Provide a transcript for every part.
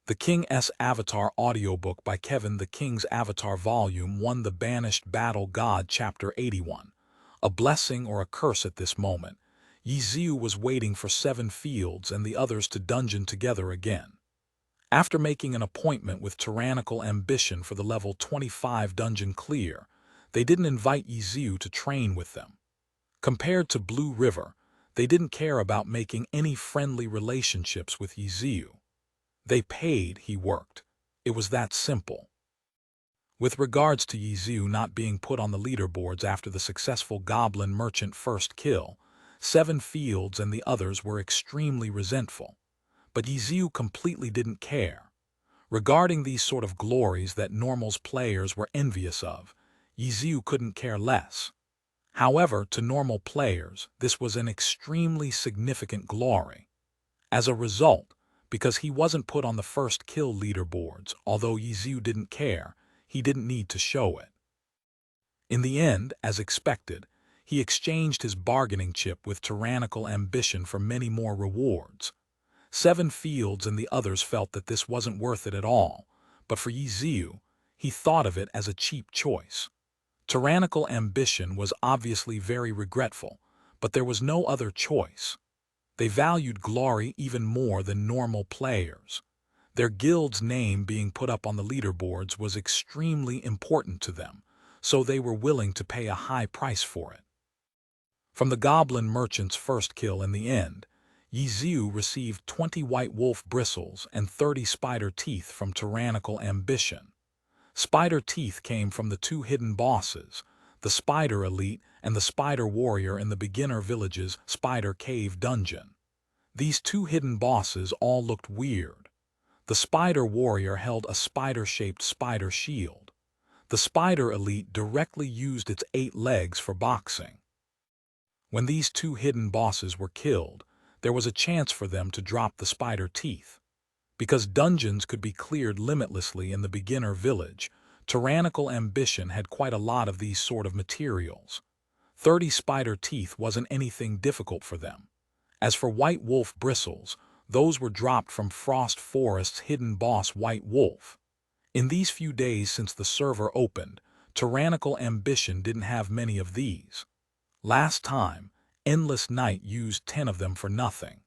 The King's Avatar audiobook by Kevin the King's Avatar Volume 1 The Banished Battle God Chapter 81. A blessing or a curse at this moment. Ye Xiu was waiting for 7 fields and the others to dungeon together again. After making an appointment with tyrannical ambition for the level 25 dungeon clear, they didn't invite Ye Xiu to train with them. Compared to Blue River, they didn't care about making any friendly relationships with Ye Xiu. They paid, he worked. It was that simple. With regards to Ye Xiu not being put on the leaderboards after the successful goblin merchant first kill, 7 fields and the others were extremely resentful. But Ye Xiu completely didn't care. Regarding these sort of glories that normals players were envious of, Ye Xiu couldn't care less. However, to normal players, this was an extremely significant glory. As a result, because he wasn't put on the first kill leaderboards, although Ye Xiu didn't care, he didn't need to show it. In the end, as expected, he exchanged his bargaining chip with tyrannical ambition for many more rewards. 7 fields and the others felt that this wasn't worth it at all, but for Ye Xiu, he thought of it as a cheap choice. Tyrannical ambition was obviously very regretful, but there was no other choice. They valued glory even more than normal players. Their guild's name being put up on the leaderboards was extremely important to them, so they were willing to pay a high price for it. From the goblin merchant's first kill in the end, Ye Xiu received 20 white wolf bristles and 30 spider teeth from tyrannical ambition. Spider teeth came from the 2 hidden bosses, the Spider Elite and the Spider Warrior in the beginner village's Spider Cave dungeon. These 2 hidden bosses all looked weird. The Spider Warrior held a spider-shaped spider shield. The Spider Elite directly used its 8 legs for boxing. When these 2 hidden bosses were killed, there was a chance for them to drop the spider teeth. Because dungeons could be cleared limitlessly in the beginner village, tyrannical ambition had quite a lot of these sort of materials. 30 spider teeth wasn't anything difficult for them. As for white wolf bristles, those were dropped from Frost Forest's hidden boss White Wolf. In these few days since the server opened, tyrannical ambition didn't have many of these. Last time, Endless Night used 10 of them for nothing.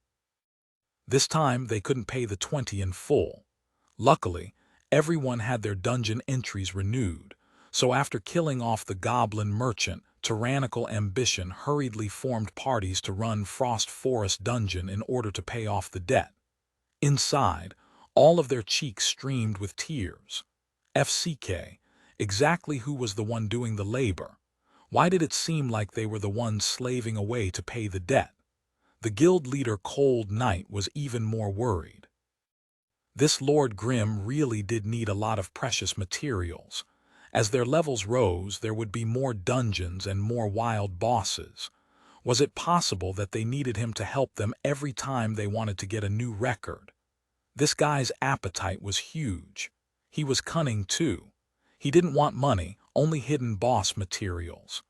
This time they couldn't pay the 20 in full. Luckily, everyone had their dungeon entries renewed, so after killing off the goblin merchant, tyrannical ambition hurriedly formed parties to run Frost Forest dungeon in order to pay off the debt. Inside, all of their cheeks streamed with tears. FCK, exactly who was the one doing the labor? Why did it seem like they were the ones slaving away to pay the debt? The guild leader Cold Knight was even more worried. This Lord Grim really did need a lot of precious materials. As their levels rose, there would be more dungeons and more wild bosses. Was it possible that they needed him to help them every time they wanted to get a new record? This guy's appetite was huge. He was cunning too. He didn't want money, only hidden boss materials.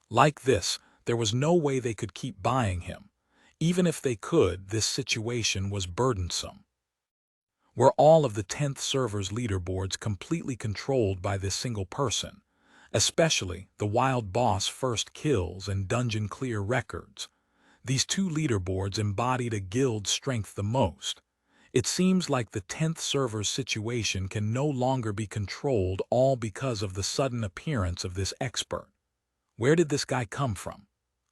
Like this, there was no way they could keep buying him. Even if they could, this situation was burdensome. Were all of the 10th server's leaderboards completely controlled by this single person, especially the wild boss first kills and dungeon clear records? These 2 leaderboards embodied a guild's strength the most. It seems like the 10th server's situation can no longer be controlled, all because of the sudden appearance of this expert. Where did this guy come from?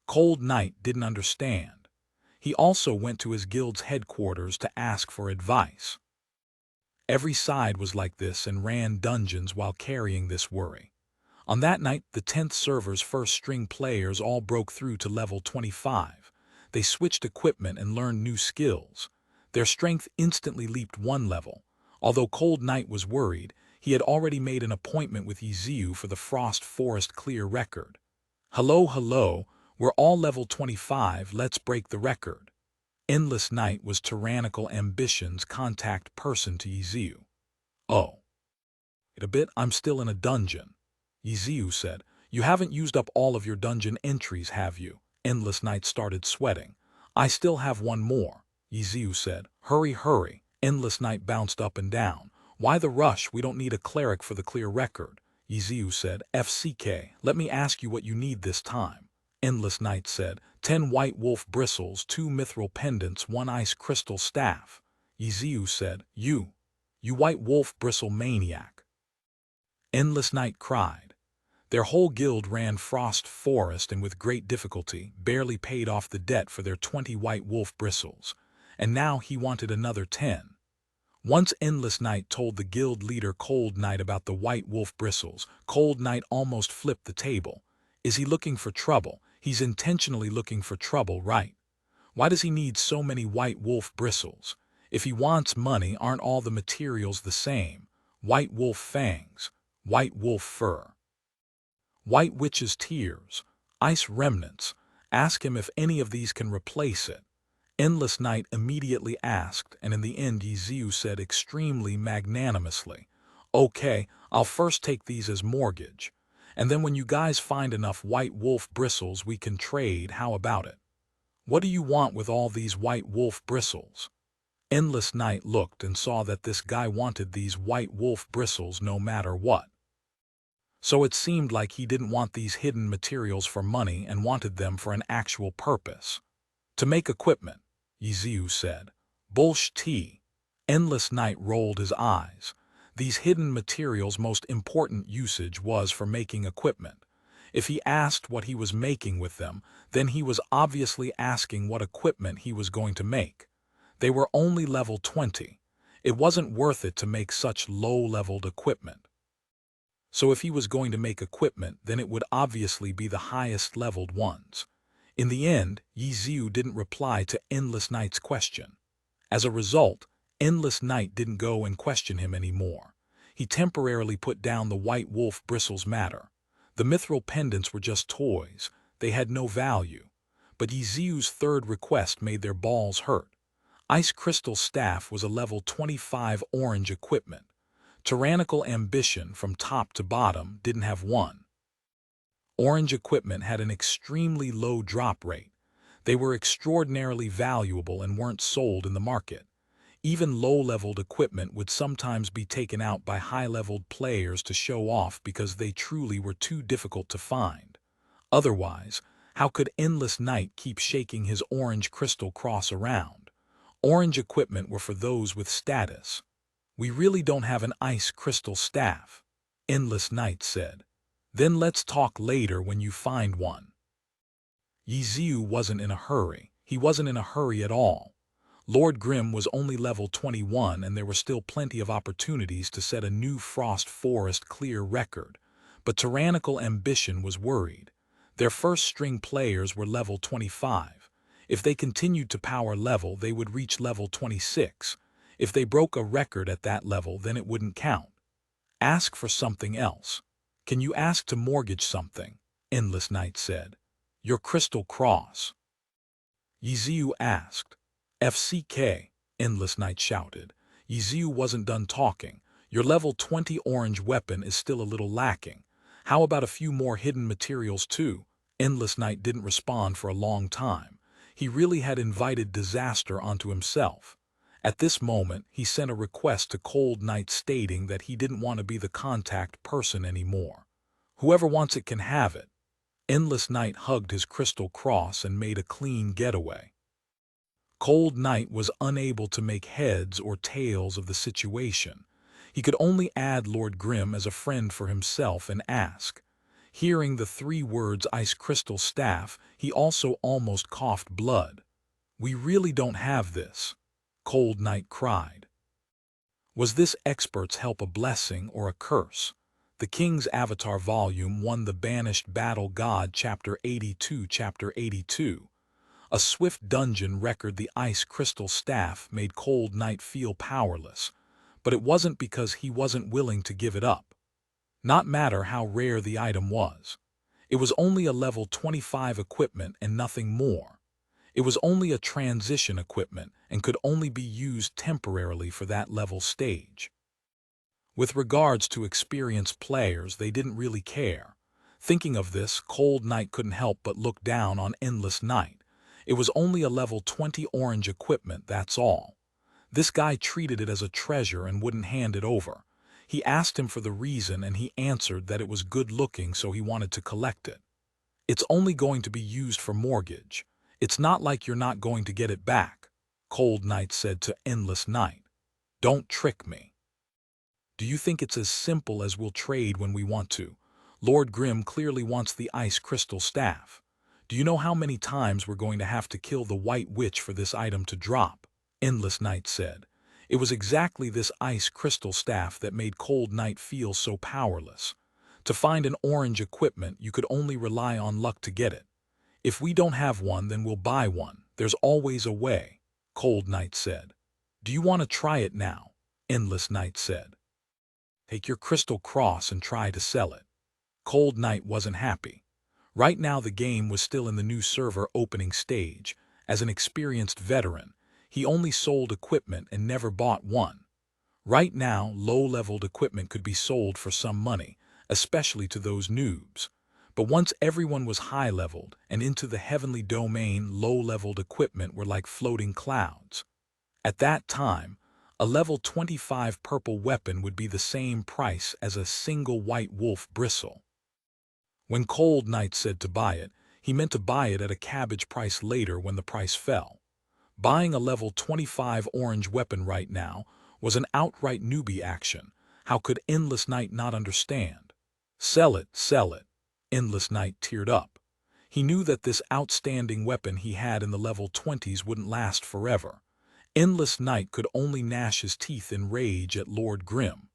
Cold Knight didn't understand. He also went to his guild's headquarters to ask for advice. Every side was like this and ran dungeons while carrying this worry. On that night, the 10th server's first-string players all broke through to level 25. They switched equipment and learned new skills. Their strength instantly leaped 1 level. Although Cold Knight was worried, he had already made an appointment with Ye Xiu for the Frost Forest clear record. Hello, we're all level 25, let's break the record. Endless Night was tyrannical ambition's contact person to Ye Xiu. Oh. Wait a bit, I'm still in a dungeon. Ye Xiu said, you haven't used up all of your dungeon entries, have you? Endless Night started sweating. I still have 1 more. Ye Xiu said, hurry. Endless Night bounced up and down. Why the rush? We don't need a cleric for the clear record. Ye Xiu said. FCK, let me ask you what you need this time. Endless Night said. 10 white wolf bristles, 2 mithril pendants, 1 ice crystal staff. Ye Xiu said. You white wolf bristle maniac. Endless Night cried. Their whole guild ran Frost Forest and with great difficulty barely paid off the debt for their 20 white wolf bristles, and now he wanted another 10. Once Endless Night told the guild leader Cold Night about the white wolf bristles, Cold Night almost flipped the table. Is he looking for trouble? He's intentionally looking for trouble, right? Why does he need so many white wolf bristles? If he wants money, aren't all the materials the same? White wolf fangs, white wolf fur, white witch's tears, ice remnants. Ask him if any of these can replace it. Endless Night immediately asked, and in the end Ye Xiu said extremely magnanimously, "Okay, I'll first take these as mortgage, and then when you guys find enough white wolf bristles we can trade. How about it? What do you want with all these white wolf bristles?" Endless Night looked and saw that this guy wanted these white wolf bristles no matter what. So it seemed like he didn't want these hidden materials for money and wanted them for an actual purpose. To make equipment, Ye Xiu said. Bullsh-t. Endless Night rolled his eyes. These hidden materials' most important usage was for making equipment. If he asked what he was making with them, then he was obviously asking what equipment he was going to make. They were only level 20. It wasn't worth it to make such low-leveled equipment. So if he was going to make equipment, then it would obviously be the highest-leveled ones. In the end, Ye Xiu didn't reply to Endless Night's question. As a result, Endless Night didn't go and question him anymore. He temporarily put down the white wolf bristles matter. The mithril pendants were just toys. They had no value. But Ye Xiu's third request made their balls hurt. Ice Crystal Staff was a level 25 orange equipment. Tyrannical Ambition from top to bottom didn't have one. Orange equipment had an extremely low drop rate. They were extraordinarily valuable and weren't sold in the market. Even low-leveled equipment would sometimes be taken out by high-leveled players to show off because they truly were too difficult to find. Otherwise, how could Endless Night keep shaking his orange crystal cross around? Orange equipment were for those with status. We really don't have an ice crystal staff, Endless Night said. Then let's talk later when you find one. Ye Xiu wasn't in a hurry. He wasn't in a hurry at all. Lord Grimm was only level 21 and there were still plenty of opportunities to set a new Frost Forest clear record. But Tyrannical Ambition was worried. Their first-string players were level 25. If they continued to power level, they would reach level 26. If they broke a record at that level, then it wouldn't count. Ask for something else. Can you ask to mortgage something? Endless Night said. Your crystal cross. Ye Xiu asked. FCK, Endless Night shouted. Ye Xiu wasn't done talking. Your level 20 orange weapon is still a little lacking. How about a few more hidden materials too? Endless Night didn't respond for a long time. He really had invited disaster onto himself. At this moment, he sent a request to Cold Night stating that he didn't want to be the contact person anymore. Whoever wants it can have it. Endless Night hugged his crystal cross and made a clean getaway. Cold Night was unable to make heads or tails of the situation. He could only add Lord Grimm as a friend for himself and ask. Hearing the 3 words Ice Crystal Staff, he also almost coughed blood. We really don't have this, Cold Night cried. Was this expert's help a blessing or a curse? The King's Avatar Volume 1 The Banished Battle God Chapter 82 Chapter 82. A swift dungeon record. The Ice Crystal Staff made Cold Night feel powerless, but it wasn't because he wasn't willing to give it up. Not matter how rare the item was. It was only a level 25 equipment and nothing more. It was only a transition equipment and could only be used temporarily for that level stage. With regards to experienced players, they didn't really care. Thinking of this, Cold Night couldn't help but look down on Endless Night. It was only a level 20 orange equipment, that's all. This guy treated it as a treasure and wouldn't hand it over. He asked him for the reason and he answered that it was good looking, so he wanted to collect it. It's only going to be used for mortgage. It's not like you're not going to get it back, Cold Night said to Endless Night. Don't trick me. Do you think it's as simple as we'll trade when we want to? Lord Grim clearly wants the ice crystal staff. Do you know how many times we're going to have to kill the White Witch for this item to drop? Endless Night said. It was exactly this ice crystal staff that made Cold Night feel so powerless. To find an orange equipment, you could only rely on luck to get it. If we don't have one, then we'll buy one. There's always a way, Cold Night said. Do you want to try it now? Endless Night said. Take your crystal cross and try to sell it. Cold Night wasn't happy. Right now the game was still in the new server opening stage. As an experienced veteran, he only sold equipment and never bought one. Right now, low-leveled equipment could be sold for some money, especially to those noobs. But once everyone was high-leveled and into the heavenly domain, low-leveled equipment were like floating clouds. At that time, a level 25 purple weapon would be the same price as a single white wolf bristle. When Cold Night said to buy it, he meant to buy it at a cabbage price later when the price fell. Buying a level 25 orange weapon right now was an outright newbie action. How could Endless Night not understand? Sell it, sell it. Endless Night teared up. He knew that this outstanding weapon he had in the level 20s wouldn't last forever. Endless Night could only gnash his teeth in rage at Lord Grim.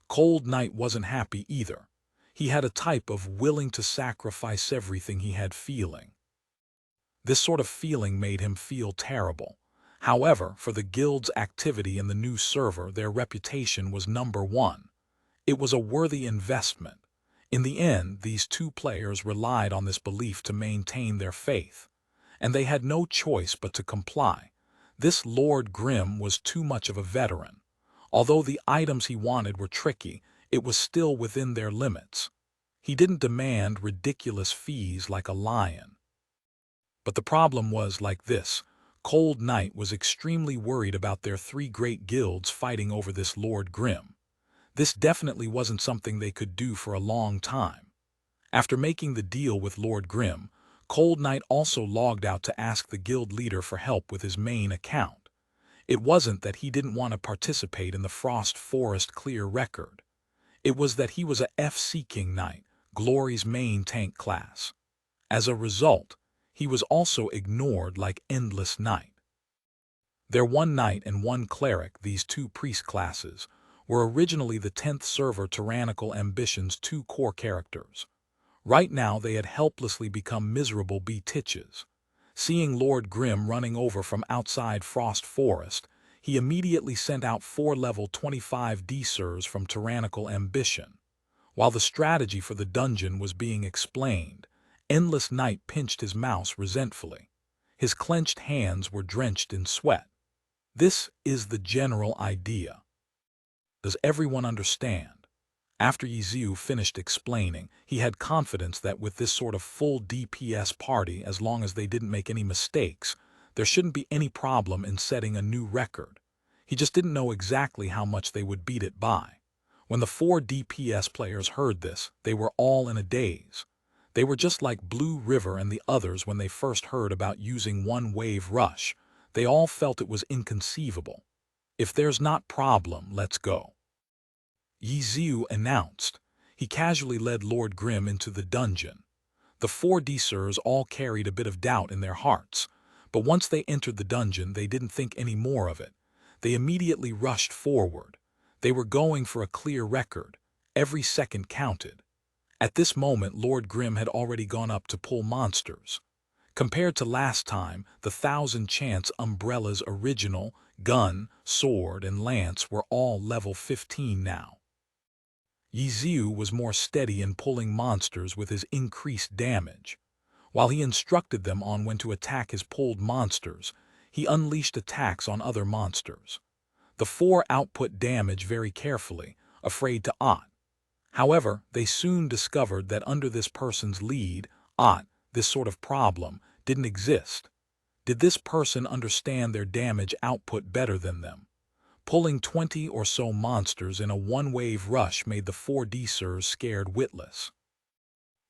Cold Night wasn't happy either. He had a type of willing to sacrifice everything he had feeling. This sort of feeling made him feel terrible. However, for the guild's activity in the new server, their reputation was #1. It was a worthy investment. In the end, these two players relied on this belief to maintain their faith, and they had no choice but to comply. This Lord Grim was too much of a veteran. Although the items he wanted were tricky, it was still within their limits. He didn't demand ridiculous fees like a lion. But the problem was like this. Cold Night was extremely worried about their three great guilds fighting over this Lord Grim. This definitely wasn't something they could do for a long time. After making the deal with Lord Grim, Cold Night also logged out to ask the guild leader for help with his main account. It wasn't that he didn't want to participate in the Frost Forest clear record. It was that he was a FC King Knight, Glory's main tank class. As a result, he was also ignored like Endless Night. Their one knight and one cleric, these two priest classes, were originally the 10th server Tyrannical Ambition's two core characters. Right now they had helplessly become miserable bitches. Seeing Lord Grim running over from outside Frost Forest, he immediately sent out 4 level 25 D-Sirs from Tyrannical Ambition. While the strategy for the dungeon was being explained, Endless Night pinched his mouse resentfully. His clenched hands were drenched in sweat. This is the general idea. Does everyone understand? After Ye Xiu finished explaining, he had confidence that with this sort of full DPS party, as long as they didn't make any mistakes, there shouldn't be any problem in setting a new record. He just didn't know exactly how much they would beat it by. When the 4 DPS players heard this, they were all in a daze. They were just like Blue River and the others when they first heard about using one-wave rush. They all felt it was inconceivable. If there's not problem, let's go. Ye Xiu announced. He casually led Lord Grim into the dungeon. The 4 D-Sirs all carried a bit of doubt in their hearts, but once they entered the dungeon, they didn't think any more of it. They immediately rushed forward. They were going for a clear record. Every second counted. At this moment, Lord Grim had already gone up to pull monsters. Compared to last time, the 1000 Chance Umbrella's original gun, sword, and lance were all level 15 now. Ye Xiu was more steady in pulling monsters with his increased damage. While he instructed them on when to attack his pulled monsters, he unleashed attacks on other monsters. The 4 output damage very carefully, afraid to ot. However, they soon discovered that under this person's lead, this sort of problem didn't exist. Did this person understand their damage output better than them? Pulling 20 or so monsters in a one-wave rush made the 4Ders scared witless.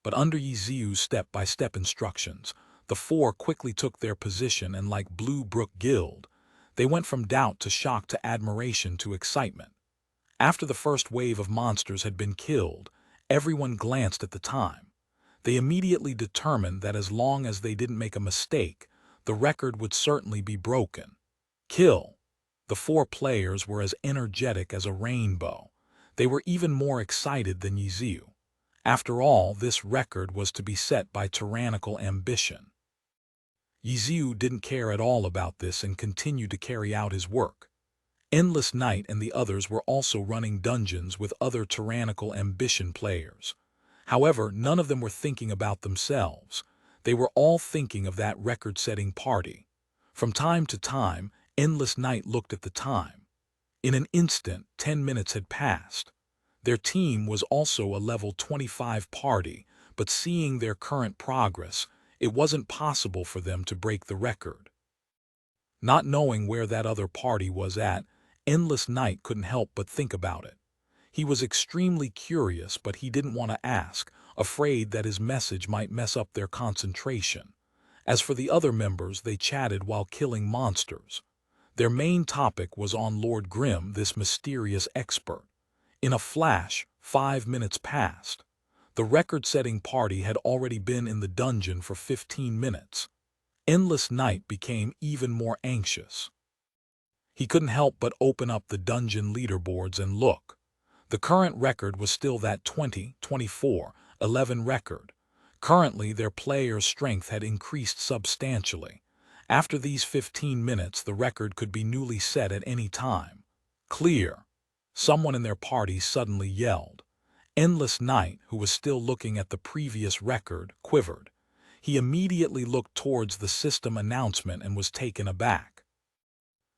But under Ye Xiu's step-by-step instructions, the four quickly took their position, and like Blue Brook Guild, they went from doubt to shock to admiration to excitement. After the first wave of monsters had been killed, everyone glanced at the time. They immediately determined that as long as they didn't make a mistake, the record would certainly be broken. Kill. The four players were as energetic as a rainbow. They were even more excited than Ye Xiu. After all, this record was to be set by tyrannical ambition. Ye Xiu didn't care at all about this and continued to carry out his work. Endless Night and the others were also running dungeons with other tyrannical ambition players. However, none of them were thinking about themselves. They were all thinking of that record-setting party. From time to time, Endless Night looked at the time. In an instant, 10 minutes had passed. Their team was also a level 25 party, but seeing their current progress, it wasn't possible for them to break the record. Not knowing where that other party was at, Endless Night couldn't help but think about it. He was extremely curious, but he didn't want to ask, afraid that his message might mess up their concentration. As for the other members, they chatted while killing monsters. Their main topic was on Lord Grimm, this mysterious expert. In a flash, 5 minutes passed. The record-setting party had already been in the dungeon for 15 minutes. Endless Night became even more anxious. He couldn't help but open up the dungeon leaderboards and look. The current record was still that 20, 24, 11 record. Currently, their players' strength had increased substantially. After these 15 minutes, the record could be newly set at any time. Clear. Someone in their party suddenly yelled. Endless Night, who was still looking at the previous record, quivered. He immediately looked towards the system announcement and was taken aback.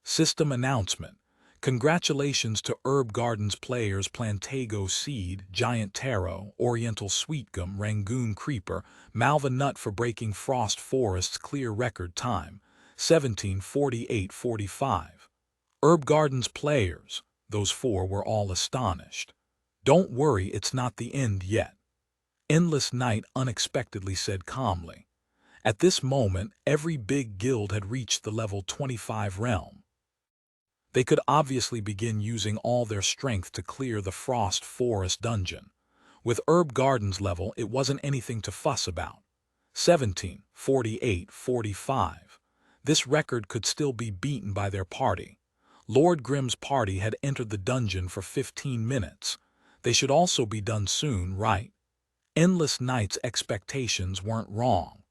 System announcement. Congratulations to Herb Gardens players Plantago Seed, Giant Taro, Oriental Sweetgum, Rangoon Creeper, Malva Nut for breaking Frost Forest's clear record time, 17:48:45. Herb Gardens players, those four were all astonished. Don't worry, it's not the end yet. Endless Night unexpectedly said calmly. At this moment, every big guild had reached the level 25 realm. They could obviously begin using all their strength to clear the Frost Forest dungeon. With Herb Gardens level, it wasn't anything to fuss about. 17:48:45. This record could still be beaten by their party. Lord Grimm's party had entered the dungeon for 15 minutes. They should also be done soon, right? Endless Night's expectations weren't wrong.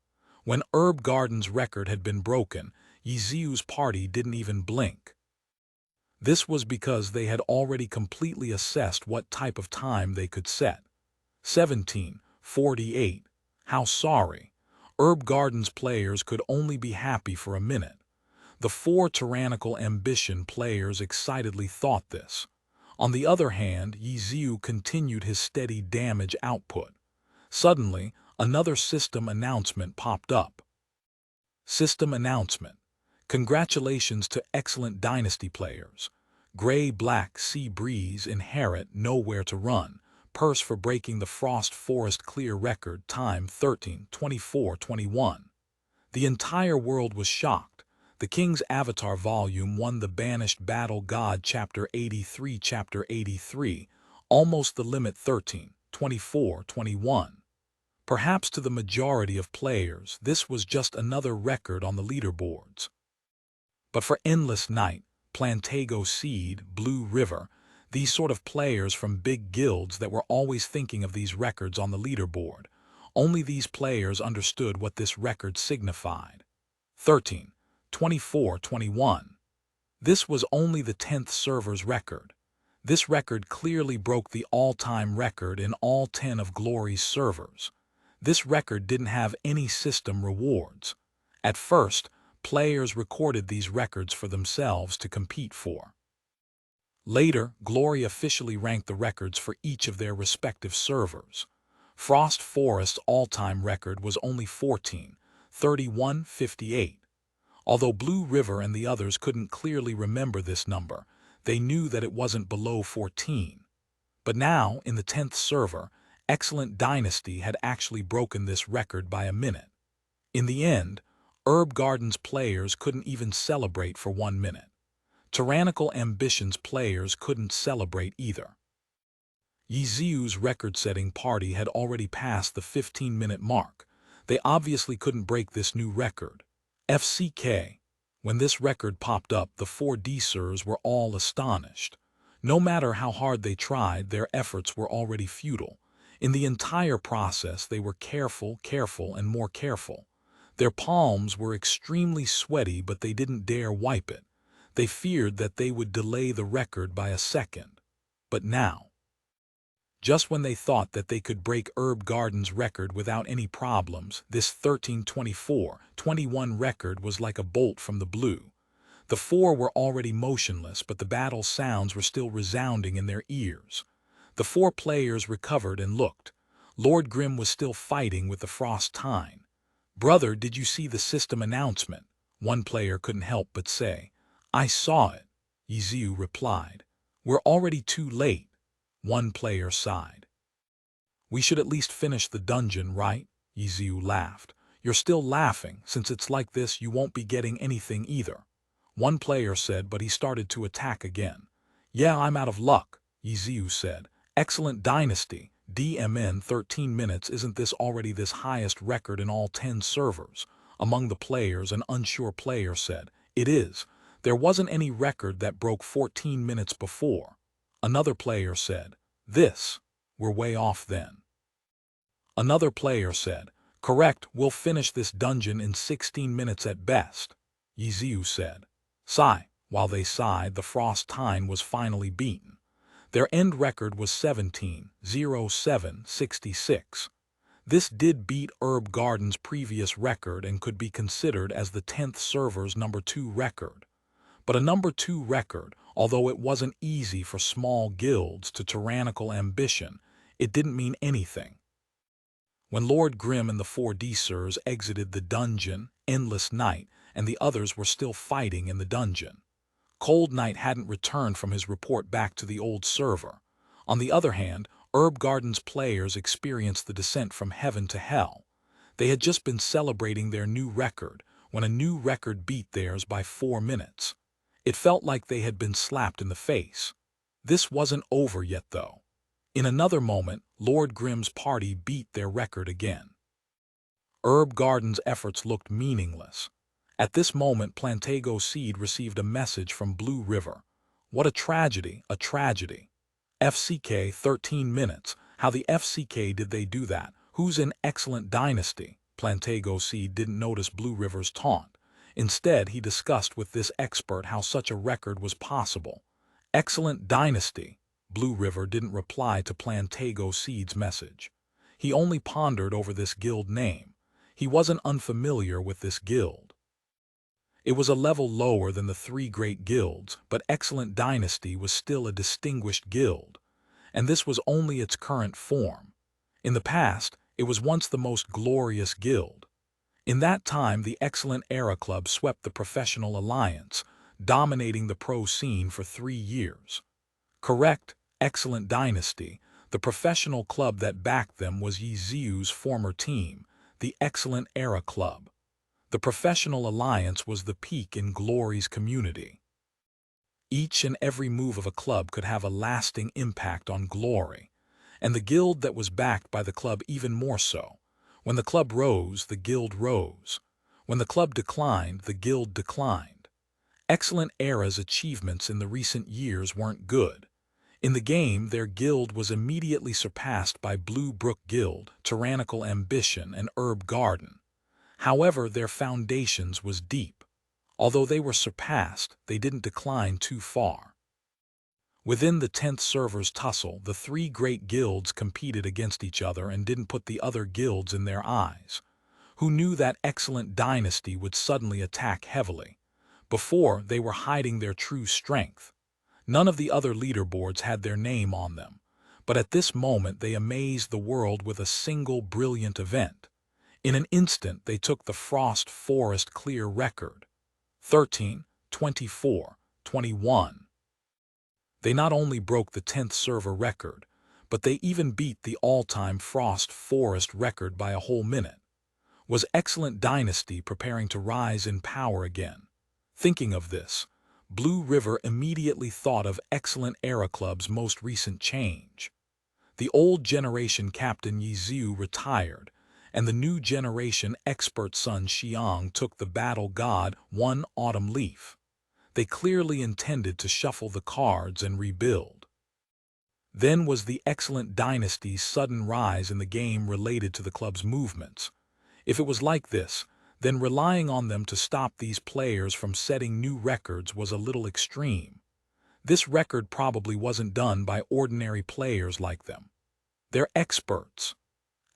When Herb Gardens' record had been broken, Ye Xiu's party didn't even blink. This was because they had already completely assessed what type of time they could set. 17:48. How sorry. Herb Gardens players could only be happy for a minute. The four tyrannical ambition players excitedly thought this. On the other hand, Ye Xiu continued his steady damage output. Suddenly, another system announcement popped up. System announcement. Congratulations to excellent Dynasty players. Gray-Black Sea Breeze inherit Nowhere to Run. Purse for breaking the Frost Forest clear record time 13:24:21. The entire world was shocked. The King's Avatar Volume 1 The Banished Battle God Chapter 83 Chapter 83, almost the limit 13:24:21. Perhaps to the majority of players, this was just another record on the leaderboards. But for Endless Night, Plantago Seed, Blue River, these sort of players from big guilds that were always thinking of these records on the leaderboard, only these players understood what this record signified. 13:24:21. This was only the 10th server's record. This record clearly broke the all-time record in all 10 of Glory's servers. This record didn't have any system rewards. At first, players recorded these records for themselves to compete for. Later, Glory officially ranked the records for each of their respective servers. Frost Forest's all-time record was only 14:31:58. Although Blue River and the others couldn't clearly remember this number, they knew that it wasn't below 14. But now, in the 10th server, Excellent Dynasty had actually broken this record by a minute. In the end, Herb Garden's players couldn't even celebrate for 1 minute. Tyrannical Ambition's players couldn't celebrate either. Ye Xiu's record-setting party had already passed the 15-minute mark. They obviously couldn't break this new record. FCK. When this record popped up, the 4D-sers were all astonished. No matter how hard they tried, their efforts were already futile. In the entire process, they were careful, and more careful. Their palms were extremely sweaty, but they didn't dare wipe it. They feared that they would delay the record by a second. But now, just when they thought that they could break Herb Garden's record without any problems, this 13:24:21 record was like a bolt from the blue. The four were already motionless, but the battle sounds were still resounding in their ears. The four players recovered and looked. Lord Grimm was still fighting with the Frost Tine. "Brother, did you see the system announcement?" One player couldn't help but say. "I saw it," Ye Xiu replied. "We're already too late." One player sighed. "We should at least finish the dungeon, right?" Ye Xiu laughed. "You're still laughing. Since it's like this, you won't be getting anything either." One player said, but he started to attack again. "Yeah, I'm out of luck," Ye Xiu said. "Excellent Dynasty, DMN 13 minutes, isn't this already this highest record in all 10 servers?" Among the players, an unsure player said, "It is. There wasn't any record that broke 14 minutes before." Another player said, "We're way off then." Another player said, "Correct, we'll finish this dungeon in 16 minutes at best." Ye Xiu said. Sigh. While they sighed, the Frost Tine was finally beaten. Their end record was 17:07:66. This did beat Herb Garden's previous record and could be considered as the 10th server's #2 record. But a #2 record, although it wasn't easy for small guilds to tyrannical ambition, it didn't mean anything. When Lord Grimm and the 4D-sers exited the dungeon, Endless Night and the others were still fighting in the dungeon. Cold Night hadn't returned from his report back to the old server. On the other hand, Herb Garden's players experienced the descent from heaven to hell. They had just been celebrating their new record when a new record beat theirs by 4 minutes. It felt like they had been slapped in the face. This wasn't over yet, though. In another moment, Lord Grimm's party beat their record again. Herb Garden's efforts looked meaningless. At this moment, Plantago Seed received a message from Blue River. "What a tragedy, a tragedy. FCK 13 minutes. How the FCK did they do that? Who's in Excellent Dynasty?" Plantago Seed didn't notice Blue River's taunt. Instead, he discussed with this expert how such a record was possible. Excellent Dynasty. Blue River didn't reply to Plantago Seed's message. He only pondered over this guild name. He wasn't unfamiliar with this guild. It was a level lower than the 3 great guilds, but Excellent Dynasty was still a distinguished guild. And this was only its current form. In the past, it was once the most glorious guild. In that time, the Excellent Era Club swept the Professional Alliance, dominating the pro scene for 3 years. Correct, Excellent Dynasty. The professional club that backed them was Ye Xiu's former team, the Excellent Era Club. The Professional Alliance was the peak in Glory's community. Each and every move of a club could have a lasting impact on Glory, and the guild that was backed by the club even more so. When the club rose, the guild rose. When the club declined, the guild declined. Excellent Era's achievements in the recent years weren't good. In the game, their guild was immediately surpassed by Blue Brook Guild, Tyrannical Ambition, and Herb Garden. However, their foundations was deep. Although they were surpassed, they didn't decline too far. Within the 10th server's tussle, the 3 great guilds competed against each other and didn't put the other guilds in their eyes. Who knew that Excellent Dynasty would suddenly attack heavily? Before, they were hiding their true strength. None of the other leaderboards had their name on them, but at this moment they amazed the world with a single brilliant event. In an instant, they took the Frost Forest clear record. 13:24:21. They not only broke the 10th server record, but they even beat the all-time Frost Forest record by a whole minute. Was Excellent Dynasty preparing to rise in power again? Thinking of this, Blue River immediately thought of Excellent Era Club's most recent change. The old generation captain Ye Xiu retired, and the new generation expert Sun Xiang took the battle god one autumn leaf. They clearly intended to shuffle the cards and rebuild. Then was the Excellent Dynasty's sudden rise in the game related to the club's movements. If it was like this, then relying on them to stop these players from setting new records was a little extreme. This record probably wasn't done by ordinary players like them. They're experts.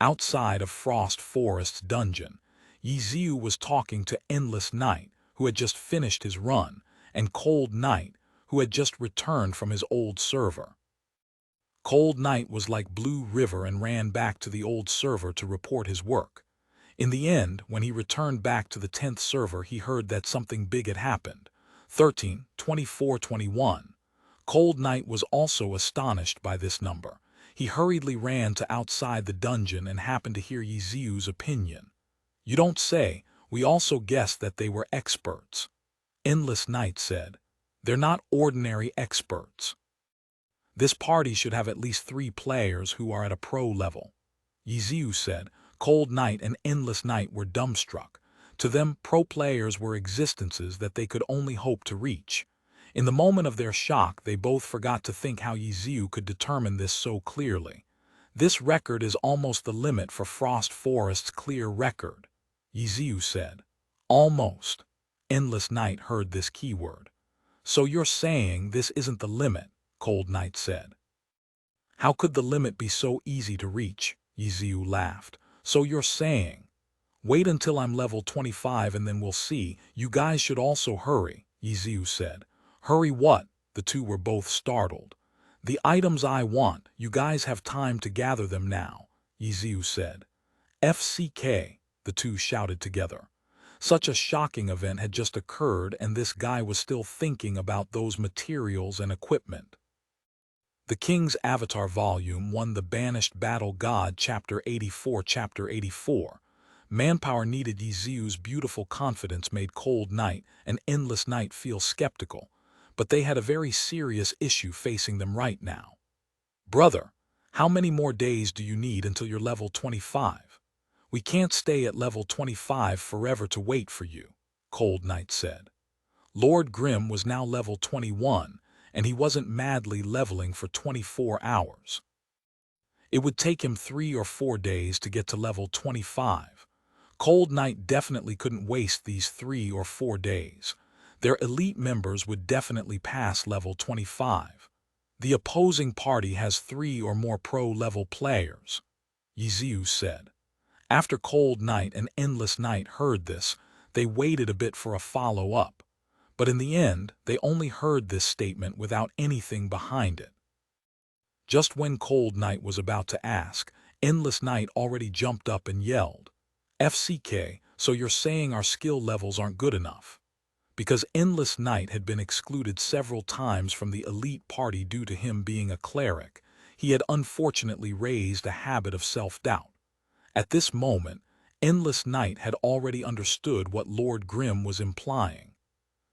Outside of Frost Forest's dungeon, Ye Xiu was talking to Endless Night, who had just finished his run, and Cold Night, who had just returned from his old server. Cold Night was like Blue River and ran back to the old server to report his work. In the end, when he returned back to the 10th server, he heard that something big had happened. 13, 24, 21. Cold Night was also astonished by this number. He hurriedly ran to outside the dungeon and happened to hear Ye Xiu's opinion. You don't say, we also guessed that they were experts. Endless Night said, they're not ordinary experts. This party should have at least 3 players who are at a pro level. Ye Xiu said, Cold Night and Endless Night were dumbstruck. To them, pro players were existences that they could only hope to reach. In the moment of their shock, they both forgot to think how Ye Xiu could determine this so clearly. This record is almost the limit for Frost Forest's clear record, Ye Xiu said. Almost. Endless Night heard this keyword. So you're saying this isn't the limit, Cold Night said. How could the limit be so easy to reach? Ye Xiu laughed. So you're saying, wait until I'm level 25 and then we'll see. You guys should also hurry, Ye Xiu said. Hurry what? The two were both startled. The items I want, you guys have time to gather them now, Ye Xiu said. FCK, the two shouted together. Such a shocking event had just occurred and this guy was still thinking about those materials and equipment. The King's Avatar Volume 1 The Banished Battle God Chapter 84 Chapter 84 Manpower needed. Ye Xiu's beautiful confidence made Cold Night and Endless Night feel skeptical, but they had a very serious issue facing them right now. Brother, how many more days do you need until you're level 25? We can't stay at level 25 forever to wait for you, Cold Night said. Lord Grimm was now level 21, and he wasn't madly leveling for 24 hours. It would take him 3 or 4 days to get to level 25. Cold Night definitely couldn't waste these 3 or 4 days. Their elite members would definitely pass level 25. The opposing party has 3 or more pro-level players, Ye Xiu said. After Cold Night and Endless Night heard this, they waited a bit for a follow-up. But in the end, they only heard this statement without anything behind it. Just when Cold Night was about to ask, Endless Night already jumped up and yelled, FCK, so you're saying our skill levels aren't good enough? Because Endless Night had been excluded several times from the elite party due to him being a cleric, he had unfortunately raised a habit of self-doubt. At this moment, Endless Night had already understood what Lord Grimm was implying.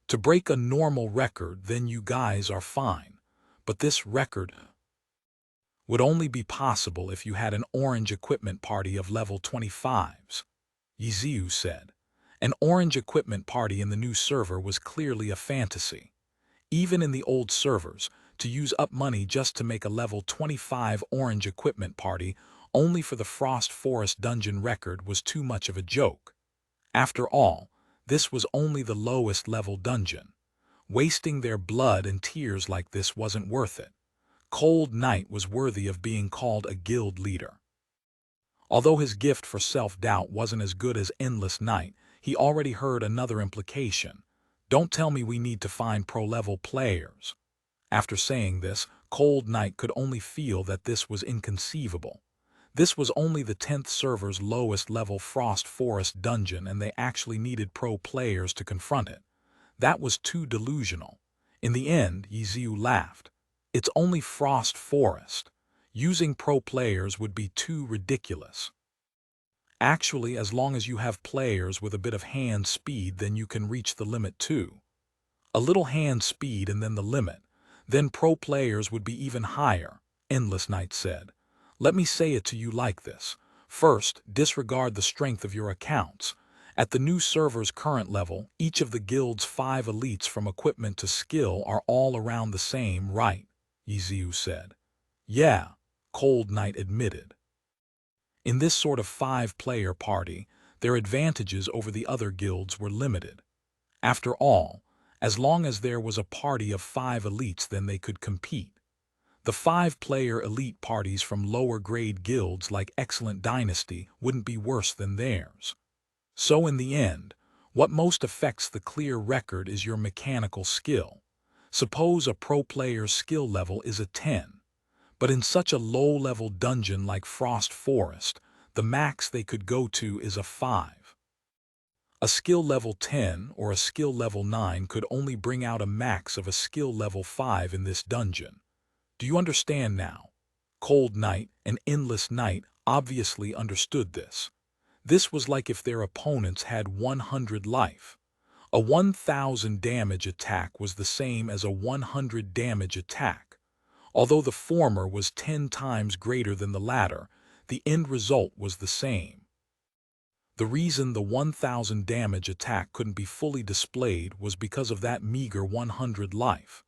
To break a normal record, then you guys are fine. But this record would only be possible if you had an orange equipment party of level 25s, Ye Xiu said. An orange equipment party in the new server was clearly a fantasy. Even in the old servers, to use up money just to make a level 25 orange equipment party only for the Frost Forest dungeon record was too much of a joke. After all, this was only the lowest level dungeon. Wasting their blood and tears like this wasn't worth it. Cold Night was worthy of being called a guild leader. Although his gift for self-doubt wasn't as good as Endless Night, he already heard another implication. Don't tell me we need to find pro-level players. After saying this, Cold Night could only feel that this was inconceivable. This was only the 10th server's lowest level Frost Forest dungeon and they actually needed pro players to confront it. That was too delusional. In the end, Ye Xiu laughed. It's only Frost Forest. Using pro players would be too ridiculous. Actually, as long as you have players with a bit of hand speed, then you can reach the limit too. A little hand speed and then the limit. Then pro players would be even higher, Endless Night said. Let me say it to you like this. First, disregard the strength of your accounts. At the new server's current level, each of the guild's 5 elites from equipment to skill are all around the same, right? Ye Xiu said. Yeah, Cold Knight admitted. In this sort of 5-player party, their advantages over the other guilds were limited. After all, as long as there was a party of 5 elites, then they could compete. The 5-player elite parties from lower-grade guilds like Excellent Dynasty wouldn't be worse than theirs. So in the end, what most affects the clear record is your mechanical skill. Suppose a pro player's skill level is a 10. But in such a low-level dungeon like Frost Forest, the max they could go to is a 5. A skill level 10 or a skill level 9 could only bring out a max of a skill level 5 in this dungeon. Do you understand now? Cold Knight and Endless Night obviously understood this. This was like if their opponents had 100 life. A 1000 damage attack was the same as a 100 damage attack. Although the former was 10 times greater than the latter, the end result was the same. The reason the 1000 damage attack couldn't be fully displayed was because of that meager 100 life.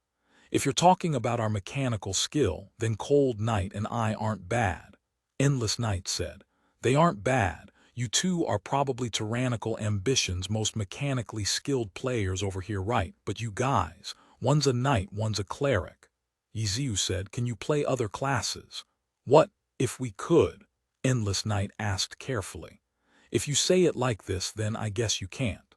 If you're talking about our mechanical skill, then Cold Knight and I aren't bad. Endless Night said. They aren't bad. You two are probably tyrannical ambitions, most mechanically skilled players over here, right? But you guys, one's a knight, one's a cleric. Ye Xiu said, can you play other classes? What, if we could? Endless Night asked carefully. If you say it like this, then I guess you can't.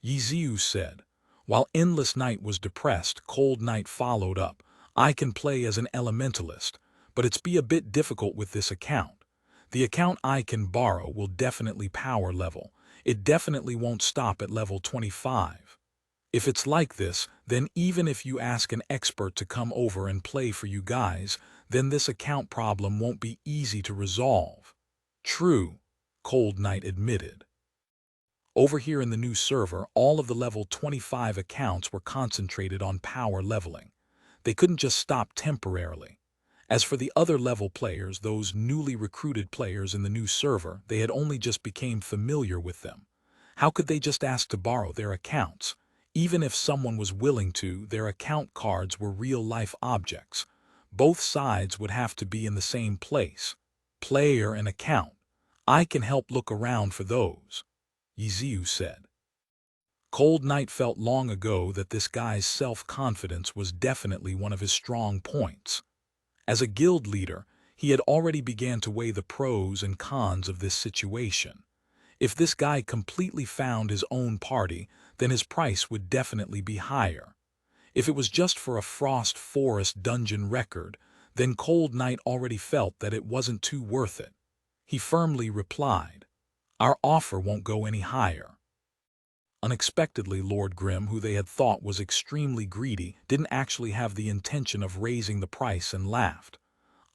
Ye Xiu said. While Endless Night was depressed, Cold Knight followed up. I can play as an elementalist, but it's be a bit difficult with this account. The account I can borrow will definitely power level. It definitely won't stop at level 25. If it's like this, then even if you ask an expert to come over and play for you guys, then this account problem won't be easy to resolve. True, Cold Knight admitted. Over here in the new server, all of the level 25 accounts were concentrated on power leveling. They couldn't just stop temporarily. As for the other level players, those newly recruited players in the new server, they had only just become familiar with them. How could they just ask to borrow their accounts? Even if someone was willing to, their account cards were real-life objects. Both sides would have to be in the same place. Player and account. I can help look around for those, Ye Xiu said. Cold Knight felt long ago that this guy's self-confidence was definitely one of his strong points. As a guild leader, he had already began to weigh the pros and cons of this situation. If this guy completely found his own party, then his price would definitely be higher. If it was just for a Frost Forest dungeon record, then Cold Knight already felt that it wasn't too worth it. He firmly replied, our offer won't go any higher. Unexpectedly, Lord Grimm, who they had thought was extremely greedy, didn't actually have the intention of raising the price and laughed.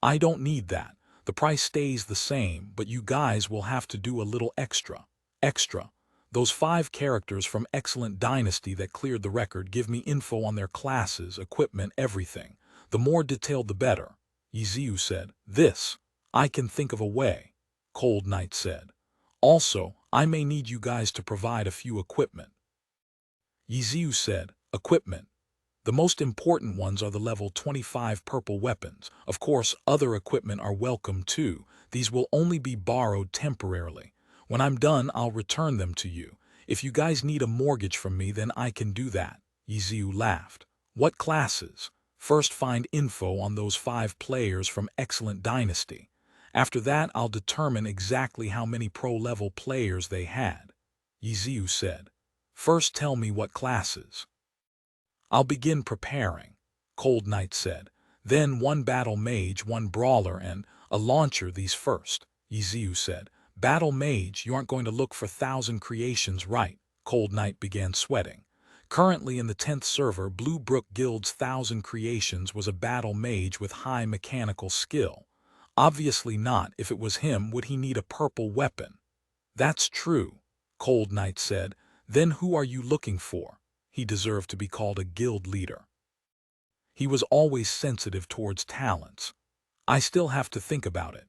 I don't need that. The price stays the same, but you guys will have to do a little extra. Extra. Those 5 characters from Excellent Dynasty that cleared the record give me info on their classes, equipment, everything. The more detailed the better. Ye Xiu said. This. I can think of a way, Cold Knight said. Also, I may need you guys to provide a few equipment. Ye Xiu said. Equipment. The most important ones are the level 25 purple weapons. Of course, other equipment are welcome too. These will only be borrowed temporarily. When I'm done, I'll return them to you. If you guys need a mortgage from me, then I can do that. Ye Xiu laughed. What classes? First find info on those 5 players from Excellent Dynasty. After that, I'll determine exactly how many pro-level players they had. Ye Xiu said. First tell me what classes. I'll begin preparing, Cold Knight said. Then 1 battle mage, 1 brawler, and a launcher these first, Ye Xiu said. Battle mage, you aren't going to look for 1,000 creations, right? Cold Knight began sweating. Currently in the 10th server, Blue Brook Guild's 1,000 Creations was a battle mage with high mechanical skill. Obviously not. If it was him, would he need a purple weapon? That's true, Cold Knight said. Then who are you looking for? He deserved to be called a guild leader. He was always sensitive towards talents. I still have to think about it.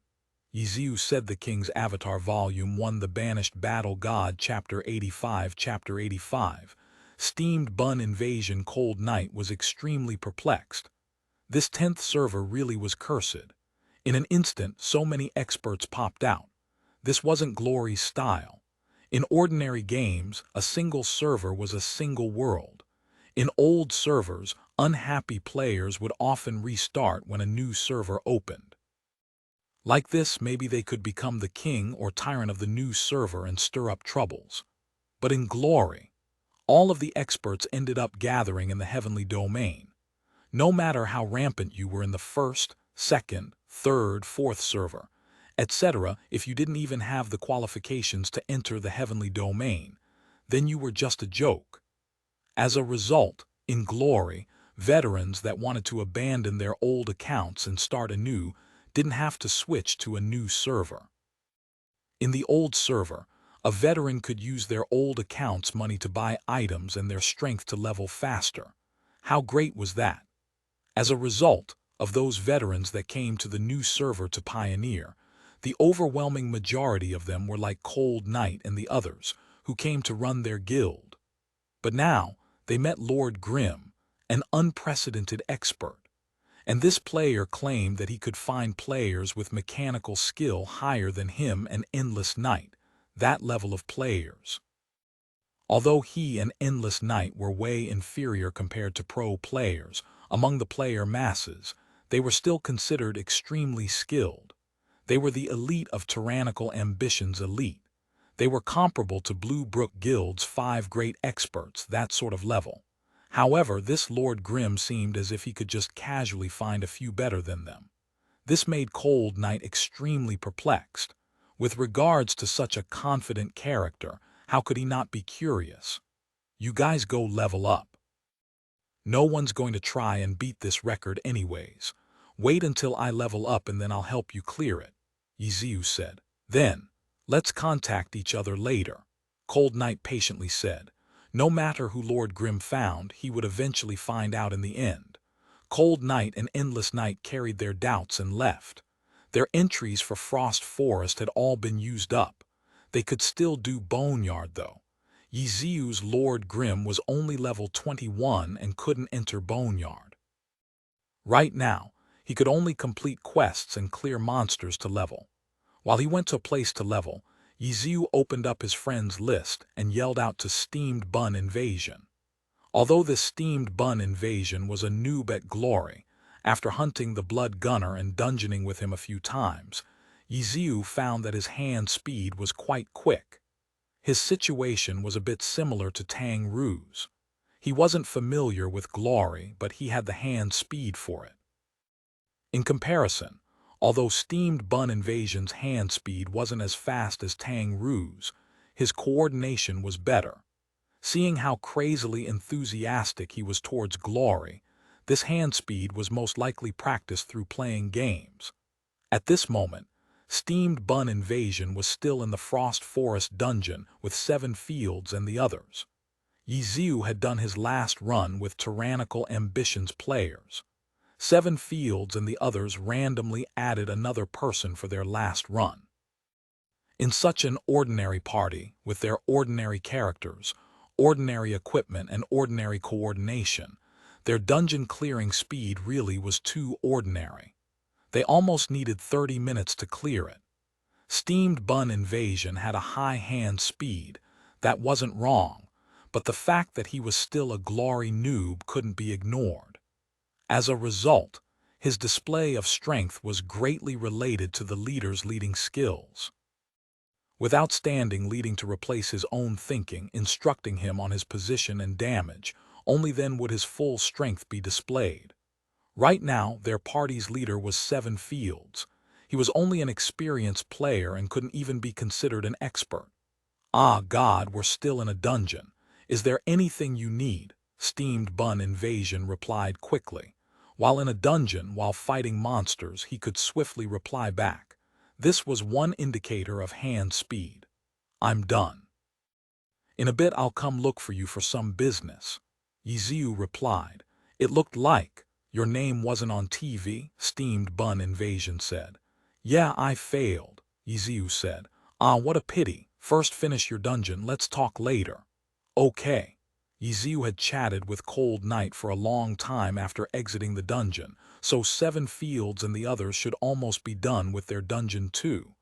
Ye Xiu said. The King's Avatar Volume 1, The Banished Battle God, Chapter 85. Chapter 85. Steamed Bun Invasion. Cold Knight was extremely perplexed. This 10th server really was cursed. In an instant, so many experts popped out. This wasn't Glory's style. In ordinary games, a single server was a single world. In old servers, unhappy players would often restart when a new server opened. Like this, maybe they could become the king or tyrant of the new server and stir up troubles. But in Glory, all of the experts ended up gathering in the heavenly domain. No matter how rampant you were in the first, second, third, fourth server, etc., if you didn't even have the qualifications to enter the heavenly domain, then you were just a joke. As a result, in Glory, veterans that wanted to abandon their old accounts and start anew didn't have to switch to a new server. In the old server, a veteran could use their old account's money to buy items and their strength to level faster. How great was that? As a result of those veterans that came to the new server to pioneer, the overwhelming majority of them were like Cold Knight and the others, who came to run their guild. But now, they met Lord Grimm, an unprecedented expert. And this player claimed that he could find players with mechanical skill higher than him and Endless Knight, that level of players. Although he and Endless Knight were way inferior compared to pro players, among the player masses, they were still considered extremely skilled. They were the elite of Tyrannical Ambition's elite. They were comparable to Blue Brook Guild's 5 great experts, that sort of level. However, this Lord Grimm seemed as if he could just casually find a few better than them. This made Cold Knight extremely perplexed. With regards to such a confident character, how could he not be curious? You guys go level up. No one's going to try and beat this record anyways. Wait until I level up and then I'll help you clear it, Ye Xiu said. Then, let's contact each other later, Cold Knight patiently said. No matter who Lord Grimm found, he would eventually find out in the end. Cold Knight and Endless Knight carried their doubts and left. Their entries for Frost Forest had all been used up. They could still do Boneyard though. Ye Xiu's Lord Grimm was only level 21 and couldn't enter Boneyard. Right now, he could only complete quests and clear monsters to level. While he went to a place to level, Ye Xiu opened up his friends' list and yelled out to Steamed Bun Invasion. Although this Steamed Bun Invasion was a noob at Glory, after hunting the Blood Gunner and dungeoning with him a few times, Ye Xiu found that his hand speed was quite quick. His situation was a bit similar to Tang Ru's. He wasn't familiar with Glory, but he had the hand speed for it. In comparison, although Steamed Bun Invasion's hand speed wasn't as fast as Tang Ru's, his coordination was better. Seeing how crazily enthusiastic he was towards Glory, this hand speed was most likely practiced through playing games. At this moment, Steamed Bun Invasion was still in the Frost Forest dungeon with 7 Fields and the others. Ye Xiu had done his last run with Tyrannical Ambition's players. 7 Fields and the others randomly added another person for their last run. In such an ordinary party, with their ordinary characters, ordinary equipment and ordinary coordination, their dungeon clearing speed really was too ordinary. They almost needed 30 minutes to clear it. Steamed Bun Invasion had a high hand speed. That wasn't wrong, but the fact that he was still a Glory noob couldn't be ignored. As a result, his display of strength was greatly related to the leader's leading skills. With outstanding leading to replace his own thinking, instructing him on his position and damage, only then would his full strength be displayed. Right now, their party's leader was 7 Fields. He was only an experienced player and couldn't even be considered an expert. Ah God, we're still in a dungeon. Is there anything you need? steamed bun invasion replied quickly. While in a dungeon, while fighting monsters, he could swiftly reply back. This was one indicator of hand speed. I'm done. In a bit I'll come look for you for some business. Ye Xiu replied. It looked like your name wasn't on TV, steamed bun invasion said. Yeah, I failed, Ye Xiu said. Ah, what a pity. First finish your dungeon, let's talk later. Okay. Ye Xiu had chatted with Cold Knight for a long time after exiting the dungeon, so Seven Fields and the others should almost be done with their dungeon too.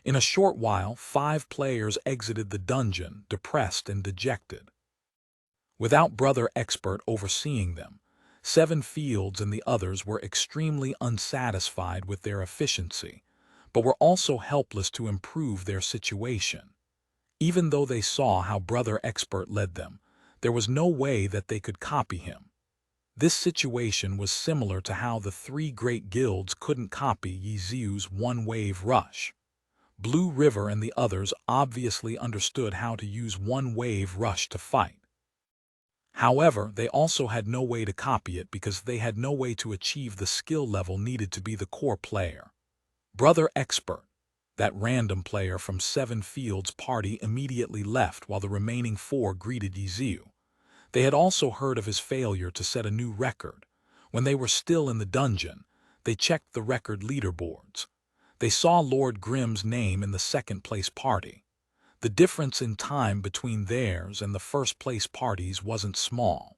In a short while, 5 players exited the dungeon, depressed and dejected. Without Brother Expert overseeing them, Seven Fields and the others were extremely unsatisfied with their efficiency, but were also helpless to improve their situation. Even though they saw how Brother Expert led them, there was no way that they could copy him. This situation was similar to how the 3 great guilds couldn't copy Ye Xiu's one-wave rush. Blue River and the others obviously understood how to use one-wave rush to fight. However, they also had no way to copy it because they had no way to achieve the skill level needed to be the core player. Brother Expert, that random player from Seven Fields' party, immediately left while the remaining 4 greeted Ye Xiu. They had also heard of his failure to set a new record. When they were still in the dungeon, they checked the record leaderboards. They saw Lord Grimm's name in the second-place party. The difference in time between theirs and the first-place parties wasn't small.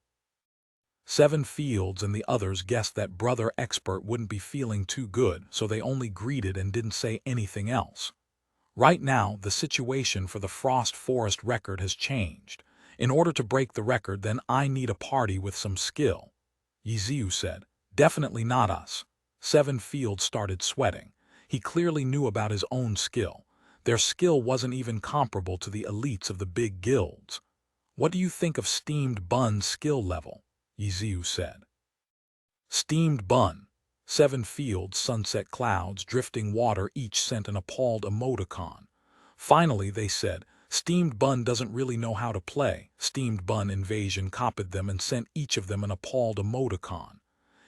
Seven Fields and the others guessed that Brother Expert wouldn't be feeling too good, so they only greeted and didn't say anything else. Right now, the situation for the Frost Forest record has changed. In order to break the record, then I need a party with some skill. Ye Xiu said. Definitely not us. Seven Fields started sweating. He clearly knew about his own skill. Their skill wasn't even comparable to the elites of the big guilds. What do you think of Steamed Bun's skill level? Ye Xiu said. Steamed Bun. Seven Fields, sunset clouds, drifting water each sent an appalled emoticon. Finally, they said, Steamed Bun doesn't really know how to play. Steamed Bun Invasion copied them and sent each of them an appalled emoticon.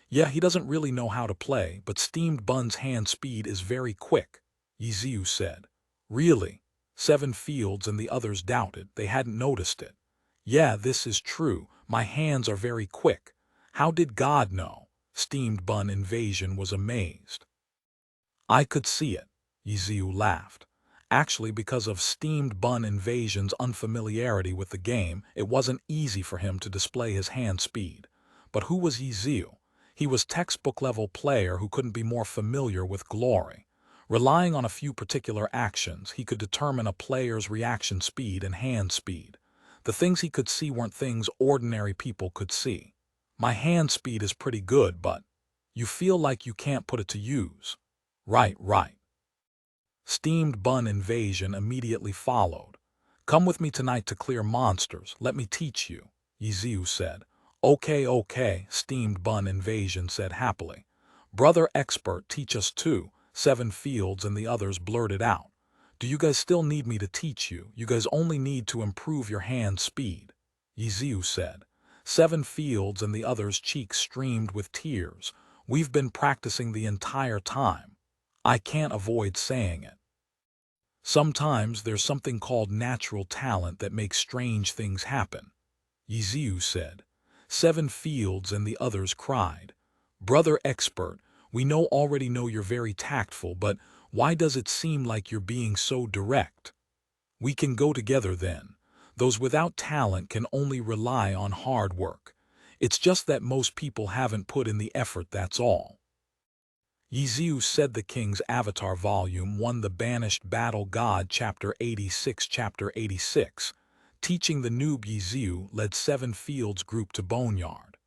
Yeah, he doesn't really know how to play, but Steamed Bun's hand speed is very quick, Ye Xiu said. Really? Seven Fields and the others doubted. They hadn't noticed it. Yeah, this is true. My hands are very quick. How did God know? Steamed Bun Invasion was amazed. I could see it, Ye Xiu laughed. Actually, because of Steamed Bun Invasion's unfamiliarity with the game, it wasn't easy for him to display his hand speed. But who was Ye Xiu? He was textbook-level player who couldn't be more familiar with glory. Relying on a few particular actions, he could determine a player's reaction speed and hand speed. The things he could see weren't things ordinary people could see. My hand speed is pretty good, but you feel like you can't put it to use. Right. Steamed Bun Invasion immediately followed. Come with me tonight to clear monsters. Let me teach you, Ye Xiu said. Okay, Steamed Bun Invasion said happily. Brother Expert, teach us too, Seven Fields and the others blurted out. Do you guys still need me to teach you? You guys only need to improve your hand speed, Ye Xiu said. Seven Fields and the others' cheeks streamed with tears. We've been practicing the entire time. I can't avoid saying it. Sometimes there's something called natural talent that makes strange things happen, Ye Xiu said. Seven Fields and the others cried. Brother Expert, we already know you're very tactful, but why does it seem like you're being so direct? We can go together then. Those without talent can only rely on hard work. It's just that most people haven't put in the effort, that's all. Ye Xiu said. The King's Avatar Volume 1, The Banished Battle God, Chapter 86. Chapter 86. Teaching the noob. Ye Xiu led Seven Fields' group to Boneyard.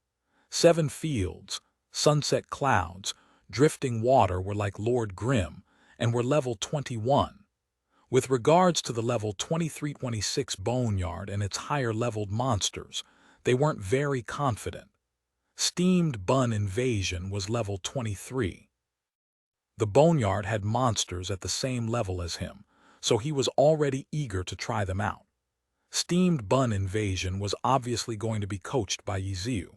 Seven Fields, sunset clouds, drifting water were like Lord Grimm and were level 21. With regards to the level 23-26 Boneyard and its higher-leveled monsters, they weren't very confident. Steamed Bun Invasion was level 23. The Boneyard had monsters at the same level as him, so he was already eager to try them out. Steamed bun invasion was obviously going to be coached by Ye Xiu.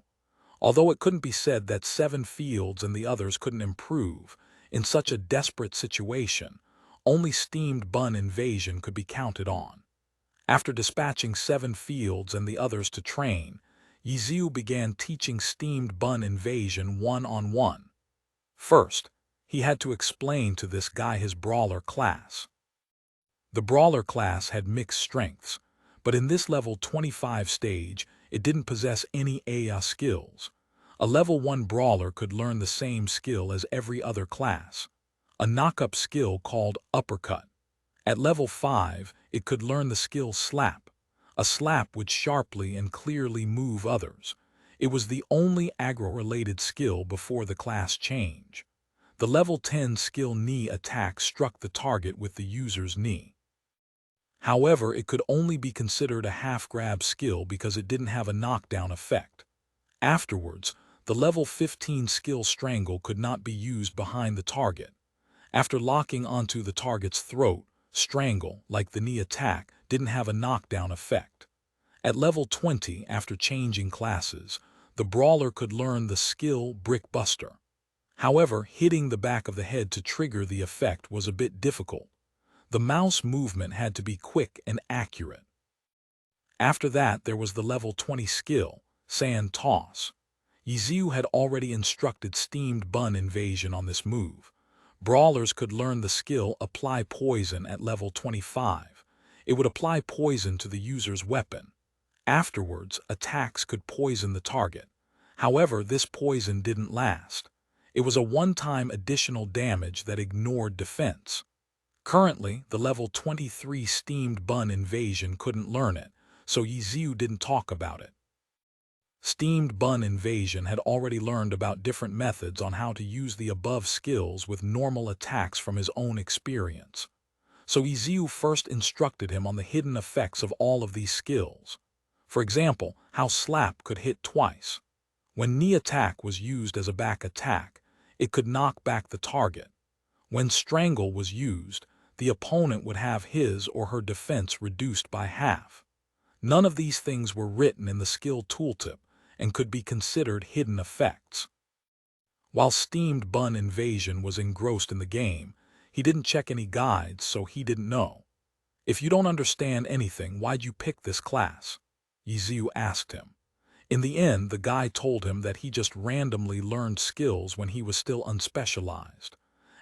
Although it couldn't be said that 7 fields and the others couldn't improve, in such a desperate situation, only steamed bun invasion could be counted on. After dispatching 7 fields and the others to train, Ye Xiu began teaching steamed bun invasion one-on-one. First, he had to explain to this guy his brawler class. The brawler class had mixed strengths, but in this level 25 stage, it didn't possess any AI skills. A level 1 brawler could learn the same skill as every other class, a knock-up skill called uppercut. At level 5, it could learn the skill slap. A slap would sharply and clearly move others. It was the only aggro-related skill before the class change. The level 10 skill knee attack struck the target with the user's knee. However, it could only be considered a half-grab skill because it didn't have a knockdown effect. Afterwards, the level 15 skill strangle could not be used behind the target. After locking onto the target's throat, strangle, like the knee attack, didn't have a knockdown effect. At level 20, after changing classes, the brawler could learn the skill Brickbuster. However, hitting the back of the head to trigger the effect was a bit difficult. The mouse movement had to be quick and accurate. After that, there was the level 20 skill, Sand Toss. Ye Xiu had already instructed steamed bun invasion on this move. Brawlers could learn the skill Apply Poison at level 25. It would apply poison to the user's weapon. Afterwards, attacks could poison the target. However, this poison didn't last. It was a one-time additional damage that ignored defense. Currently, the level 23 steamed bun invasion couldn't learn it, so Ye Xiu didn't talk about it. Steamed bun invasion had already learned about different methods on how to use the above skills with normal attacks from his own experience. So Ye Xiu first instructed him on the hidden effects of all of these skills. For example, how slap could hit twice. When knee attack was used as a back attack, it could knock back the target. When strangle was used, the opponent would have his or her defense reduced by half. None of these things were written in the skill tooltip and could be considered hidden effects. While steamed bun invasion was engrossed in the game, he didn't check any guides, so he didn't know. If you don't understand anything, why'd you pick this class? Ye Xiu asked him. In the end, the guy told him that he just randomly learned skills when he was still unspecialized.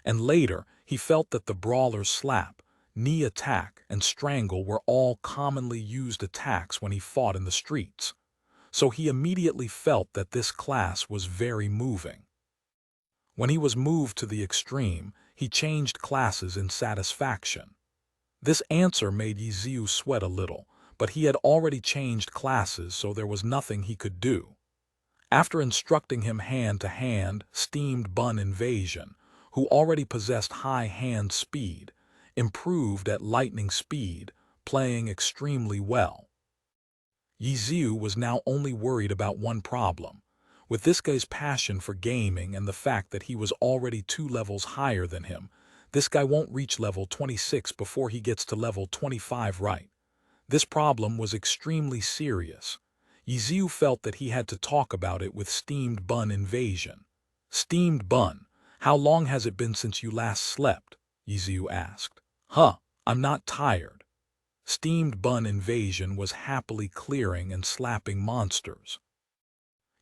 And later, he felt that the brawler's slap, knee attack, and strangle were all commonly used attacks when he fought in the streets. So he immediately felt that this class was very moving. When he was moved to the extreme, he changed classes in satisfaction. This answer made Ye Xiu sweat a little, but he had already changed classes, so there was nothing he could do. After instructing him hand-to-hand, steamed bun invasion, who already possessed high hand speed, improved at lightning speed, playing extremely well. Ye Xiu was now only worried about one problem. With this guy's passion for gaming and the fact that he was already 2 levels higher than him, this guy won't reach level 26 before he gets to level 25 right. This problem was extremely serious. Ye Xiu felt that he had to talk about it with steamed bun invasion. Steamed bun, how long has it been since you last slept? Ye Xiu asked. I'm not tired. Steamed bun invasion was happily clearing and slapping monsters.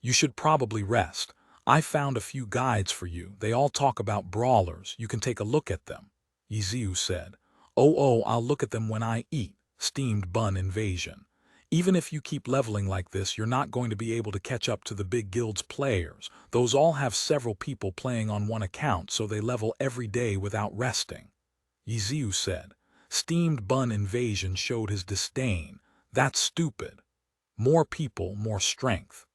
You should probably rest. I found a few guides for you. They all talk about brawlers. You can take a look at them, Ye Xiu said. I'll look at them when I eat. Steamed bun invasion. Even if you keep leveling like this, you're not going to be able to catch up to the big guild's players. Those all have several people playing on one account, so they level every day without resting, Ye Xiu said. Steamed bun invasion showed his disdain. That's stupid. More people, more strength.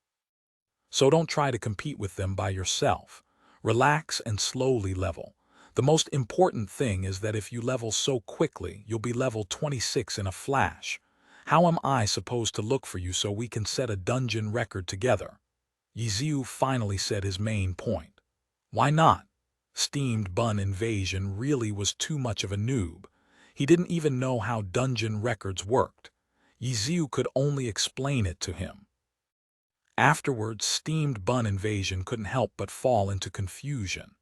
So don't try to compete with them by yourself. Relax and slowly level. The most important thing is that if you level so quickly, you'll be level 26 in a flash. How am I supposed to look for you so we can set a dungeon record together? Ye Xiu finally said his main point. Why not? Steamed bun invasion really was too much of a noob. He didn't even know how dungeon records worked. Ye Xiu could only explain it to him. Afterwards, steamed bun invasion couldn't help but fall into confusion.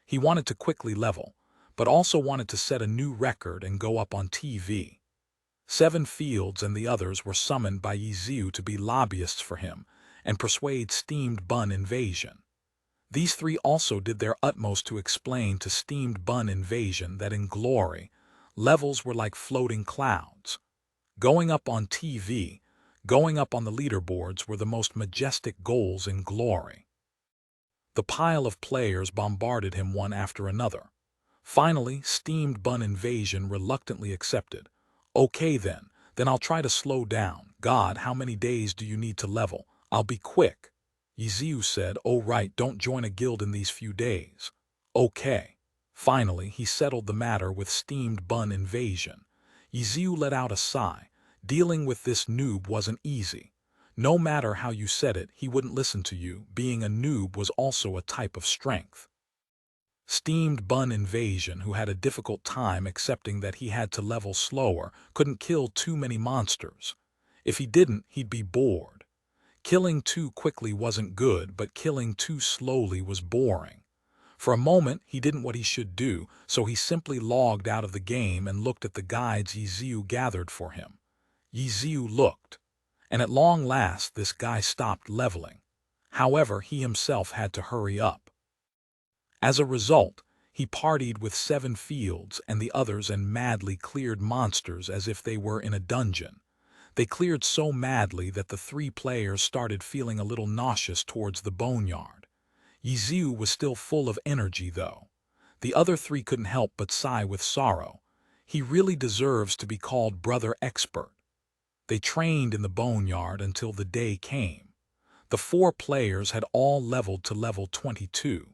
He wanted to quickly level, but also wanted to set a new record and go up on TV. Seven Fields and the others were summoned by Ye Xiu to be lobbyists for him and persuade steamed bun invasion. These three also did their utmost to explain to steamed bun invasion that in glory, levels were like floating clouds. Going up on TV, going up on the leaderboards were the most majestic goals in glory. The pile of players bombarded him one after another. Finally, steamed bun invasion reluctantly accepted. Okay then I'll try to slow down. God, how many days do you need to level? I'll be quick. Ye Xiu said, oh right, don't join a guild in these few days. Okay. Finally, he settled the matter with steamed bun invasion. Ye Xiu let out a sigh. Dealing with this noob wasn't easy. No matter how you said it, he wouldn't listen to you. Being a noob was also a type of strength. Steamed bun invasion, who had a difficult time accepting that he had to level slower, couldn't kill too many monsters. If he didn't, he'd be bored. Killing too quickly wasn't good, but killing too slowly was boring. For a moment, he didn't what he should do, so he simply logged out of the game and looked at the guides Ye Xiu gathered for him. Ye Xiu looked, and at long last this guy stopped leveling. However, he himself had to hurry up. As a result, he partied with Seven Fields and the others and madly cleared monsters as if they were in a dungeon. They cleared so madly that the three players started feeling a little nauseous towards the boneyard. Ye Xiu was still full of energy, though. The other three couldn't help but sigh with sorrow. He really deserves to be called Brother Expert. They trained in the boneyard until the day came. The four players had all leveled to level 22.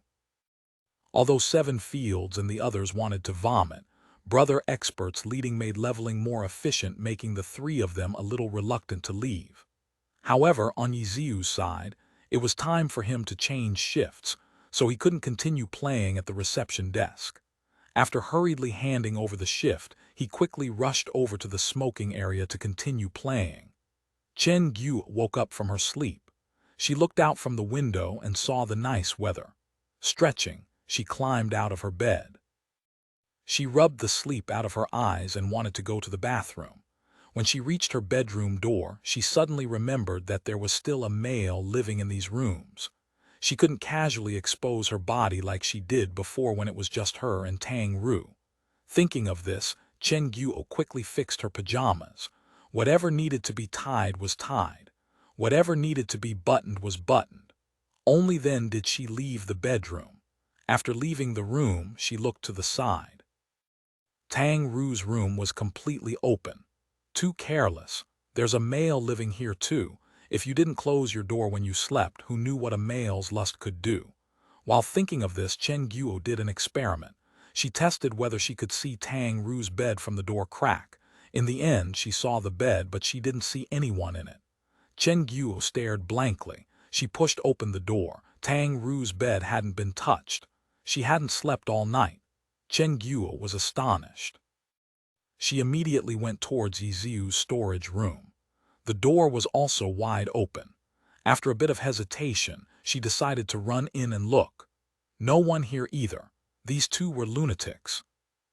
Although Seven Fields and the others wanted to vomit, Brother Expert's leading made leveling more efficient, making the three of them a little reluctant to leave. However, on Ye Xiu's side, it was time for him to change shifts, so he couldn't continue playing at the reception desk. After hurriedly handing over the shift, he quickly rushed over to the smoking area to continue playing. Chen Gu woke up from her sleep. She looked out from the window and saw the nice weather. Stretching, she climbed out of her bed. She rubbed the sleep out of her eyes and wanted to go to the bathroom. When she reached her bedroom door, she suddenly remembered that there was still a male living in these rooms. She couldn't casually expose her body like she did before when it was just her and Tang Ru. Thinking of this, Chen Guo quickly fixed her pajamas. Whatever needed to be tied was tied. Whatever needed to be buttoned was buttoned. Only then did she leave the bedroom. After leaving the room, she looked to the side. Tang Ru's room was completely open. Too careless. There's a male living here too. If you didn't close your door when you slept, who knew what a male's lust could do? While thinking of this, Chen Guo did an experiment. She tested whether she could see Tang Ru's bed from the door crack. In the end, she saw the bed, but she didn't see anyone in it. Chen Guo stared blankly. She pushed open the door. Tang Ru's bed hadn't been touched. She hadn't slept all night. Chen Guo was astonished. She immediately went towards Ye Xiu's storage room. The door was also wide open. After a bit of hesitation, she decided to run in and look. No one here either. These two were lunatics.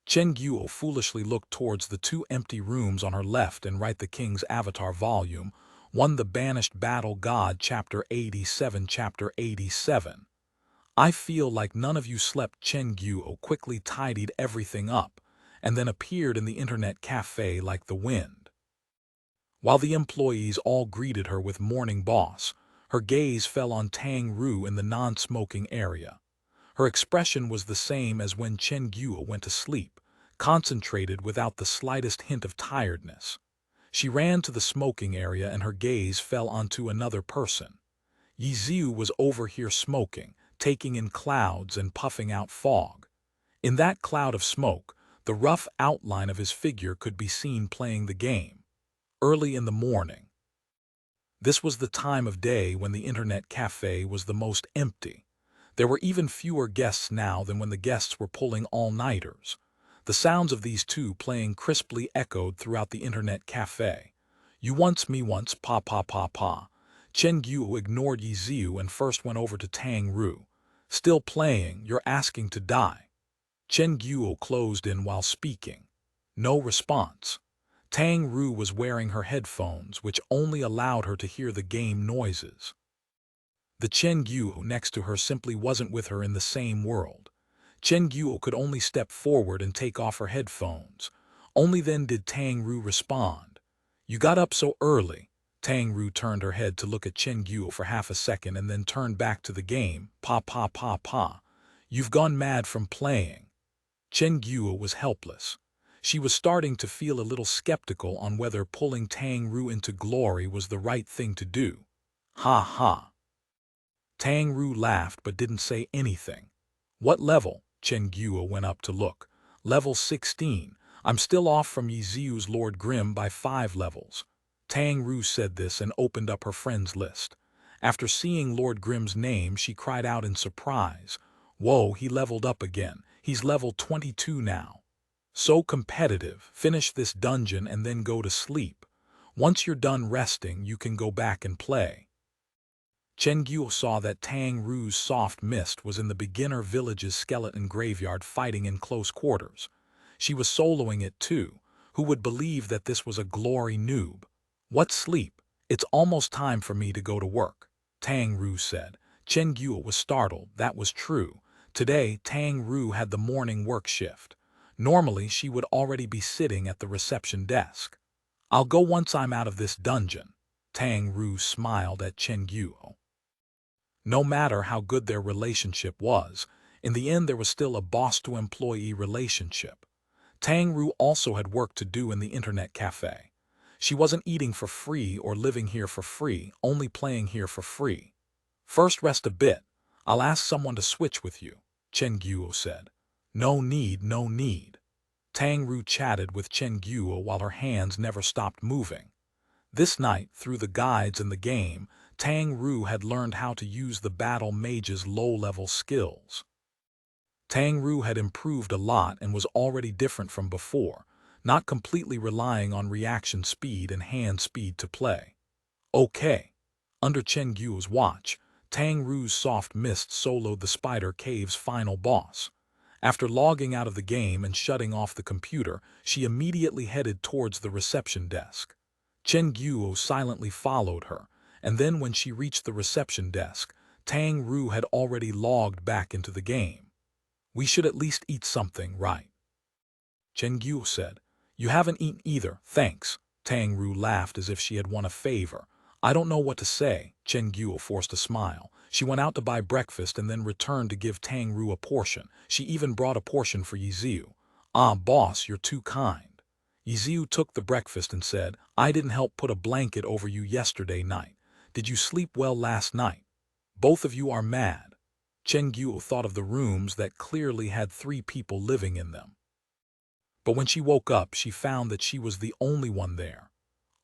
Chen Guo foolishly looked towards the two empty rooms on her left and right. The King's Avatar Volume 1, The Banished Battle God, Chapter 87. Chapter 87. I feel like none of you slept. Chen Guo quickly tidied everything up and then appeared in the internet cafe like the wind. While the employees all greeted her with "Morning, boss," her gaze fell on Tang Ru in the non-smoking area. Her expression was the same as when Chen Guo went to sleep, concentrated without the slightest hint of tiredness. She ran to the smoking area and her gaze fell onto another person. Ye Xiu was over here smoking, taking in clouds and puffing out fog. In that cloud of smoke, the rough outline of his figure could be seen playing the game. Early in the morning. This was the time of day when the internet cafe was the most empty. There were even fewer guests now than when the guests were pulling all-nighters. The sounds of these two playing crisply echoed throughout the internet cafe. You once me once, pa pa pa pa. Chen Guo ignored Ye Xiu and first went over to Tang Ru. Still playing, you're asking to die. Chen Guo closed in while speaking. No response. Tang Ru was wearing her headphones, which only allowed her to hear the game noises. The Chen Guo next to her simply wasn't with her in the same world. Chen Guo could only step forward and take off her headphones. Only then did Tang Ru respond. You got up so early. Tang Ru turned her head to look at Chen Guo for half a second and then turned back to the game. Pa pa pa pa. You've gone mad from playing. Chen Guo was helpless. She was starting to feel a little skeptical on whether pulling Tang Ru into glory was the right thing to do. Ha ha. Tang Ru laughed but didn't say anything. What level? Chen Guo went up to look. Level 16. I'm still off from Ye Xiu's Lord Grimm by 5 levels. Tang Ru said this and opened up her friends list. After seeing Lord Grimm's name, she cried out in surprise. Whoa, he leveled up again. He's level 22 now. So competitive. Finish this dungeon and then go to sleep. Once you're done resting, you can go back and play. Chen Guo saw that Tang Ru's soft mist was in the beginner village's skeleton graveyard fighting in close quarters. She was soloing it too. Who would believe that this was a glory noob? What sleep? It's almost time for me to go to work, Tang Ru said. Chen Guo was startled. That was true. Today, Tang Ru had the morning work shift. Normally, she would already be sitting at the reception desk. I'll go once I'm out of this dungeon. Tang Ru smiled at Chen Guo. No matter how good their relationship was, in the end there was still a boss-to-employee relationship. Tang Ru also had work to do in the internet cafe. She wasn't eating for free or living here for free, only playing here for free. First rest a bit. I'll ask someone to switch with you, Chen Guo said. No need, no need. Tang Ru chatted with Chen Guo while her hands never stopped moving. This night, through the guides and the game, Tang Ru had learned how to use the battle mage's low-level skills. Tang Ru had improved a lot and was already different from before, not completely relying on reaction speed and hand speed to play. Okay. Under Chen Guo's watch, Tang Ru's soft mist soloed the Spider Cave's final boss. After logging out of the game and shutting off the computer, she immediately headed towards the reception desk. Chen Guo silently followed her, and then when she reached the reception desk, Tang Ru had already logged back into the game. We should at least eat something, right? Chen Guo said. You haven't eaten either, thanks. Tang Ru laughed as if she had won a favor. I don't know what to say. Chen Guo forced a smile. She went out to buy breakfast and then returned to give Tang Ru a portion. She even brought a portion for Ye Xiu. Ah, boss, you're too kind. Ye Xiu took the breakfast and said, I didn't help put a blanket over you yesterday night. Did you sleep well last night? Both of you are mad. Chen Guo thought of the rooms that clearly had 3 people living in them. But when she woke up, she found that she was the only one there.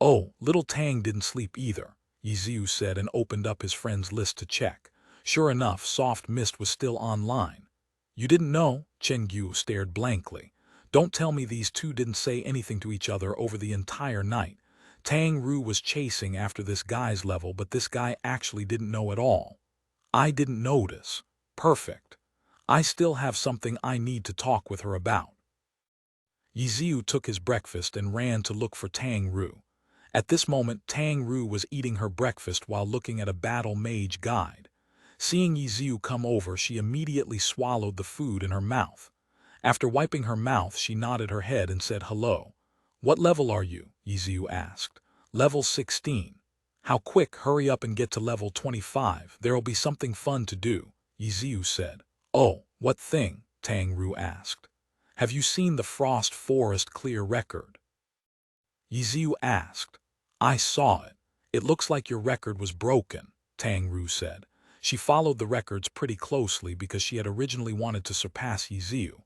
Oh, little Tang didn't sleep either, Ye Xiu said and opened up his friend's list to check. Sure enough, Soft Mist was still online. You didn't know? Chen Guo stared blankly. Don't tell me these two didn't say anything to each other over the entire night. Tang Ru was chasing after this guy's level, but this guy actually didn't know at all. I didn't notice. Perfect. I still have something I need to talk with her about. Ye Xiu took his breakfast and ran to look for Tang Ru. At this moment, Tang Ru was eating her breakfast while looking at a battle mage guide. Seeing Ye Xiu come over, she immediately swallowed the food in her mouth. After wiping her mouth, she nodded her head and said hello. What level are you? Ye Xiu asked. Level 16. How quick, hurry up and get to level 25. There'll be something fun to do, Ye Xiu said. Oh, what thing? Tang Ru asked. Have you seen the Frost Forest clear record? Ye Xiu asked. I saw it. It looks like your record was broken, Tang Ru said. She followed the records pretty closely because she had originally wanted to surpass Ye Xiu.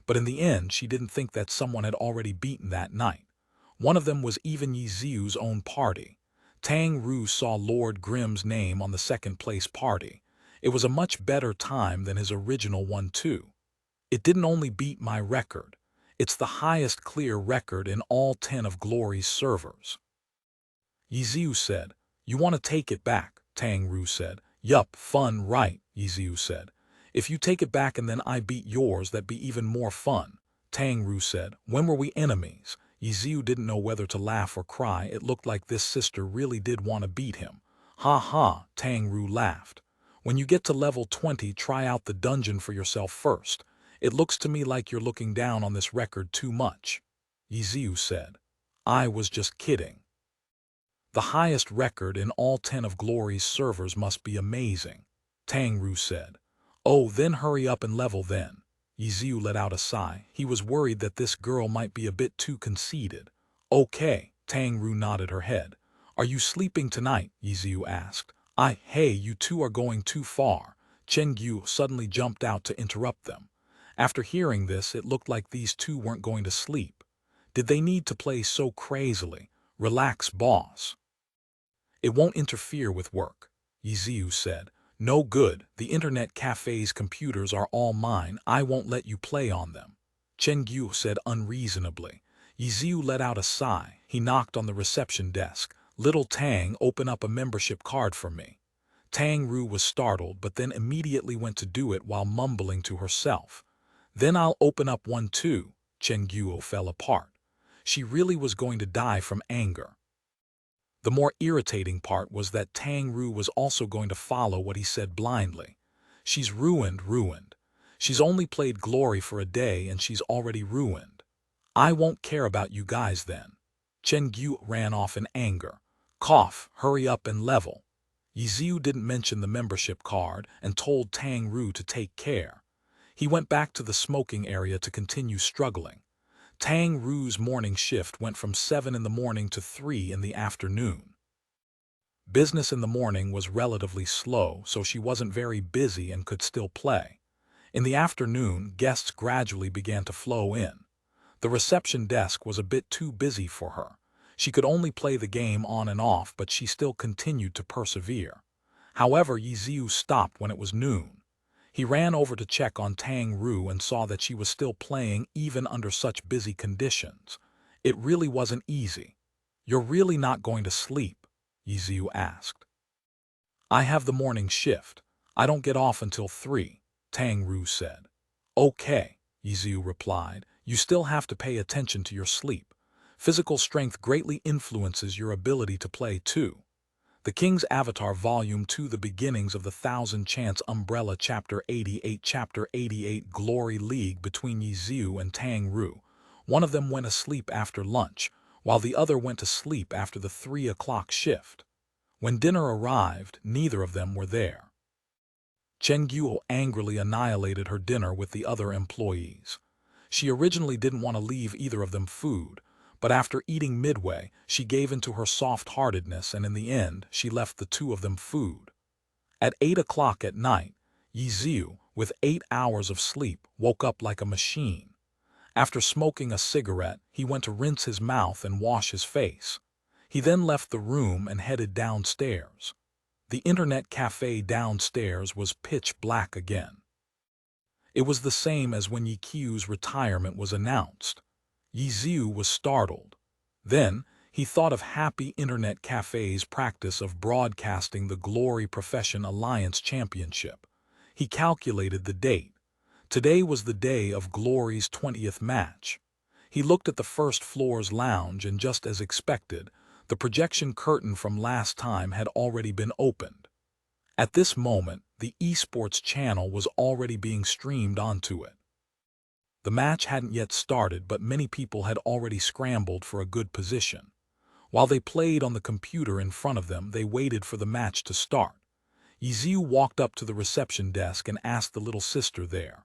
But in the end, she didn't think that someone had already beaten that night. One of them was even Ye Xiu's own party. Tang Ru saw Lord Grimm's name on the second-place party. It was a much better time than his original one, too. It didn't only beat my record. It's the highest clear record in all 10 of Glory's servers. Ye Xiu said. You want to take it back, Tang Ru said. Yup, fun, right, Ye Xiu said. If you take it back and then I beat yours, that'd be even more fun, Tang Ru said. When were we enemies? Ye Xiu didn't know whether to laugh or cry. It looked like this sister really did want to beat him. Ha ha, Tang Ru laughed. When you get to level 20, try out the dungeon for yourself first. It looks to me like you're looking down on this record too much, Ye Xiu said. I was just kidding. The highest record in all 10 of Glory's servers must be amazing, Tang Ru said. Oh, then hurry up and level then. Ye Xiu let out a sigh. He was worried that this girl might be a bit too conceited. Okay, Tang Ru nodded her head. Are you sleeping tonight? Ye Xiu asked. Hey, you two are going too far. Chen Gu suddenly jumped out to interrupt them. After hearing this, it looked like these two weren't going to sleep. Did they need to play so crazily? Relax, boss. It won't interfere with work, Ye Xiu said. No good, the internet cafe's computers are all mine. I won't let you play on them, Chen Gu said unreasonably. Ye Xiu let out a sigh. He knocked on the reception desk. Little Tang, open up a membership card for me. Tang Ru was startled, but then immediately went to do it while mumbling to herself. Then I'll open up one too. Chen Guo fell apart. She really was going to die from anger. The more irritating part was that Tang Ru was also going to follow what he said blindly. She's ruined. She's only played Glory for a day and she's already ruined. I won't care about you guys then. Chen Gu ran off in anger. Cough, hurry up and level. Ye Xiu didn't mention the membership card and told Tang Ru to take care. He went back to the smoking area to continue struggling. Tang Ru's morning shift went from 7 in the morning to 3 in the afternoon. Business in the morning was relatively slow, so she wasn't very busy and could still play. In the afternoon, guests gradually began to flow in. The reception desk was a bit too busy for her. She could only play the game on and off, but she still continued to persevere. However, Ye Xiu stopped when it was noon. He ran over to check on Tang Ru and saw that she was still playing even under such busy conditions. It really wasn't easy. You're really not going to sleep? Ye Xiu asked. I have the morning shift. I don't get off until 3, Tang Ru said. Okay, Ye Xiu replied. You still have to pay attention to your sleep. Physical strength greatly influences your ability to play too. The King's Avatar Volume 2, The Beginnings of the Thousand Chants Umbrella, Chapter 88. Chapter 88, Glory League between Ye Xiu and Tang Ru. One of them went asleep after lunch, while the other went to sleep after the 3 o'clock shift. When dinner arrived, neither of them were there. Chen Guo angrily annihilated her dinner with the other employees. She originally didn't want to leave either of them food, but after eating midway, she gave in to her soft-heartedness and in the end, she left the two of them food. At 8 o'clock at night, Ye Xiu, with 8 hours of sleep, woke up like a machine. After smoking a cigarette, he went to rinse his mouth and wash his face. He then left the room and headed downstairs. The internet cafe downstairs was pitch black again. It was the same as when Ye Qiu's retirement was announced. Ye Xiu was startled. Then, he thought of Happy Internet Cafe's practice of broadcasting the Glory Profession Alliance Championship. He calculated the date. Today was the day of Glory's 20th match. He looked at the first floor's lounge and just as expected, the projection curtain from last time had already been opened. At this moment, the eSports channel was already being streamed onto it. The match hadn't yet started, but many people had already scrambled for a good position. While they played on the computer in front of them, they waited for the match to start. Ye Xiu walked up to the reception desk and asked the little sister there.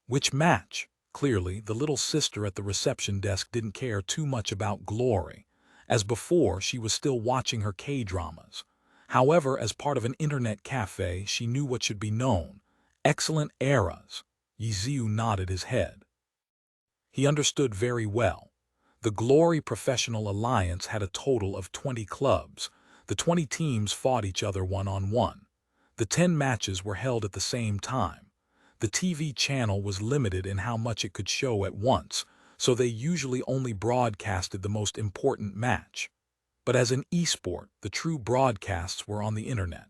Which match? Clearly, the little sister at the reception desk didn't care too much about Glory. As before, she was still watching her K-dramas. However, as part of an internet cafe, she knew what should be known. Excellent eras. Ye Xiu nodded his head. He understood very well. The Glory Professional Alliance had a total of 20 clubs. The 20 teams fought each other one-on-one. The 10 matches were held at the same time. The TV channel was limited in how much it could show at once, so they usually only broadcasted the most important match. But as an esport, the true broadcasts were on the internet.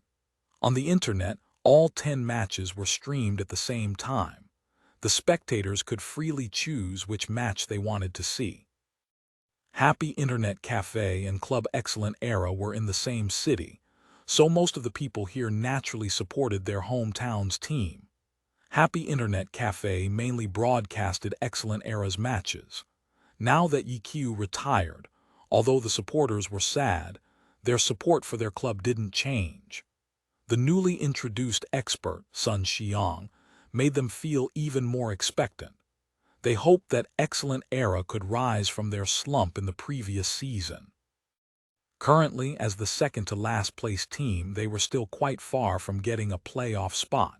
On the internet, all 10 matches were streamed at the same time. The spectators could freely choose which match they wanted to see. Happy Internet Cafe and Club Excellent Era were in the same city, so most of the people here naturally supported their hometown's team. Happy Internet Cafe mainly broadcasted Excellent Era's matches. Now that Ye Xiu retired, although the supporters were sad, their support for their club didn't change. The newly introduced expert, Sun Xiang, made them feel even more expectant. They hoped that Excellent Era could rise from their slump in the previous season. Currently, as the second-to-last place team, they were still quite far from getting a playoff spot.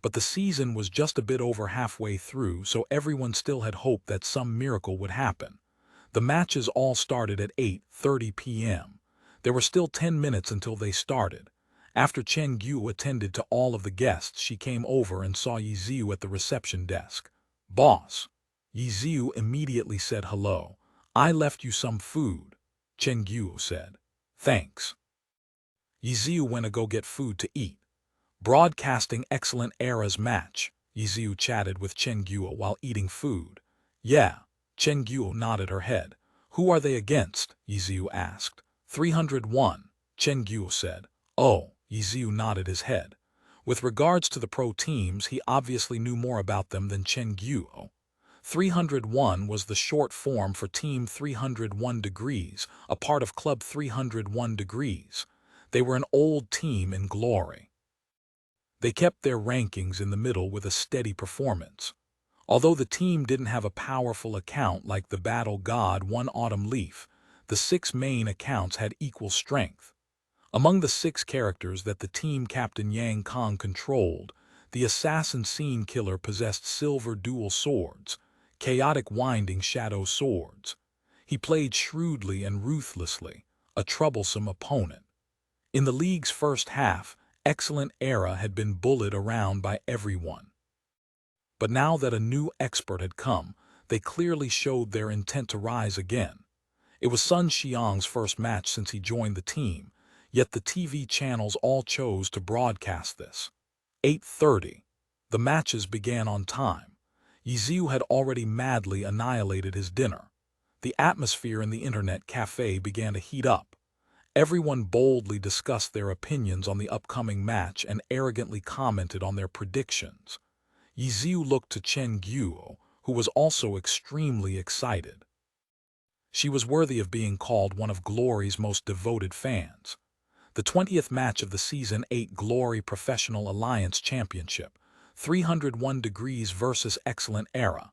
But the season was just a bit over halfway through, so everyone still had hope that some miracle would happen. The matches all started at 8:30 p.m. There were still 10 minutes until they started. After Chen Yu attended to all of the guests, she came over and saw Ye Xiu at the reception desk. "Boss." Ye Xiu immediately said hello. "I left you some food," Chen Yu said. "Thanks." Ye Xiu went to go get food to eat. Broadcasting Excellent Era's match, Ye Xiu chatted with Chen Yu while eating food. "Yeah." Chen Yu nodded her head. "Who are they against?" Ye Xiu asked. 301, Chen Yu said. "Oh." Ye Xiu nodded his head. With regards to the pro teams, he obviously knew more about them than Chen Yu. 301 was the short form for Team 301 Degrees, a part of Club 301 Degrees. They were an old team in glory. They kept their rankings in the middle with a steady performance. Although the team didn't have a powerful account like the Battle God One Autumn Leaf, the 6 main accounts had equal strength. Among the 6 characters that the team captain Yang Kong controlled, the assassin scene killer possessed silver dual swords, chaotic winding shadow swords. He played shrewdly and ruthlessly, a troublesome opponent. In the league's first half, Excellent Era had been bullied around by everyone. But now that a new expert had come, they clearly showed their intent to rise again. It was Sun Xiang's first match since he joined the team, yet the TV channels all chose to broadcast this. 8:30. The matches began on time. Ye Xiu had already madly annihilated his dinner. The atmosphere in the internet cafe began to heat up. Everyone boldly discussed their opinions on the upcoming match and arrogantly commented on their predictions. Ye Xiu looked to Chen Yu, who was also extremely excited. She was worthy of being called one of Glory's most devoted fans. The 20th match of the Season 8 Glory Professional Alliance Championship, 301 Degrees versus Excellent Era.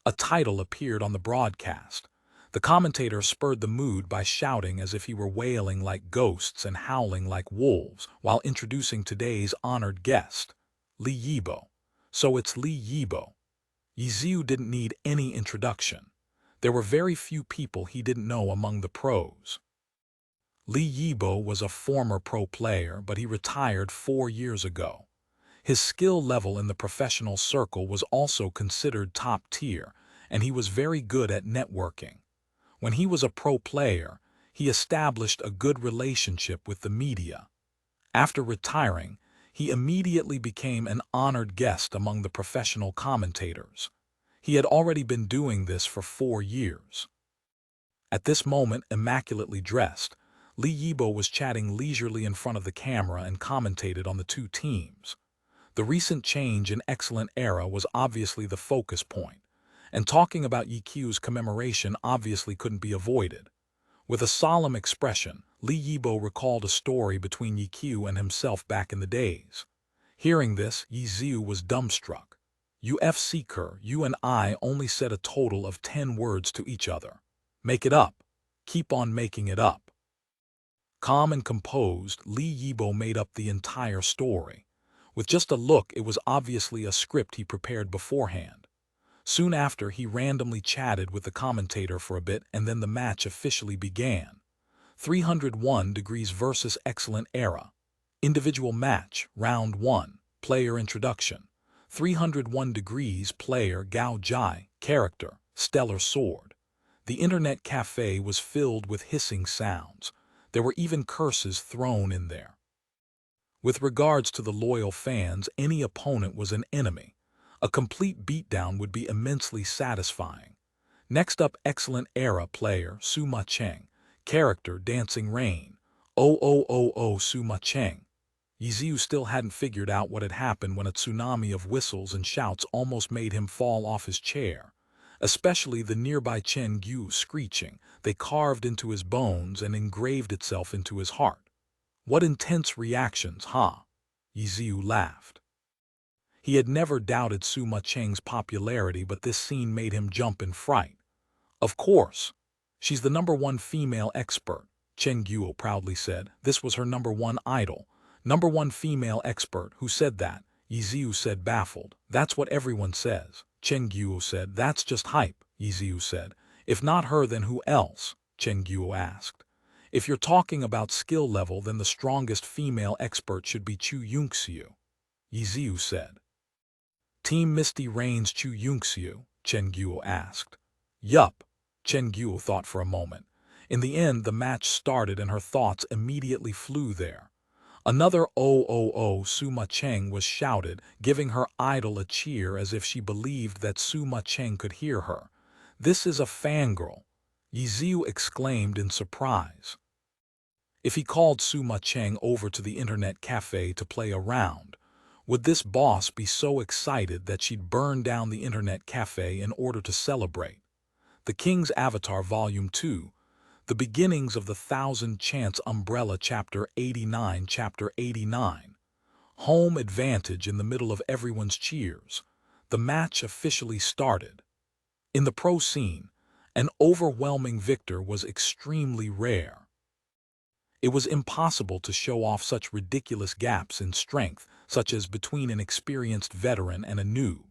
A title appeared on the broadcast. The commentator spurred the mood by shouting as if he were wailing like ghosts and howling like wolves while introducing today's honored guest, Li Yibo. So it's Li Yibo. Ye Xiu didn't need any introduction. There were very few people he didn't know among the pros. Li Yibo was a former pro player, but he retired 4 years ago. His skill level in the professional circle was also considered top tier, and he was very good at networking. When he was a pro player, he established a good relationship with the media. After retiring, he immediately became an honored guest among the professional commentators. He had already been doing this for 4 years. At this moment, immaculately dressed, Li Yibo was chatting leisurely in front of the camera and commentated on the 2 teams. The recent change in Excellent Era was obviously the focus point, and talking about Ye Xiu's commemoration obviously couldn't be avoided. With a solemn expression, Li Yibo recalled a story between Ye Xiu and himself back in the days. Hearing this, Ye Xiu was dumbstruck. "UFC-ker, you and I only said a total of 10 words to each other. Make it up. Keep on making it up." Calm and composed, Li Yibo made up the entire story. With just a look, it was obviously a script he prepared beforehand. Soon after, he randomly chatted with the commentator for a bit, and then the match officially began. 301 Degrees versus Excellent Era. Individual match, Round 1, Player Introduction. 301 Degrees player Gao Jai, character, Stellar Sword. The internet cafe was filled with hissing sounds. There were even curses thrown in there. With regards to the loyal fans, any opponent was an enemy. A complete beatdown would be immensely satisfying. Next up, excellent era player Suma Cheng. Character Dancing Rain. Suma Cheng. Ye Xiu still hadn't figured out what had happened when a tsunami of whistles and shouts almost made him fall off his chair. Especially the nearby Chen Gu screeching, they carved into his bones and engraved itself into his heart. What intense reactions, huh? Ye Xiu laughed. He had never doubted Suma Cheng's popularity, but this scene made him jump in fright. Of course. She's the #1 female expert, Chen Guo proudly said. This was her #1 idol. #1 female expert. Who said that? Ye Xiu said, baffled. That's what everyone says. Chen Guo said. That's just hype, Ye Xiu said. If not her, then who else? Chen Guo asked. If you're talking about skill level, then the strongest female expert should be Chu Yunxiu, Ye Xiu said. Team Misty Rain's Chu Yunxiu? Chen Guo asked. Yup, Chen Guo thought for a moment. In the end, the match started and her thoughts immediately flew there. Another Suma Cheng was shouted, giving her idol a cheer as if she believed that Suma Cheng could hear her. This is a fangirl, Ye Xiu exclaimed in surprise. If he called Suma Cheng over to the internet cafe to play a round, would this boss be so excited that she'd burn down the internet cafe in order to celebrate? The King's Avatar Volume 2, The Beginnings of the Thousand Chants Umbrella Chapter 89. Chapter 89. Home advantage in the middle of everyone's cheers. The match officially started. In the pro scene, an overwhelming victor was extremely rare. It was impossible to show off such ridiculous gaps in strength, such as between an experienced veteran and a noob.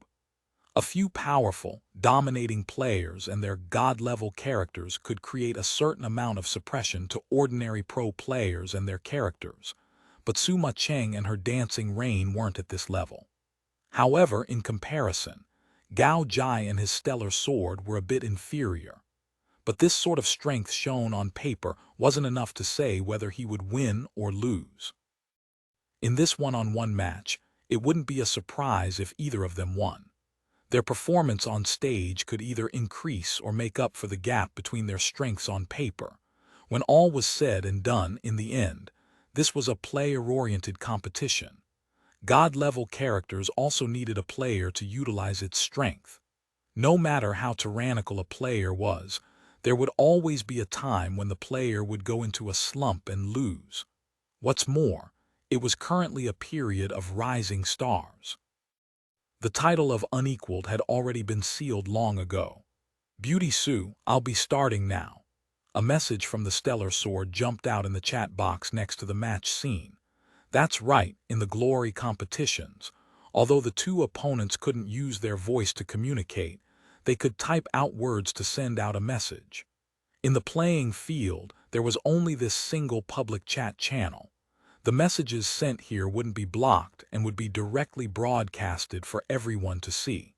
A few powerful, dominating players and their god-level characters could create a certain amount of suppression to ordinary pro players and their characters, but Suma Cheng and her dancing rain weren't at this level. However, in comparison, Gao Jai and his stellar sword were a bit inferior. But this sort of strength shown on paper wasn't enough to say whether he would win or lose. In this one-on-one match, it wouldn't be a surprise if either of them won. Their performance on stage could either increase or make up for the gap between their strengths on paper. When all was said and done, in the end, this was a player-oriented competition. God-level characters also needed a player to utilize its strength. No matter how tyrannical a player was, there would always be a time when the player would go into a slump and lose. What's more, it was currently a period of rising stars. The title of Unequaled had already been sealed long ago. Beauty Sue, I'll be starting now. A message from the Stellar Sword jumped out in the chat box next to the match scene. That's right, in the glory competitions. Although the two opponents couldn't use their voice to communicate, they could type out words to send out a message. In the playing field, there was only this single public chat channel. The messages sent here wouldn't be blocked and would be directly broadcasted for everyone to see.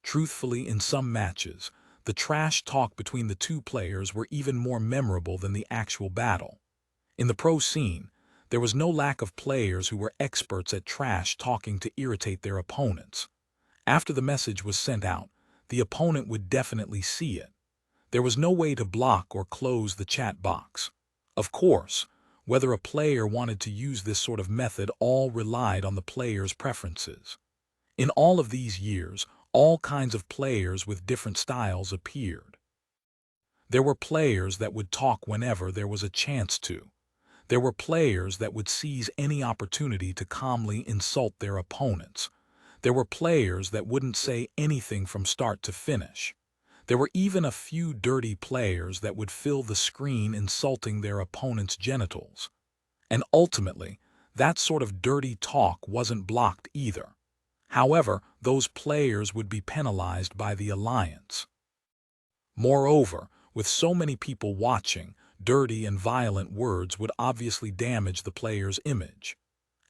Truthfully, in some matches, the trash talk between the two players were even more memorable than the actual battle. In the pro scene, there was no lack of players who were experts at trash talking to irritate their opponents. After the message was sent out, the opponent would definitely see it. There was no way to block or close the chat box. Of course, whether a player wanted to use this sort of method all relied on the player's preferences. In all of these years, all kinds of players with different styles appeared. There were players that would talk whenever there was a chance to. There were players that would seize any opportunity to calmly insult their opponents. There were players that wouldn't say anything from start to finish. There were even a few dirty players that would fill the screen insulting their opponent's genitals. And ultimately, that sort of dirty talk wasn't blocked either. However, those players would be penalized by the alliance. Moreover, with so many people watching, dirty and violent words would obviously damage the player's image.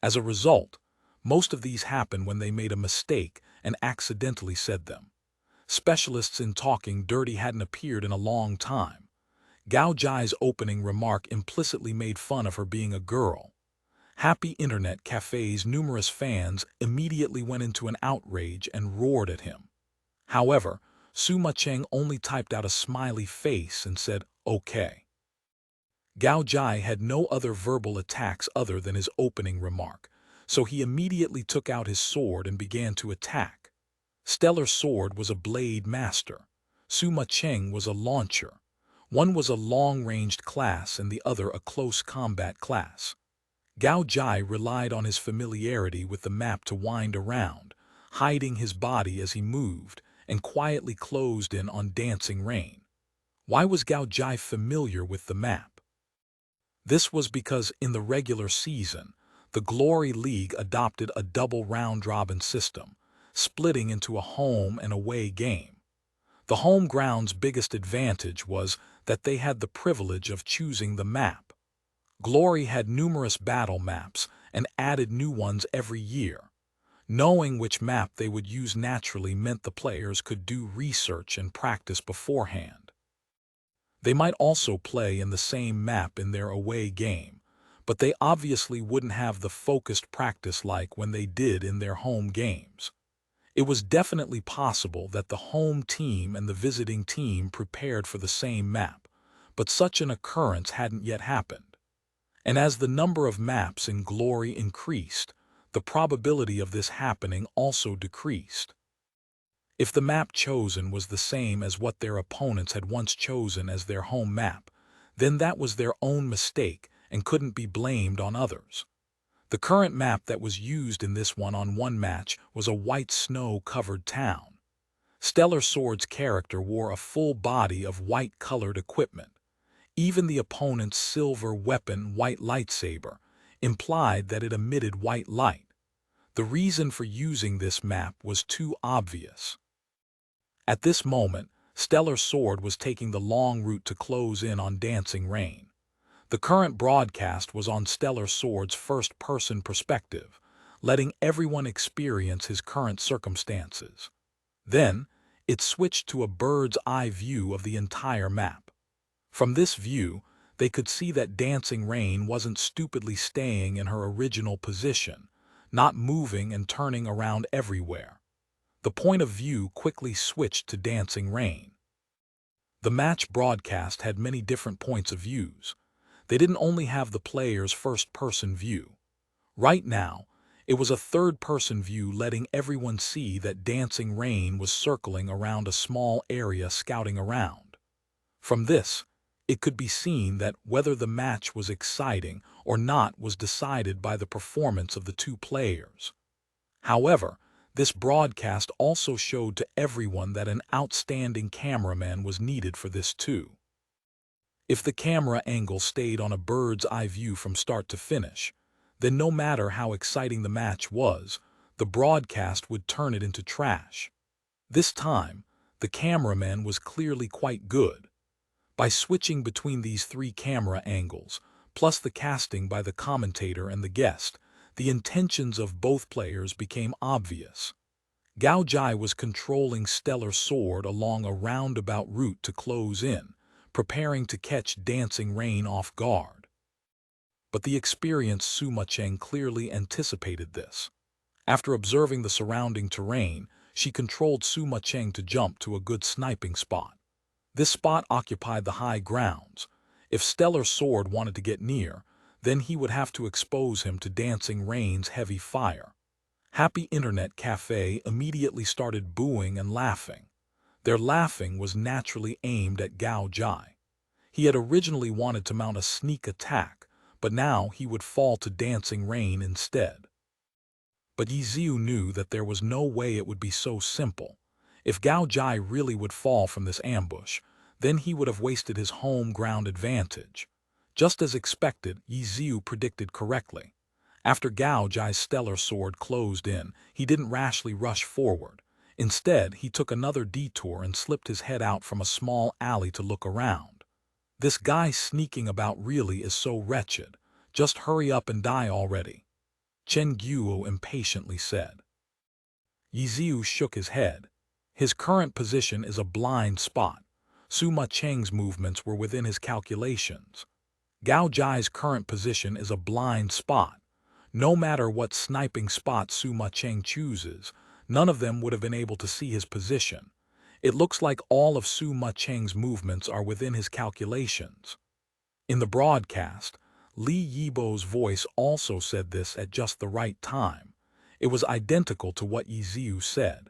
As a result, most of these happened when they made a mistake and accidentally said them. Specialists in talking dirty hadn't appeared in a long time. Gao Ji's opening remark implicitly made fun of her being a girl. Happy Internet Cafe's numerous fans immediately went into an outrage and roared at him. However, Suma Cheng only typed out a smiley face and said, "Okay." Gao Ji had no other verbal attacks other than his opening remark, so he immediately took out his sword and began to attack. Stellar Sword was a blade master. Suma Cheng was a launcher. One was a long-ranged class and the other a close combat class. Gao Ji relied on his familiarity with the map to wind around, hiding his body as he moved, and quietly closed in on Dancing Rain. Why was Gao Ji familiar with the map? This was because in the regular season, the Glory League adopted a double round-robin system, splitting into a home and away game. The home ground's biggest advantage was that they had the privilege of choosing the map. Glory had numerous battle maps and added new ones every year. Knowing which map they would use naturally meant the players could do research and practice beforehand. They might also play in the same map in their away game, but they obviously wouldn't have the focused practice like when they did in their home games. It was definitely possible that the home team and the visiting team prepared for the same map, but such an occurrence hadn't yet happened. And as the number of maps in Glory increased, the probability of this happening also decreased. If the map chosen was the same as what their opponents had once chosen as their home map, then that was their own mistake and couldn't be blamed on others. The current map that was used in this one-on-one match was a white snow-covered town. Stellar Sword's character wore a full body of white-colored equipment. Even the opponent's silver weapon, white lightsaber, implied that it emitted white light. The reason for using this map was too obvious. At this moment, Stellar Sword was taking the long route to close in on Dancing Rain. The current broadcast was on Stellar Sword's first-person perspective, letting everyone experience his current circumstances. Then, it switched to a bird's-eye view of the entire map. From this view, they could see that Dancing Rain wasn't stupidly staying in her original position, not moving and turning around everywhere. The point of view quickly switched to Dancing Rain. The match broadcast had many different points of views. They didn't only have the player's first-person view. Right now, it was a third-person view letting everyone see that Dancing Rain was circling around a small area scouting around. From this, it could be seen that whether the match was exciting or not was decided by the performance of the two players. However, this broadcast also showed to everyone that an outstanding cameraman was needed for this too. If the camera angle stayed on a bird's eye view from start to finish, then no matter how exciting the match was, the broadcast would turn it into trash. This time, the cameraman was clearly quite good. By switching between these three camera angles, plus the casting by the commentator and the guest, the intentions of both players became obvious. Gao Ji was controlling Stellar Sword along a roundabout route to close in, preparing to catch Dancing Rain off guard. But the experienced Suma Cheng clearly anticipated this. After observing the surrounding terrain, she controlled Suma Cheng to jump to a good sniping spot. This spot occupied the high grounds. If Stellar Sword wanted to get near, then he would have to expose him to Dancing Rain's heavy fire. Happy Internet Cafe immediately started booing and laughing. Their laughing was naturally aimed at Gao Ji. He had originally wanted to mount a sneak attack, but now he would fall to Dancing Rain instead. But Ye Xiu knew that there was no way it would be so simple. If Gao Ji really would fall from this ambush, then he would have wasted his home ground advantage. Just as expected, Ye Xiu predicted correctly. After Gao Ji's Stellar Sword closed in, he didn't rashly rush forward. Instead, he took another detour and slipped his head out from a small alley to look around. This guy sneaking about really is so wretched. Just hurry up and die already, Chen Guo impatiently said. Ye Xiu shook his head. His current position is a blind spot, Sima Cheng's movements were within his calculations. Gao Ji's current position is a blind spot. No matter what sniping spot Sima Cheng chooses, none of them would have been able to see his position. It looks like all of Sima Cheng's movements are within his calculations. In the broadcast, Li Yibo's voice also said this at just the right time. It was identical to what Ye Xiu said.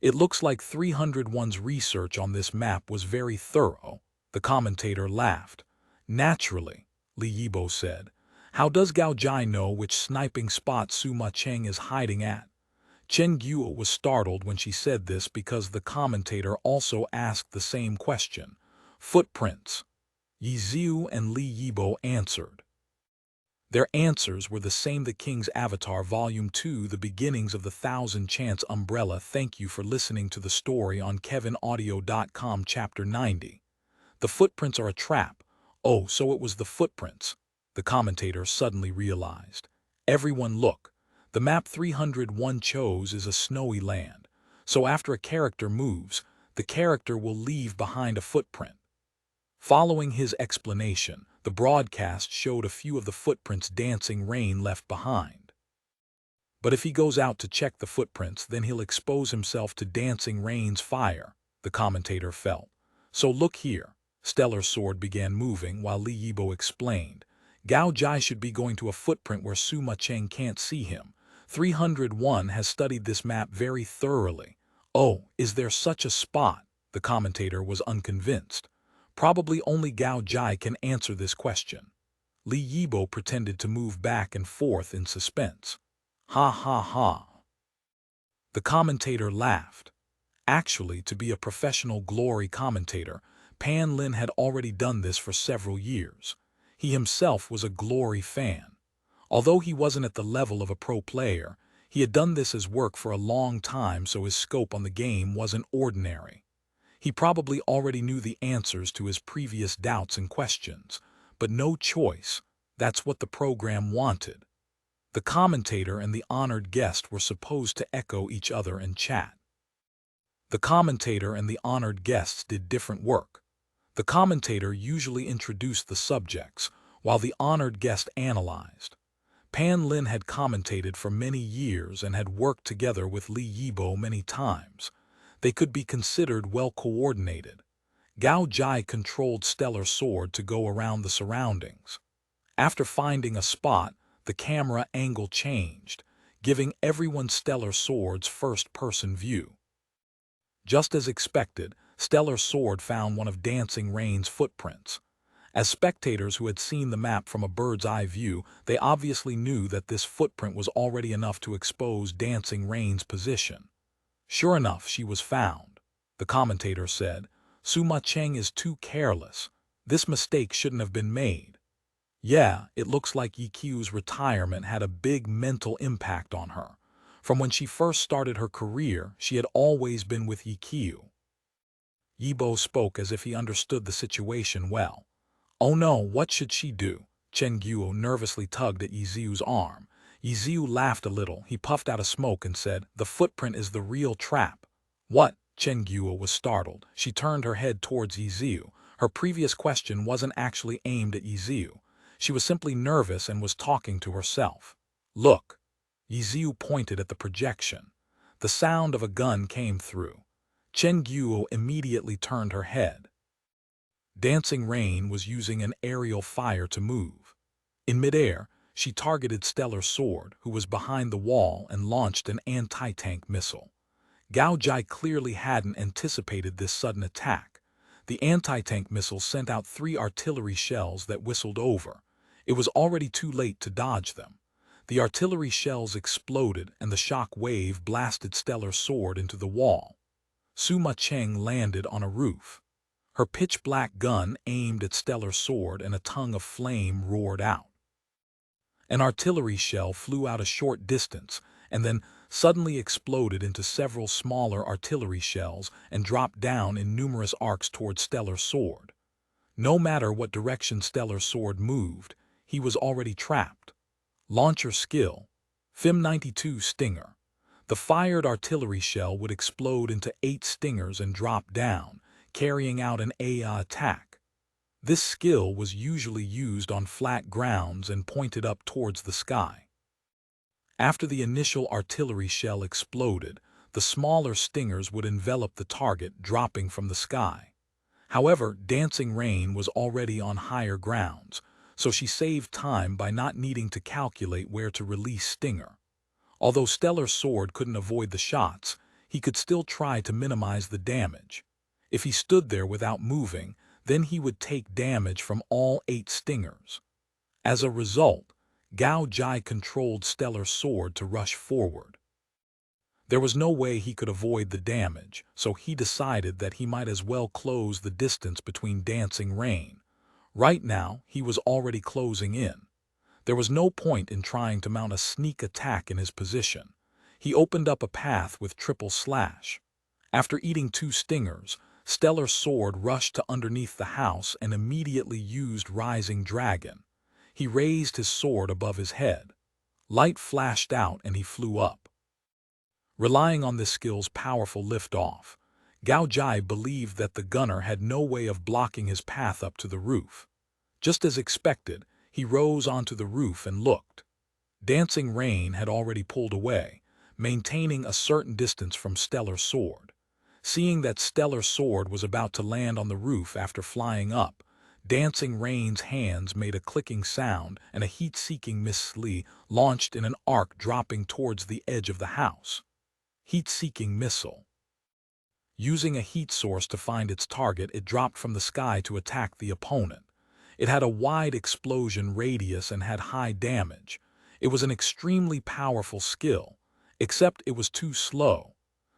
It looks like 301's research on this map was very thorough, the commentator laughed. Naturally, Li Yibo said. How does Gao Ji know which sniping spot Sima Cheng is hiding at? Chen Guo was startled when she said this because the commentator also asked the same question. Footprints. Ye Xiu and Li Yibo answered. Their answers were the same. The King's Avatar Volume 2, The Beginnings of the Thousand Chants Umbrella. Thank you for listening to the story on KevinAudio.com Chapter 90. The footprints are a trap. Oh, so it was the footprints. The commentator suddenly realized. Everyone look. The map 301 chose is a snowy land. So after a character moves, the character will leave behind a footprint. Following his explanation, the broadcast showed a few of the footprints dancing rain left behind. But if he goes out to check the footprints, then he'll expose himself to dancing rain's fire, the commentator felt. So look here. Stellar Sword began moving while Li Yibo explained. Gao Ji should be going to a footprint where Sima Cheng can't see him. 301 has studied this map very thoroughly. Oh, is there such a spot? The commentator was unconvinced. Probably only Gao Ji can answer this question. Li Yibo pretended to move back and forth in suspense. Ha ha ha. The commentator laughed. Actually, to be a professional glory commentator, Pan Lin had already done this for several years. He himself was a glory fan. Although he wasn't at the level of a pro player, he had done this as work for a long time, so his scope on the game wasn't ordinary. He probably already knew the answers to his previous doubts and questions, but no choice. That's what the program wanted. The commentator and the honored guest were supposed to echo each other and chat. The commentator and the honored guests did different work. The commentator usually introduced the subjects, while the honored guest analyzed. Pan Lin had commentated for many years and had worked together with Li Yibo many times. They could be considered well coordinated. Gao Ji controlled Stellar Sword to go around the surroundings. After finding a spot, the camera angle changed, giving everyone Stellar Sword's first-person view. Just as expected, Stellar Sword found one of Dancing Rain's footprints. As spectators who had seen the map from a bird's-eye view, they obviously knew that this footprint was already enough to expose Dancing Rain's position. Sure enough, she was found. The commentator said, Sima Cheng is too careless. This mistake shouldn't have been made. Yeah, it looks like Ye Xiu's retirement had a big mental impact on her. From when she first started her career, she had always been with Ye Xiu. Yibo spoke as if he understood the situation well. Oh no, what should she do? Chen Guo nervously tugged at Ye Xiu's arm. Ye Xiu laughed a little. He puffed out a smoke and said, the footprint is the real trap. What? Chen Guo was startled. She turned her head towards Ye Xiu. Her previous question wasn't actually aimed at Ye Xiu. She was simply nervous and was talking to herself. Look. Ye Xiu pointed at the projection. The sound of a gun came through. Chen Guo immediately turned her head. Dancing Rain was using an aerial fire to move. In midair, she targeted Stellar Sword, who was behind the wall, and launched an anti-tank missile. Gao Ji clearly hadn't anticipated this sudden attack. The anti-tank missile sent out 3 artillery shells that whistled over. It was already too late to dodge them. The artillery shells exploded and the shock wave blasted Stellar Sword into the wall. Sima Cheng landed on a roof. Her pitch-black gun aimed at Stellar Sword and a tongue of flame roared out. An artillery shell flew out a short distance and then suddenly exploded into several smaller artillery shells and dropped down in numerous arcs toward Stellar Sword. No matter what direction Stellar Sword moved, he was already trapped. Launcher skill. FIM-92 Stinger. The fired artillery shell would explode into 8 stingers and drop down, carrying out an AI attack. This skill was usually used on flat grounds and pointed up towards the sky. After the initial artillery shell exploded, the smaller stingers would envelop the target, dropping from the sky. However, Dancing Rain was already on higher grounds, so she saved time by not needing to calculate where to release Stinger. Although Stellar Sword couldn't avoid the shots, he could still try to minimize the damage. If he stood there without moving, then he would take damage from all 8 stingers. As a result, Gao Jai controlled Stellar Sword to rush forward. There was no way he could avoid the damage, so he decided that he might as well close the distance between Dancing Rain. Right now, he was already closing in. There was no point in trying to mount a sneak attack in his position. He opened up a path with triple slash. After eating 2 stingers, Stellar Sword rushed to underneath the house and immediately used Rising Dragon. He raised his sword above his head. Light flashed out and he flew up. Relying on this skill's powerful lift-off, Gao Jai believed that the gunner had no way of blocking his path up to the roof. Just as expected, he rose onto the roof and looked. Dancing Rain had already pulled away, maintaining a certain distance from Stellar Sword. Seeing that Stellar Sword was about to land on the roof after flying up, Dancing Rain's hands made a clicking sound and a heat-seeking missile launched in an arc dropping towards the edge of the house. Heat-seeking missile. Using a heat source to find its target, it dropped from the sky to attack the opponent. It had a wide explosion radius and had high damage. It was an extremely powerful skill, except it was too slow.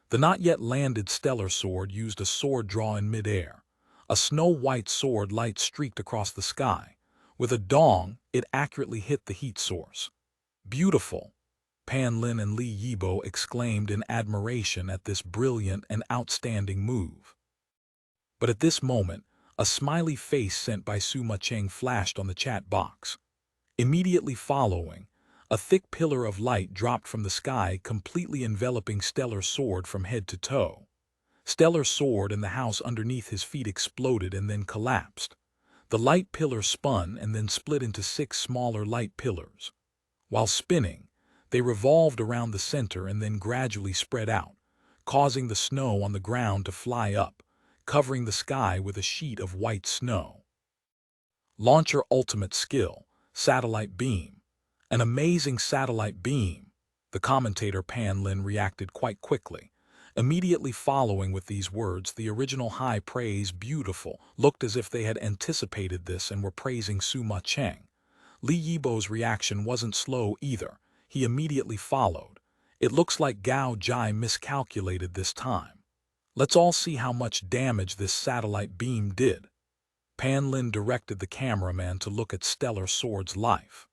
The not yet landed Stellar Sword used a sword draw in midair. A snow-white sword light streaked across the sky. With a dong, it accurately hit the heat source. Beautiful! Pan Lin and Li Yibo exclaimed in admiration at this brilliant and outstanding move. But at this moment, a smiley face sent by Suma Cheng flashed on the chat box. Immediately following, a thick pillar of light dropped from the sky, completely enveloping Stellar Sword from head to toe. Stellar Sword and the house underneath his feet exploded and then collapsed. The light pillar spun and then split into 6 smaller light pillars. While spinning, they revolved around the center and then gradually spread out, causing the snow on the ground to fly up, covering the sky with a sheet of white snow. Launcher Ultimate Skill, Satellite Beam. An amazing satellite beam. The commentator Pan Lin reacted quite quickly. Immediately following with these words, the original high praise beautiful looked as if they had anticipated this and were praising Suma Cheng. Li Yibo's reaction wasn't slow either. He immediately followed. It looks like Gao Jai miscalculated this time. Let's all see how much damage this satellite beam did. Pan Lin directed the cameraman to look at Stellar Sword's life.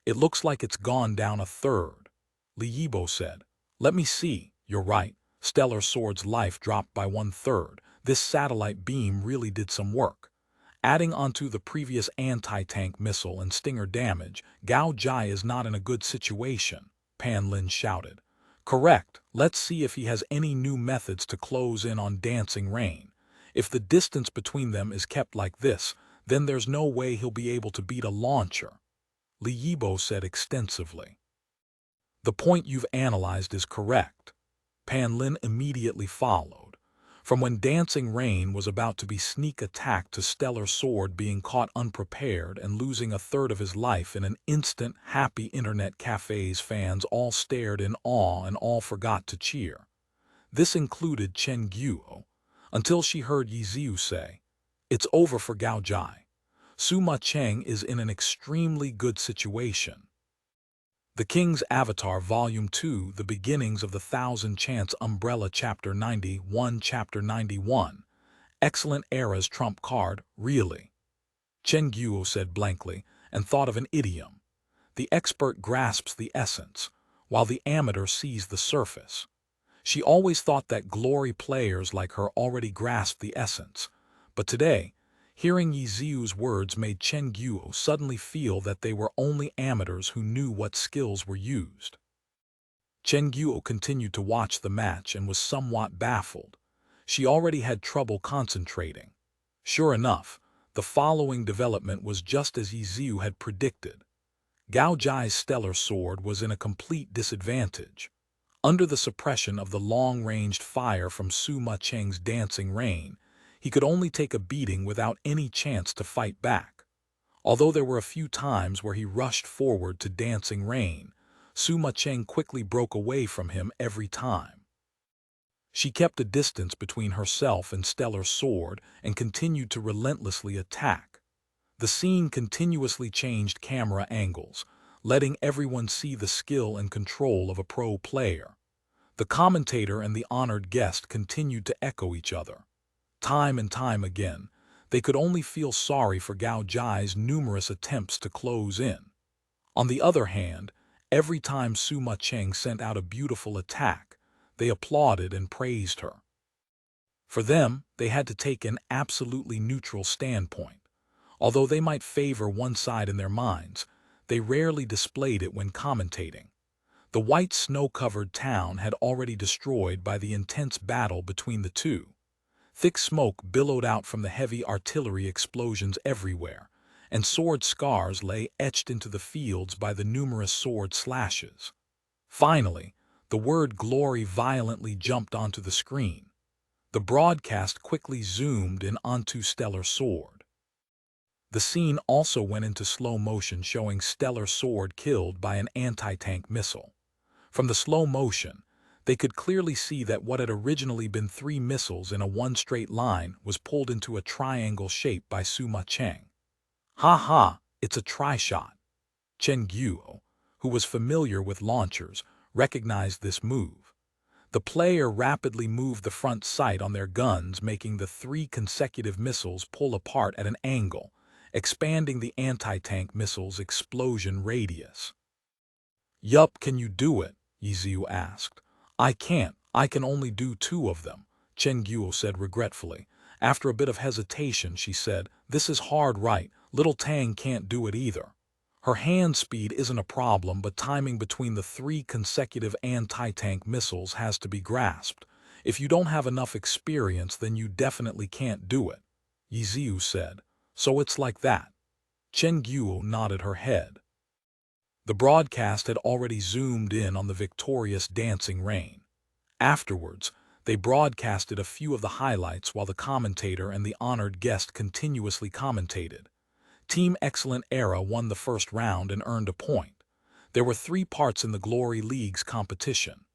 It looks like it's gone down a third. Li Yibo said. Let me see. You're right. Stellar Sword's life dropped by 1/3. This satellite beam really did some work. Adding onto the previous anti-tank missile and stinger damage, Gao Jai is not in a good situation, Pan Lin shouted. Correct. Let's see if he has any new methods to close in on Dancing Rain. If the distance between them is kept like this, then there's no way he'll be able to beat a launcher, Li Yibo said extensively. The point you've analyzed is correct. Pan Lin immediately followed. From when Dancing Rain was about to be sneak attacked to Stellar Sword being caught unprepared and losing a third of his life in an instant, happy internet cafes fans all stared in awe and all forgot to cheer. This included Chen Guo, until she heard Ye Xiu say, "It's over for Gao Jai. Suma Cheng is in an extremely good situation." The King's Avatar Volume 2, The Beginnings of the Thousand Chants Umbrella Chapter 91 Chapter 91. Excellent Era's trump card, really. Chen Guo said blankly, and thought of an idiom. The expert grasps the essence, while the amateur sees the surface. She always thought that glory players like her already grasped the essence, but today, hearing Ye Xiu's words made Chen Guo suddenly feel that they were only amateurs who knew what skills were used. Chen Guo continued to watch the match and was somewhat baffled. She already had trouble concentrating. Sure enough, the following development was just as Ye Xiu had predicted. Gao Ji's stellar sword was in a complete disadvantage. Under the suppression of the long-ranged fire from Sima Cheng's dancing rain, he could only take a beating without any chance to fight back. Although there were a few times where he rushed forward to dancing rain, Sima Cheng quickly broke away from him every time. She kept a distance between herself and Stellar's sword and continued to relentlessly attack. The scene continuously changed camera angles, letting everyone see the skill and control of a pro player. The commentator and the honored guest continued to echo each other. Time and time again, they could only feel sorry for Gao Ji's numerous attempts to close in. On the other hand, every time Sima Cheng sent out a beautiful attack, they applauded and praised her. For them, they had to take an absolutely neutral standpoint. Although they might favor one side in their minds, they rarely displayed it when commentating. The white snow-covered town had already destroyed by the intense battle between the two. Thick smoke billowed out from the heavy artillery explosions everywhere, and sword scars lay etched into the fields by the numerous sword slashes. Finally, the word glory violently jumped onto the screen. The broadcast quickly zoomed in onto Stellar's sword. The scene also went into slow motion, showing Stellar's sword killed by an anti-tank missile. From the slow motion, they could clearly see that what had originally been 3 missiles in a one straight line was pulled into a triangle shape by Sima Cheng. "Ha ha, it's a tri-shot." Chen Guo, who was familiar with launchers, recognized this move. The player rapidly moved the front sight on their guns, making the 3 consecutive missiles pull apart at an angle, expanding the anti-tank missile's explosion radius. "Yup, can you do it?" Ye Xiu asked. "I can't. I can only do 2 of them," Chen Guo said regretfully. After a bit of hesitation, she said, "This is hard, right? Little Tang can't do it either. Her hand speed isn't a problem, but timing between the 3 consecutive anti-tank missiles has to be grasped. If you don't have enough experience, then you definitely can't do it," Ye Xiu said. "So it's like that." Chen Guo nodded her head. The broadcast had already zoomed in on the victorious dancing rain. Afterwards, they broadcasted a few of the highlights while the commentator and the honored guest continuously commentated. Team Excellent Era won the first round and earned a point. There were 3 parts in the Glory League's competition.